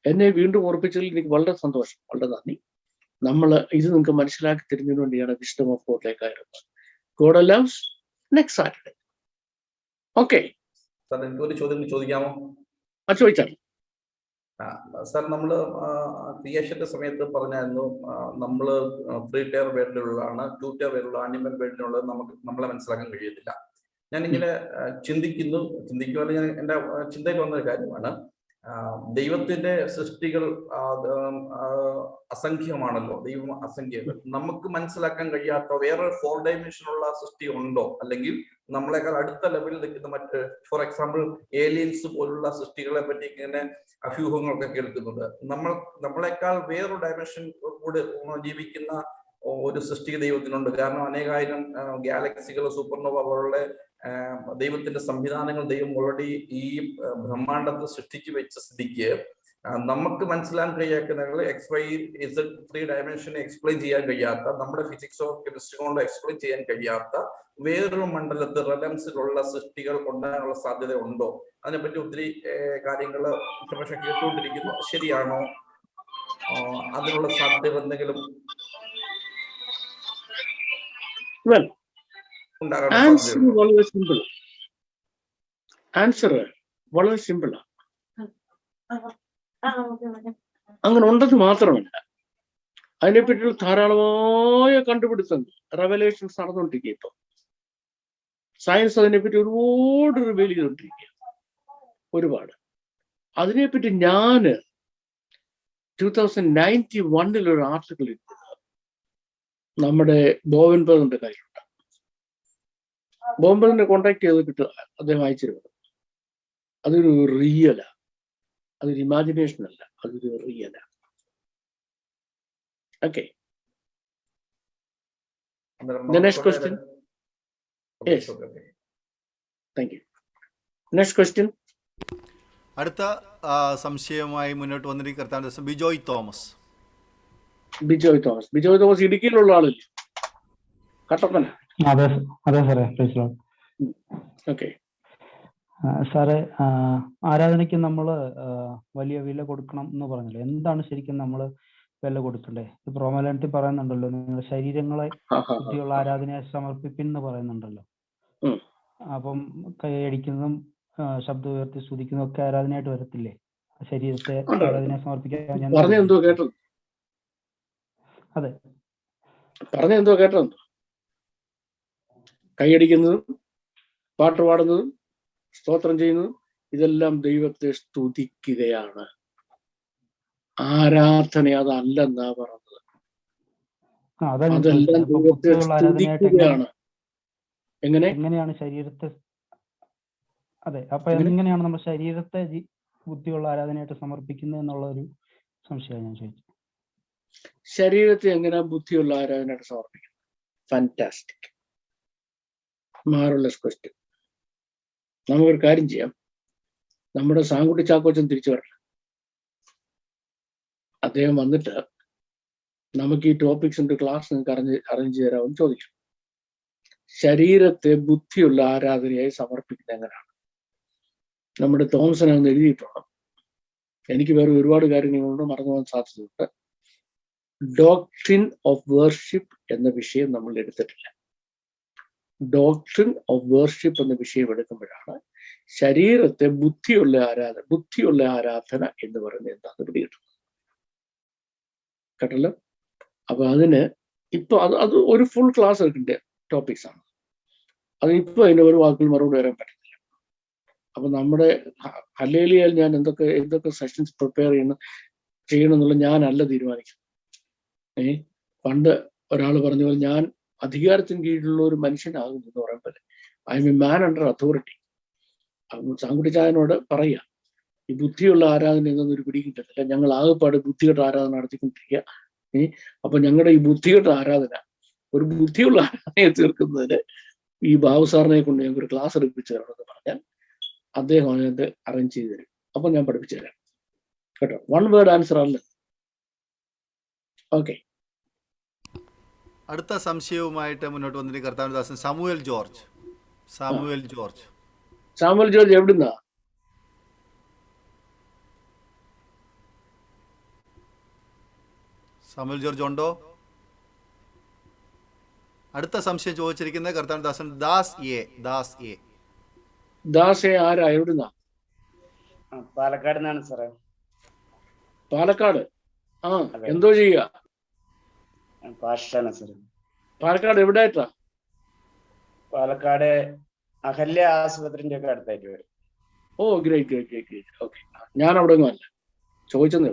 എന്നെ വീണ്ടും ഓർപ്പിച്ചതിൽ എനിക്ക് വളരെ സന്തോഷം, വളരെ നന്ദി. നമ്മൾ ഇത് നിങ്ങൾക്ക് മനസ്സിലാക്കി തരുന്നതിന് വേണ്ടിയാണ് വിസ്ഡം ഓഫ് ഗോഡിലേക്ക് ആയിരുന്നത്. God loves next Saturday. Okay sir, എനിക്കൊരു ചോദ്യം ചോദിക്കാമോ? ചോദിച്ചാൽ. സാർ, നമ്മള് ക്രിയേഷന്റെ സമയത്ത് പറഞ്ഞായിരുന്നു നമ്മള് 3 ടയർ വേൾഡിലുള്ളതാണ്, 2 ടയർ വേൾഡിലുള്ള ആനിമൽ വേൾഡിലുള്ളത് നമ്മളെ മനസ്സിലാക്കാൻ കഴിയത്തില്ല. ഞാനിങ്ങനെ ചിന്തിക്കുവാൻ ഞാൻ എൻ്റെ ചിന്തയിൽ വന്നൊരു കാര്യമാണ്. ദൈവത്തിന്റെ സൃഷ്ടികൾ അസംഖ്യമാണല്ലോ, ദൈവം അസംഖ്യങ്ങൾ. നമുക്ക് മനസ്സിലാക്കാൻ കഴിയാത്ത വേറെ 4 ഡയമെൻഷനുള്ള സൃഷ്ടി ഉണ്ടോ? അല്ലെങ്കിൽ നമ്മളെക്കാൾ അടുത്ത ലെവലിൽ നിൽക്കുന്ന മറ്റ്, ഫോർ എക്സാമ്പിൾ ഏലിയൻസ് പോലുള്ള സൃഷ്ടികളെ പറ്റി ഇങ്ങനെ അഭ്യൂഹങ്ങളൊക്കെ കേൾക്കുന്നുണ്ട്. നമ്മളെക്കാൾ വേറൊരു ഡയമെൻഷൻ കൂടെ ജീവിക്കുന്ന ഒരു സൃഷ്ടി ദൈവത്തിനുണ്ട്. കാരണം അനേകായിരം ഗാലക്സികൾ, സൂപ്പർനോവ പോലുള്ള ദൈവത്തിന്റെ സംവിധാനങ്ങൾ ദൈവം ഓൾറെഡി ഈ ബ്രഹ്മാണ്ടത്തിൽ സൃഷ്ടിച്ചു വെച്ച സ്ഥിതിക്ക് നമുക്ക് മനസ്സിലാക്കാൻ കഴിയാത്ത XYZ 3 ഡയമെൻഷനെ എക്സ്പ്ലെയിൻ ചെയ്യാൻ കഴിയാത്ത, നമ്മുടെ ഫിസിക്സോ കെമിസ്ട്രി കൊണ്ട് എക്സ്പ്ലെയിൻ ചെയ്യാൻ കഴിയാത്ത വേറൊരു മണ്ഡലത്തിൽ റെലംസിലുള്ള സൃഷ്ടികൾ ഉണ്ടാകാനുള്ള സാധ്യത ഉണ്ടോ? അതിനെപ്പറ്റി ഒത്തിരി കാര്യങ്ങൾ പക്ഷെ കേട്ടുകൊണ്ടിരിക്കുന്നു. ശരിയാണോ? അതിനുള്ള സാധ്യത എന്തെങ്കിലും ആൻസർ വളരെ സിമ്പിളാണ്. അങ്ങനെ ഉണ്ടെന്ന് മാത്രമല്ല, അതിനെപ്പറ്റിയുള്ള ധാരാളമായ കണ്ടുപിടുത്തങ്ങൾ റെവലേഷൻസ് നടന്നുകൊണ്ടിരിക്കുക. ഇപ്പൊ സയൻസ് അതിനെപ്പറ്റി ഒരുപാട് റിവീൽ ചെയ്തുകൊണ്ടിരിക്കുക, ഒരുപാട്. അതിനെപ്പറ്റി ഞാൻ 2091 ഒരു ആർട്ടിക്കിൾ ഇട്ടത് നമ്മുടെ ബോവൻ ബ്രദറിന്റെ കയ്യിലുണ്ട്. ബോവൻ ബ്രദറിനെ കോണ്ടാക്ട് ചെയ്ത് കിട്ടുക, അദ്ദേഹം അയച്ചിരുന്നത്. അതൊരു റിയലാ, അതൊരു ഇമാജിനേഷൻ അല്ല, അതൊരു റിയലാ. Okay, the next question. Yes, thank you. Next question. അടുത്ത സംശയവുമായി മുന്നോട്ട് വന്നിരിക്കുന്ന കർത്താവ് ബിജോയ് തോമസ്. ബിജോയ് തോമസ് ഇടുക്കിയിലുള്ള ആളല്ലേ? കട്ടപ്പന. അതെ സാറേ. ഓക്കെ സാറേ, ആരാധനയ്ക്ക് നമ്മൾ വലിയ വില കൊടുക്കണം എന്ന് പറഞ്ഞല്ലോ. എന്താണ് ശരിക്കും നമ്മൾ വില കൊടുക്കണ്ടേ? ഇപ്പൊ റോമാലേഖനത്തിൽ പറയുന്നുണ്ടല്ലോ, നിങ്ങളുടെ ശരീരങ്ങളെ ബുദ്ധിയുള്ള ആരാധനയെ സമർപ്പിപ്പിൻ എന്ന് പറയുന്നുണ്ടല്ലോ. അപ്പം കൈയടിക്കുന്നതും ശബ്ദം ഉയർത്തി സ്തുതിക്കുന്നതും ഒക്കെ ആരാധനയായിട്ട് വരത്തില്ലേ? ശരീരത്തെ ആരാധനയെ സമർപ്പിക്കാൻ അതെ പറഞ്ഞെന്തോ കേട്ടോ? കൈയടിക്കുന്നതും പാട്ട് പാടുന്നതും സ്തോത്രം ചെയ്യുന്നതും ഇതെല്ലാം ദൈവത്തെ സ്തുതിക്കുകയാണ്. ആരാധന അതല്ലെന്നാ പറഞ്ഞത്. അതെല്ലാം ദൈവത്തെ സ്തുതിക്കുകയാണ്. എങ്ങനെയാണ് ശരീരത്തെ? അതെ, അപ്പൊ എങ്ങനെയാണ് നമ്മൾ ശരീരത്തെ ബുദ്ധിയുള്ള ആരാധനയായിട്ട് സമർപ്പിക്കുന്നത് എന്നുള്ള ഒരു സംശയം ഞാൻ ചോദിച്ചു. ശരീരത്തെ എങ്ങനെയാ ബുദ്ധിയുള്ള ആരാധനയായിട്ട് സമർപ്പിക്കുന്നത്? Fantastic, marvellous question. നമുക്കൊരു കാര്യം ചെയ്യാം, നമ്മുടെ സാങ്കുട്ടി ചാക്കോച്ചൻ തിരിച്ചു വരണം. അദ്ദേഹം വന്നിട്ട് നമുക്ക് ഈ ടോപ്പിക്സിന്റെ ക്ലാസ് നിങ്ങൾക്ക് അറേഞ്ച് തരാമെന്ന് ചോദിക്കും. ശരീരത്തെ ബുദ്ധിയുള്ള ആരാധനയായി സമർപ്പിക്കുന്നത് എങ്ങനെയാണ്? നമ്മുടെ തോമസൻ അന്ന് എഴുതിയിട്ടുണ്ട്. എനിക്ക് വേറെ ഒരുപാട് കാര്യങ്ങളുണ്ട്, മറന്നു പോകാൻ സാധ്യതയുണ്ട്. ഡോക്ട്രിൻ ഓഫ് വേർഷിപ്പ് എന്ന വിഷയം നമ്മൾ എടുത്തിട്ടില്ല. ഡോക്ട്രിൻ ഓഫ് വേർഷിപ്പ് എന്ന വിഷയം എടുക്കുമ്പോഴാണ് ശരീരത്തെ ബുദ്ധിയുള്ള ആരാധന എന്ന് പറയുന്നത് എന്താണെന്ന് പിടികിട്ടുന്നത്. കേട്ടല്ലോ? അപ്പൊ അതിന് ഇപ്പൊ അത് ഒരു ഫുൾ ക്ലാസ് എടുക്കേണ്ട ടോപ്പിക്സ് ആണ്. അതിപ്പോ അതിന്റെ ഒരു വാക്കുകൾ മറുപടി വരാൻ പറ്റത്തില്ല. അപ്പൊ നമ്മുടെ ഹല്ലേലൂയയിൽ ഞാൻ എന്തൊക്കെ സെഷൻസ് പ്രിപ്പയർ ചെയ്യണം എന്നുള്ളത് ഞാനല്ല തീരുമാനിക്കുന്നത്. പണ്ട് ഒരാൾ പറഞ്ഞ പോലെ ഞാൻ അധികാരത്തിന് കീഴിലുള്ള ഒരു മനുഷ്യനാകുന്നു എന്ന് പറയാൻ പറ്റില്ല. I am a man under authority. സാങ്കുട്ടിച്ചായനോട് പറയാ, ഈ ബുദ്ധിയുള്ള ആരാധന എന്നൊരു പിടികിട്ടത്തില്ല, ഞങ്ങൾ ആകെപ്പാട് ബുദ്ധികെട്ട ആരാധന നടത്തിക്കൊണ്ടിരിക്കുക. അപ്പൊ ഞങ്ങളുടെ ഈ ബുദ്ധികെട്ട ആരാധന ഒരു ബുദ്ധിയുള്ള ആരാധനയെ തീർക്കുന്നതിന് ഈ ബാബു സാറിനെ കൊണ്ട് ഞങ്ങൾക്ക് ഒരു ക്ലാസ് എടുപ്പിച്ചു തരണമെന്ന് പറഞ്ഞാൽ അദ്ദേഹം അതിനകത്ത് അറേഞ്ച് ചെയ്ത് തരും. അപ്പൊ ഞാൻ പഠിപ്പിച്ചു തരാം കേട്ടോ. വൺ വേർഡ് ആൻസർ അല്ല. ഓക്കെ, അടുത്ത സംശയവുമായിട്ട് മുന്നോട്ട് വന്നിരിക്കുന്ന കർത്താവിന്റെ സാമുവേൽ ജോർജ്. എവിടുന്നാ? സാമുവേൽ ജോർജ് ഉണ്ടോ? അടുത്ത സംശയം ചോദിച്ചിരിക്കുന്നത് കർത്താവിന്റെ ദാസ് എ ആരാ? എവിടുന്നാ? പാലക്കാട് നിന്നാണ് സാറേ. പാലക്കാട്. എന്തോ ചെയ്യുക? പാസ്റ്റാണ് സാർ. പാലക്കാട് എവിടെയായിട്ടാ? പാലക്കാട് അഹല്യ ആശുപത്രിന്റെ ഒക്കെ അടുത്തായിട്ട് വരും. ഓ ഗ്രേറ്റ്. ഓക്കെ, ഞാൻ അവിടെ ഒന്നും അല്ല, ചോദിച്ചെന്നേ.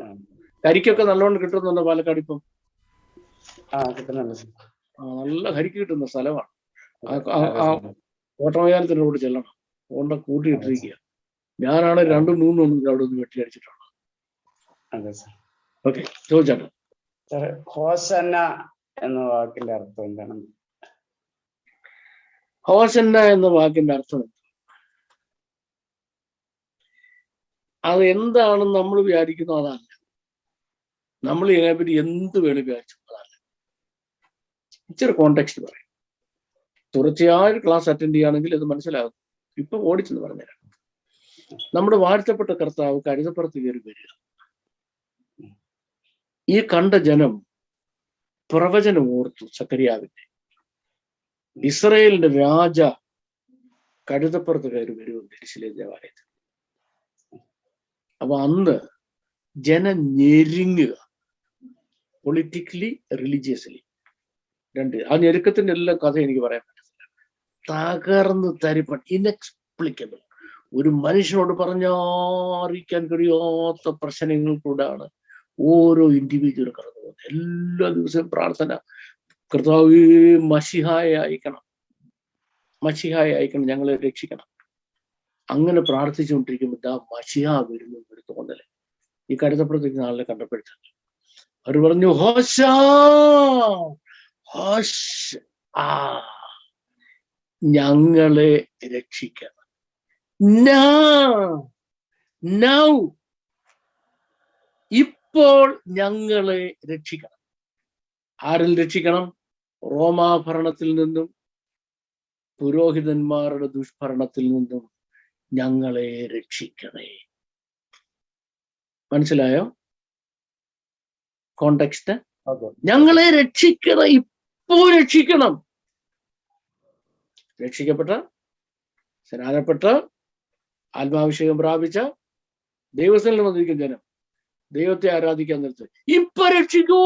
കരിക്കൊക്കെ നല്ലോണം കിട്ടുന്നുണ്ടോ പാലക്കാട് ഇപ്പം? കിട്ടുന്നുണ്ട്. നല്ല കരിക്ക് കിട്ടുന്ന സ്ഥലമാണ്. കോട്ടമയാലത്തിന്റെ കൂടെ ചെല്ലണം, കൊണ്ട കൂട്ടിയിട്ടിരിക്കുക. ഞാനാണ് 2-3 അവിടെ ഒന്ന് വെട്ടിയടിച്ചിട്ടുണ്ട്. ഓക്കെ, ചോദിച്ചാട്ടോ. ഹോസന്ന എന്ന വാക്കിന്റെ അർത്ഥം എന്താണ്? ഹോസന്ന എന്ന വാക്കിന്റെ അർത്ഥം അത് എന്താണെന്ന് നമ്മൾ വിചാരിക്കുന്നു അതല്ല. നമ്മൾ ഇതിനെപ്പറ്റി എന്ത് വേണം വിചാരിച്ചു അതല്ല. ഇച്ചിരി കോണ്ടെക്സ്റ്റ് പറയും. തുടർച്ചയായ ക്ലാസ് അറ്റൻഡ് ചെയ്യുകയാണെങ്കിൽ ഇത് മനസ്സിലാകും. ഇപ്പൊ ഓടിച്ചെന്ന് പറഞ്ഞുതരാം. നമ്മുടെ വാഴ്ത്തപ്പെട്ട കർത്താവ് കഴുതപ്പുറത്ത് കയറി വരിക. ഈ കണ്ട ജനം പ്രവചനം ഓർത്തു. സക്കറിയാവിന്റെ ഇസ്രയേലിന്റെ രാജ കഴുതപ്പുറത്ത് കയറി വരുമെന്ന് യെരൂശലേം ദേവാലയത്തിൽ. അപ്പൊ അന്ന് ജനം ഞെരുങ്ങുക. Politically religiously. രണ്ട്. ആ ഞെരുക്കത്തിന്റെ എല്ലാം കഥ എനിക്ക് പറയാൻ പറ്റത്തില്ല. തകർന്ന് തരിപ്പൺ, ഇൻഎക്സ്പ്ലിക്കബിൾ. ഒരു മനുഷ്യനോട് പറഞ്ഞറിയിക്കാൻ കഴിയാത്ത പ്രശ്നങ്ങൾക്കൂടാണ് ഓരോ ഇൻഡിവിജ്വലും കടന്നു പോകുന്നത്. എല്ലാ ദിവസവും പ്രാർത്ഥന, കർത്താവേ മശിഹായെ അയക്കണം, മശിഹായെ അയക്കണം, ഞങ്ങളെ രക്ഷിക്കണം. അങ്ങനെ പ്രാർത്ഥിച്ചുകൊണ്ടിരിക്കുമ്പോൾ ആ മശിഹ വരുന്നു ഒരു തോന്നല്. ഈ കരുതപ്പെടുത്തിക്കുന്ന ആളിനെ കണ്ടപ്പോഴത്തേക്ക് അവർ പറഞ്ഞു, ഹോശാ ഹോശ, ഞങ്ങളെ രക്ഷിക്കണം. നൗ, ഇപ്പോൾ ഞങ്ങളെ രക്ഷിക്കണം. ആരിൽ രക്ഷിക്കണം? റോമാഭരണത്തിൽ നിന്നും പുരോഹിതന്മാരുടെ ദുഷ്ഭരണത്തിൽ നിന്നും ഞങ്ങളെ രക്ഷിക്കണേ. മനസ്സിലായോ കോണ്ടെക്സ്റ്റ്? ഞങ്ങളെ രക്ഷിക്കണം, ഇപ്പോ രക്ഷിക്കണം. രക്ഷിക്കപ്പെട്ട, സ്നാനപ്പെട്ട, ആത്മാഭിഷേകം പ്രാപിച്ച ദൈവസ്ഥലിൽ വന്നിരിക്കുന്ന ജനം ദൈവത്തെ ആരാധിക്കാൻ നിർത്തി ഇപ്പൊ രക്ഷിക്കൂ.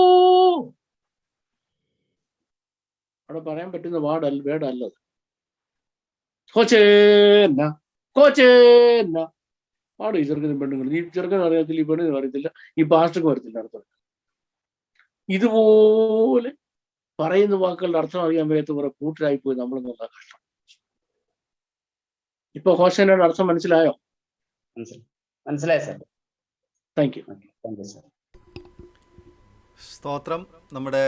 അവിടെ പറയാൻ പറ്റുന്ന വേടല്ലത്. കോച്ചേന്ന കോച്ചേന്ന പാടും ഈ ചെറുക്കനും പെണ്ണുങ്ങളും. ഈ ചെറുക്കനും അറിയത്തില്ല, ഈ പെണ്ണിനും അറിയത്തില്ല, ഈ പാസ്റ്റർക്കും അറിയത്തില്ല അർത്ഥം. ഇതുപോലെ പറയുന്ന വാക്കുകളുടെ അർത്ഥം അറിയാൻ വയ്യാത്ത കുറെ കൂട്ടരായി പോയി നമ്മളെന്നുള്ള കഷ്ടം. ഇപ്പൊ ഹോശന്നയുടെ അർത്ഥം മനസ്സിലായോ? മനസ്സിലായി സാർ. Thank you. സാർ. സ്തോത്രം. നമ്മുടെ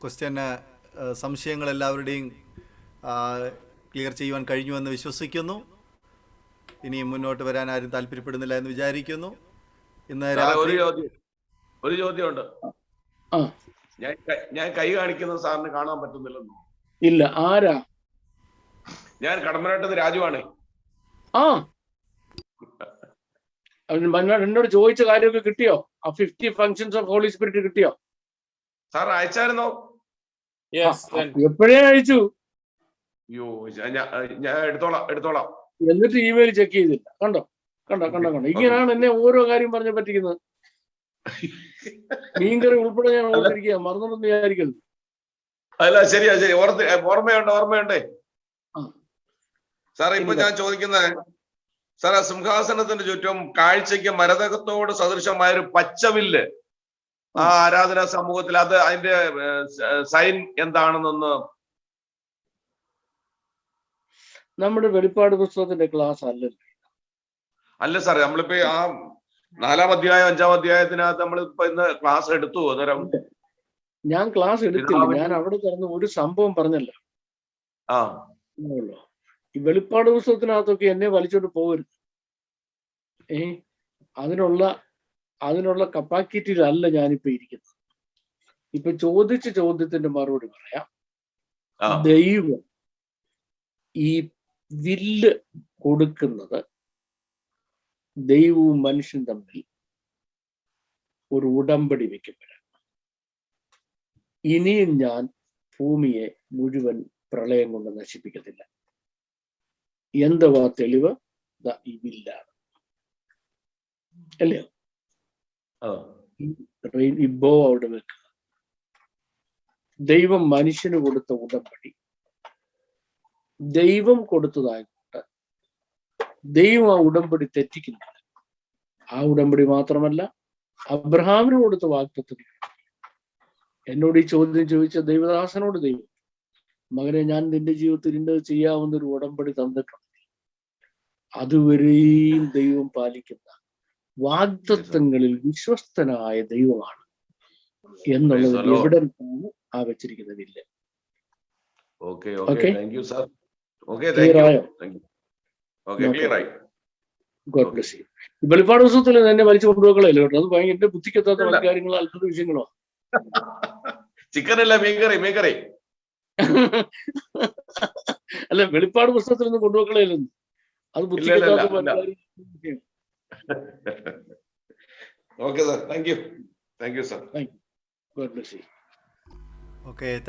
ക്വസ്റ്റ്യന് സംശയങ്ങൾ എല്ലാവരുടെയും ക്ലിയർ ചെയ്യുവാൻ കഴിഞ്ഞുവെന്ന് വിശ്വസിക്കുന്നു. ഇനിയും മുന്നോട്ട് വരാൻ ആരും താല്പര്യപ്പെടുന്നില്ല എന്ന് വിചാരിക്കുന്നു. ഇന്ന് രാത്രി ഒരു ചോദ്യമുണ്ട്. ഞാൻ കൈ കാണിക്കുന്നത് സാറിന് കാണാൻ പറ്റുന്നില്ലെന്നോ? ഇല്ല. ആരാ? ഞാൻ കടമ്പനാട്ടത് രാജുവാണ്. എന്നോട് ചോദിച്ച കാര്യമൊക്കെ കിട്ടിയോ? ആ 50 ഫങ്ഷൻസ് ഓഫ് ഹോളി സ്പിരിറ്റ് കിട്ടിയോ? സാർ അയച്ചായിരുന്നോ? എപ്പോഴേ അയച്ചു. അയ്യോ, ഞാൻ എടുത്തോളാം. എന്നിട്ട് ഇമെയിൽ ചെക്ക് ചെയ്തില്ല. കണ്ടോ കണ്ടോ കണ്ടോ കണ്ടോ, ഇങ്ങനെയാണ് എന്നെ ഓരോ കാര്യം പറഞ്ഞ പറ്റിക്കുന്നത്. മീൻകറി ഉൾപ്പെടെ ഞാൻ ഓർത്തിരിക്കുക, മറന്നൊന്നും വിചാരിക്കരുത്. അല്ല, ശരിയാ, ശരി, ഓർമ്മയുണ്ട്. സാറേ, ഇപ്പൊ ഞാൻ ചോദിക്കുന്നത്, സാർ, സിംഹാസനത്തിന്റെ ചുറ്റും കാഴ്ചയ്ക്ക് മരതകത്തോട് സദൃശമായൊരു പച്ചവില്ല് ആ ആരാധനാ സമൂഹത്തിൽ, അത് അതിന്റെ സൈൻ എന്താണെന്നൊന്ന്. നമ്മുടെ വെളിപ്പാട് പുസ്തകത്തിന്റെ ക്ലാസ് അല്ല സാറേ, നമ്മളിപ്പോ ആ 4-ാം അധ്യായം 5-ാം അധ്യായത്തിനകത്ത് നമ്മളിപ്പോ ഇന്ന് ക്ലാസ് എടുത്തു. അന്നേരം ഞാൻ ക്ലാസ് എടുത്തില്ല. ഞാൻ അവിടെ തുറന്ന് ഒരു സംഭവം പറഞ്ഞല്ലോ. ഈ വെളിപ്പാട് പുസ്തകത്തിനകത്തൊക്കെ എന്നെ വലിച്ചോണ്ട് പോകരുത്. അതിനുള്ള കപ്പാസിറ്റിയിലല്ല ഞാനിപ്പോ ഇരിക്കുന്നത്. ഇപ്പൊ ചോദിച്ച ചോദ്യത്തിന്റെ മറുപടി പറയാം. ദൈവം ഈ വില്ല് കൊടുക്കുന്നത് ദൈവവും മനുഷ്യൻ തമ്മിൽ ഒരു ഉടമ്പടി വെക്കപ്പെടാം. ഇനിയും ഞാൻ ഭൂമിയെ മുഴുവൻ പ്രളയം കൊണ്ട് നശിപ്പിക്കത്തില്ല. എന്തുവാ തെളിവ്? ഈ വില്ലാണ്, അല്ലയോ? ഈ ബോ അവിടെ വെക്കുക. ദൈവം മനുഷ്യന് കൊടുത്ത ഉടമ്പടി ദൈവം കൊടുത്തതായതുകൊണ്ട് ദൈവം ആ ഉടമ്പടി തെറ്റിക്കുന്നില്ല. ആ ഉടമ്പടി മാത്രമല്ല, അബ്രഹാമിന് കൊടുത്ത വാഗ്ദത്തം എന്നോട് ഈ ചോദ്യം ചോദിച്ച ദൈവദാസനോട് ദൈവം, മകനെ, ഞാൻ നിന്റെ ജീവിതത്തിൽ ഇന്നത് ചെയ്യാവുന്ന ഒരു ഉടമ്പടി തന്നിട്ടുണ്ട്. അതുവരെയും ദൈവം പാലിക്കുന്ന വാഗ്ദത്തങ്ങളിൽ വിശ്വസ്തനായ ദൈവമാണ് എന്നുള്ളത് എവിഡൻസാണ് ആ വെച്ചിരിക്കുന്നതില്ല. വെളിപ്പാട് ദിവസത്തിൽ എന്നെ വലിച്ചു കൊണ്ടുപോകളല്ലോ കേട്ടോ. അത് ഭയങ്കര എന്റെ ബുദ്ധിക്കെത്താത്ത പല കാര്യങ്ങളോ അത്ഭുത വിഷയങ്ങളോ. അല്ല, വെളിപ്പാട് പുസ്തകത്തിൽ നിന്ന് കൊണ്ടുപോക്കളയല്ലെന്ന്. അത് ബുദ്ധിക്കെത്താത്ത പല കാര്യങ്ങളും. ഓക്കെ,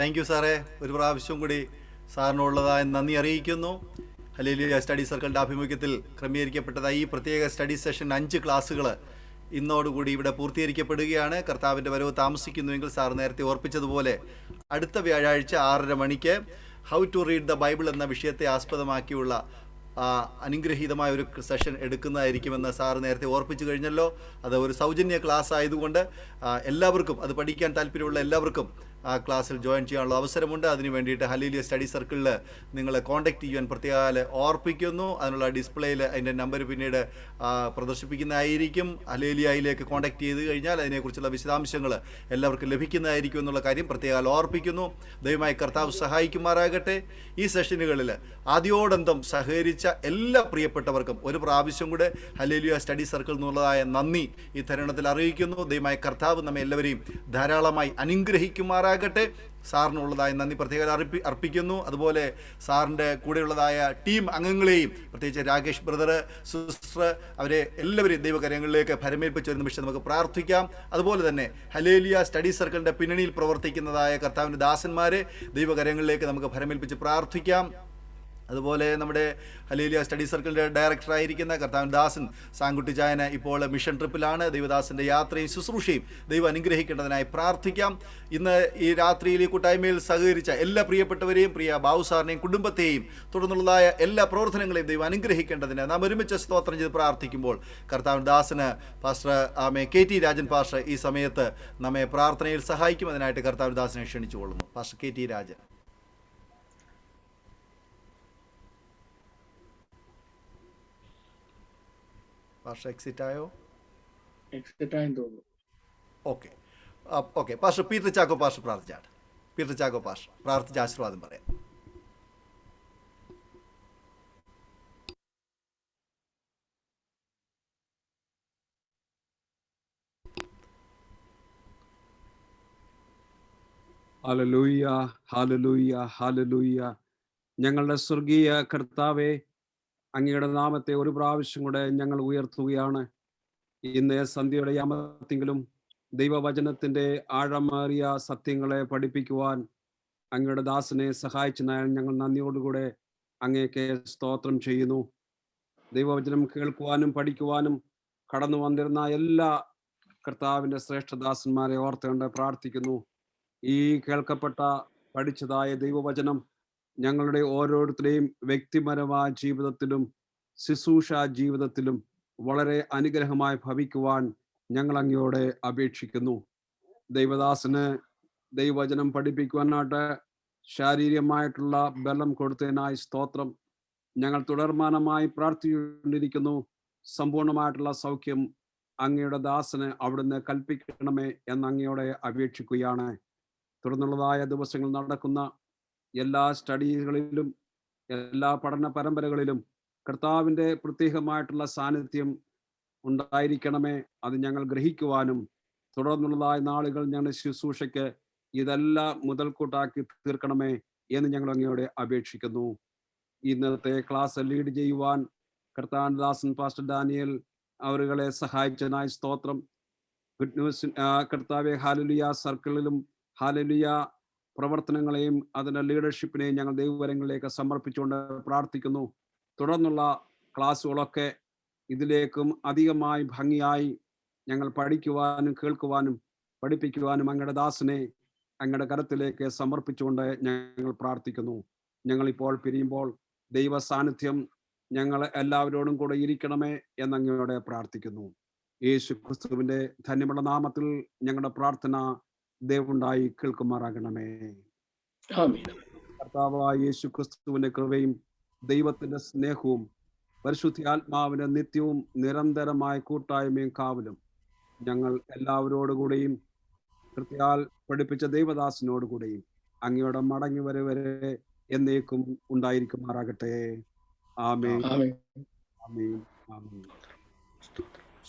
താങ്ക് യു സാറേ. ഒരു പ്രാവശ്യം കൂടി സാറിനുള്ളതായ നന്ദി അറിയിക്കുന്നു. ഹല്ലേലൂയ സ്റ്റഡി സർക്കിളിൻ്റെ ആഭിമുഖ്യത്തിൽ ക്രമീകരിക്കപ്പെട്ടതായി ഈ പ്രത്യേക സ്റ്റഡി സെഷൻ 5 ക്ലാസ്സുകൾ ഇന്നോടുകൂടി ഇവിടെ പൂർത്തീകരിക്കപ്പെടുകയാണ്. കർത്താവിൻ്റെ വരവ് താമസിക്കുന്നുവെങ്കിൽ സാർ നേരത്തെ ഓർപ്പിച്ചതുപോലെ അടുത്ത വ്യാഴാഴ്ച 6:30 മണിക്ക് how to read the Bible എന്ന വിഷയത്തെ ആസ്പദമാക്കിയുള്ള അനുഗ്രഹീതമായ ഒരു സെഷൻ എടുക്കുന്നതായിരിക്കുമെന്ന് സാർ നേരത്തെ ഓർപ്പിച്ചു കഴിഞ്ഞല്ലോ. അത് ഒരു സൗജന്യ ക്ലാസ് ആയതുകൊണ്ട് എല്ലാവർക്കും, അത് പഠിക്കാൻ താല്പര്യമുള്ള എല്ലാവർക്കും ആ ക്ലാസ്സിൽ ജോയിൻ ചെയ്യാനുള്ള അവസരമുണ്ട്. അതിന് വേണ്ടിയിട്ട് ഹല്ലേലൂയ സ്റ്റഡി സർക്കിളിൽ നിങ്ങളെ കോൺടാക്ട് ചെയ്യാൻ പ്രത്യേകം ഓർപ്പിക്കുന്നു. അതിനുള്ള ഡിസ്പ്ലേയിൽ അതിൻ്റെ നമ്പർ പിന്നീട് പ്രദർശിപ്പിക്കുന്നതായിരിക്കും. ഹല്ലേലൂയയിലേക്ക് കോൺടാക്ട് ചെയ്ത് കഴിഞ്ഞാൽ അതിനെക്കുറിച്ചുള്ള വിശദാംശങ്ങൾ എല്ലാവർക്കും ലഭിക്കുന്നതായിരിക്കും എന്നുള്ള കാര്യം പ്രത്യേകം ഓർപ്പിക്കുന്നു. ദയവായി കർത്താവ് സഹായിക്കുമാറാകട്ടെ. ഈ സെഷനുകളിൽ ആദ്യോടന്തം സഹകരിച്ച എല്ലാ പ്രിയപ്പെട്ടവർക്കും ഒരു പ്രാവശ്യം കൂടെ ഹല്ലേലൂയ സ്റ്റഡി സർക്കിൾ എന്നുള്ളതായ നന്ദി ഈ തരുണത്തിൽ അറിയിക്കുന്നു. ദയവായി കർത്താവ് നമ്മെ എല്ലാവരെയും ധാരാളമായി അനുഗ്രഹിക്കുമാറാകട്ടെ. സാറിനുള്ളതായ നന്ദി പ്രത്യേകം അർപ്പിക്കുന്നു. അതുപോലെ സാറിൻ്റെ കൂടെയുള്ളതായ ടീം അംഗങ്ങളെയും, പ്രത്യേകിച്ച് രാകേഷ് ബ്രദർ, സിസ്റ്റർ, അവരെ എല്ലാവരെയും ദൈവകരങ്ങളിലേക്ക് ഭരമേൽപ്പിച്ച ഒരു നിമിഷം നമുക്ക് പ്രാർത്ഥിക്കാം. അതുപോലെ തന്നെ ഹല്ലേലൂയ സ്റ്റഡി സർക്കിളിൻ്റെ പിന്നണിയിൽ പ്രവർത്തിക്കുന്നതായ കർത്താവിൻ്റെ ദാസന്മാരെ ദൈവകരങ്ങളിലേക്ക് നമുക്ക് ഭരമേൽപ്പിച്ച് പ്രാർത്ഥിക്കാം. അതുപോലെ നമ്മുടെ ഹല്ലേലൂയ സ്റ്റഡി സർക്കിളിൻ്റെ ഡയറക്ടറായിരിക്കുന്ന കർത്താവിൻ ദാസൻ സാങ്കുട്ടി ചായന ഇപ്പോൾ മിഷൻ ട്രിപ്പിലാണ്. ദൈവദാസൻ്റെ യാത്രയും ശുശ്രൂഷയും ദൈവം അനുഗ്രഹിക്കേണ്ടതിനായി പ്രാർത്ഥിക്കാം. ഇന്ന് ഈ രാത്രിയിൽ ഈ കൂട്ടായ്മയിൽ സഹകരിച്ച എല്ലാ പ്രിയപ്പെട്ടവരെയും, പ്രിയ ബാബു സാറിനെയും കുടുംബത്തെയും തുടർന്നുള്ളതായ എല്ലാ പ്രവർത്തനങ്ങളെയും ദൈവം അനുഗ്രഹിക്കേണ്ടതിന് നാം ഒരുമിച്ച് സ്തോത്രം ചെയ്ത് പ്രാർത്ഥിക്കുമ്പോൾ കർത്താവിൻ ദാസന് പാസ്റ്റർ KT രാജൻ പാസ്റ്റർ ഈ സമയത്ത് നമ്മെ പ്രാർത്ഥനയിൽ സഹായിക്കും. അതിനായിട്ട് കർത്താവിൻ ദാസനെ ക്ഷണിച്ചു കൊള്ളുന്നു. Pastor KT Rajan. Pastor exit ആയോ? എക്സിറ്റ് ആയെന്ന് തോന്നുന്നു. Okay pastor Peter Chacko pastor പ്രാർത്ഥിച്ചാണ്. പീറ്റർ ചാക്കോ പാസ്റ്റർ പ്രാർത്ഥിച്ച ആശീർവാദം പറയാം. Hallelujah, hallelujah, hallelujah. ഞങ്ങളുടെ സ്വർഗീയ കർത്താവേ, അങ്ങയുടെ നാമത്തെ ഒരു പ്രാവശ്യം കൂടെ ഞങ്ങൾ ഉയർത്തുകയാണ്. ഇന്ന് സന്ധ്യയുടെ യാമത്തെങ്കിലും ദൈവവചനത്തിൻ്റെ ആഴമേറിയ സത്യങ്ങളെ പഠിപ്പിക്കുവാൻ അങ്ങയുടെ ദാസനെ സഹായിച്ചതിനാൽ ഞങ്ങൾ നന്ദിയോടുകൂടെ അങ്ങേക്ക് സ്തോത്രം ചെയ്യുന്നു. ദൈവവചനം കേൾക്കുവാനും പഠിക്കുവാനും കടന്നു വന്നിരുന്ന എല്ലാ കർത്താവിൻ്റെ ശ്രേഷ്ഠദാസന്മാരെ ഓർത്തുകൊണ്ട് പ്രാർത്ഥിക്കുന്നു. ഈ കേൾക്കപ്പെട്ട പഠിച്ചതായ ദൈവവചനം ഞങ്ങളുടെ ഓരോരുത്തരുടെയും വ്യക്തിപരമായ ജീവിതത്തിലും ശുശ്രൂഷ ജീവിതത്തിലും വളരെ അനുഗ്രഹമായി ഭവിക്കുവാൻ ഞങ്ങൾ അങ്ങയോടെ അപേക്ഷിക്കുന്നു. ദൈവദാസന് ദൈവവചനം പഠിപ്പിക്കുവാനായിട്ട് ശാരീരികമായിട്ടുള്ള ബലം കൊടുത്തതിനായി സ്തോത്രം. ഞങ്ങൾ തുടർമാനമായി പ്രാർത്ഥിച്ചുകൊണ്ടിരിക്കുന്നു. സമ്പൂർണമായിട്ടുള്ള സൗഖ്യം അങ്ങയുടെ ദാസന് അവിടുന്ന് കൽപ്പിക്കണമേ എന്ന് അങ്ങയോടെ അപേക്ഷിക്കുകയാണ്. തുടർന്നുള്ളതായ ദിവസങ്ങൾ നടക്കുന്ന എല്ലാ സ്റ്റഡീകളിലും എല്ലാ പഠന പരമ്പരകളിലും കർത്താവിൻ്റെ പ്രത്യേകമായിട്ടുള്ള സാന്നിധ്യം ഉണ്ടായിരിക്കണമേ. അത് ഞങ്ങൾ ഗ്രഹിക്കുവാനും തുടർന്നുള്ളതായ നാളുകൾ ഞങ്ങളുടെ ശുശ്രൂഷയ്ക്ക് ഇതെല്ലാം മുതൽക്കൂട്ടാക്കി തീർക്കണമേ എന്ന് ഞങ്ങൾ അങ്ങയോടെ അപേക്ഷിക്കുന്നു. ഇന്നത്തെ ക്ലാസ് ലീഡ് ചെയ്യുവാൻ കർത്താവിൻ്റെ ദാസൻ പാസ്റ്റർ ഡാനിയൽ അവരുകളെ സഹായിച്ചതിനായി സ്തോത്രം. ഗുഡ് ന്യൂസ് കർത്താവെ ഹല്ലേലൂയ സർക്കിളിലും ഹല്ലേലൂയ പ്രവർത്തനങ്ങളെയും അതിൻ്റെ ലീഡർഷിപ്പിനെയും ഞങ്ങൾ ദൈവകരങ്ങളിലേക്ക് സമർപ്പിച്ചുകൊണ്ട് പ്രാർത്ഥിക്കുന്നു. തുടർന്നുള്ള ക്ലാസ്സുകളൊക്കെ ഇതിലേക്കും അധികമായി ഭംഗിയായി ഞങ്ങൾ പഠിക്കുവാനും കേൾക്കുവാനും പഠിപ്പിക്കുവാനും അങ്ങയുടെ ദാസനെ അങ്ങയുടെ കരത്തിലേക്ക് സമർപ്പിച്ചുകൊണ്ട് ഞങ്ങൾ പ്രാർത്ഥിക്കുന്നു. ഞങ്ങളിപ്പോൾ പിരിയുമ്പോൾ ദൈവ സാന്നിധ്യം ഞങ്ങൾ എല്ലാവരോടും കൂടെ ഇരിക്കണമേ എന്നങ്ങയോടെ പ്രാർത്ഥിക്കുന്നു. യേശു ക്രിസ്തുവിൻ്റെ ധന്യമുള്ള നാമത്തിൽ ഞങ്ങളുടെ പ്രാർത്ഥന ദൈവമുണ്ടായി കേൾക്കുമാറാകണമേ. കർത്താവായ യേശു ക്രിസ്തുവിന്റെ കൃപയും ദൈവത്തിന്റെ സ്നേഹവും പരിശുദ്ധാത്മാവിന്റെ നിത്യവും നിരന്തരമായ കൂട്ടായ്മയും കാവലും ഞങ്ങൾ എല്ലാവരോടുകൂടെയും കൃത്യാൽ പഠിപ്പിച്ച ദൈവദാസനോടുകൂടെയും അങ്ങയുടെ മടങ്ങി വരെ എന്നേക്കും ഉണ്ടായിരിക്കുമാറാകട്ടെ. ആമേൻ, ആമേൻ, ആമേൻ.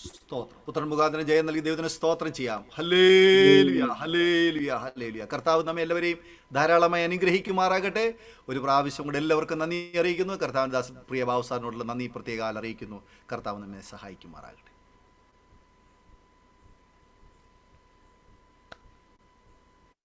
സ്തോത്രം. പുത്രൻ മുഖാന്തരം ജയം നൽകി ദൈവത്തിന് സ്തോത്രം ചെയ്യാം. Hallelujah, hallelujah, hallelujah. കർത്താവ് നമ്മെ എല്ലാവരെയും ധാരാളമായി അനുഗ്രഹിക്കുമാറാകട്ടെ. ഒരു പ്രാവശ്യം കൂടെ എല്ലാവർക്കും നന്ദി അറിയിക്കുന്നു. കർത്താവിൻ്റെ ദാസൻ പ്രിയ ബാബു സാറിനോടുള്ള നന്ദി പ്രത്യേകം അറിയിക്കുന്നു. കർത്താവ് നമ്മെ സഹായിക്കുമാറാകട്ടെ.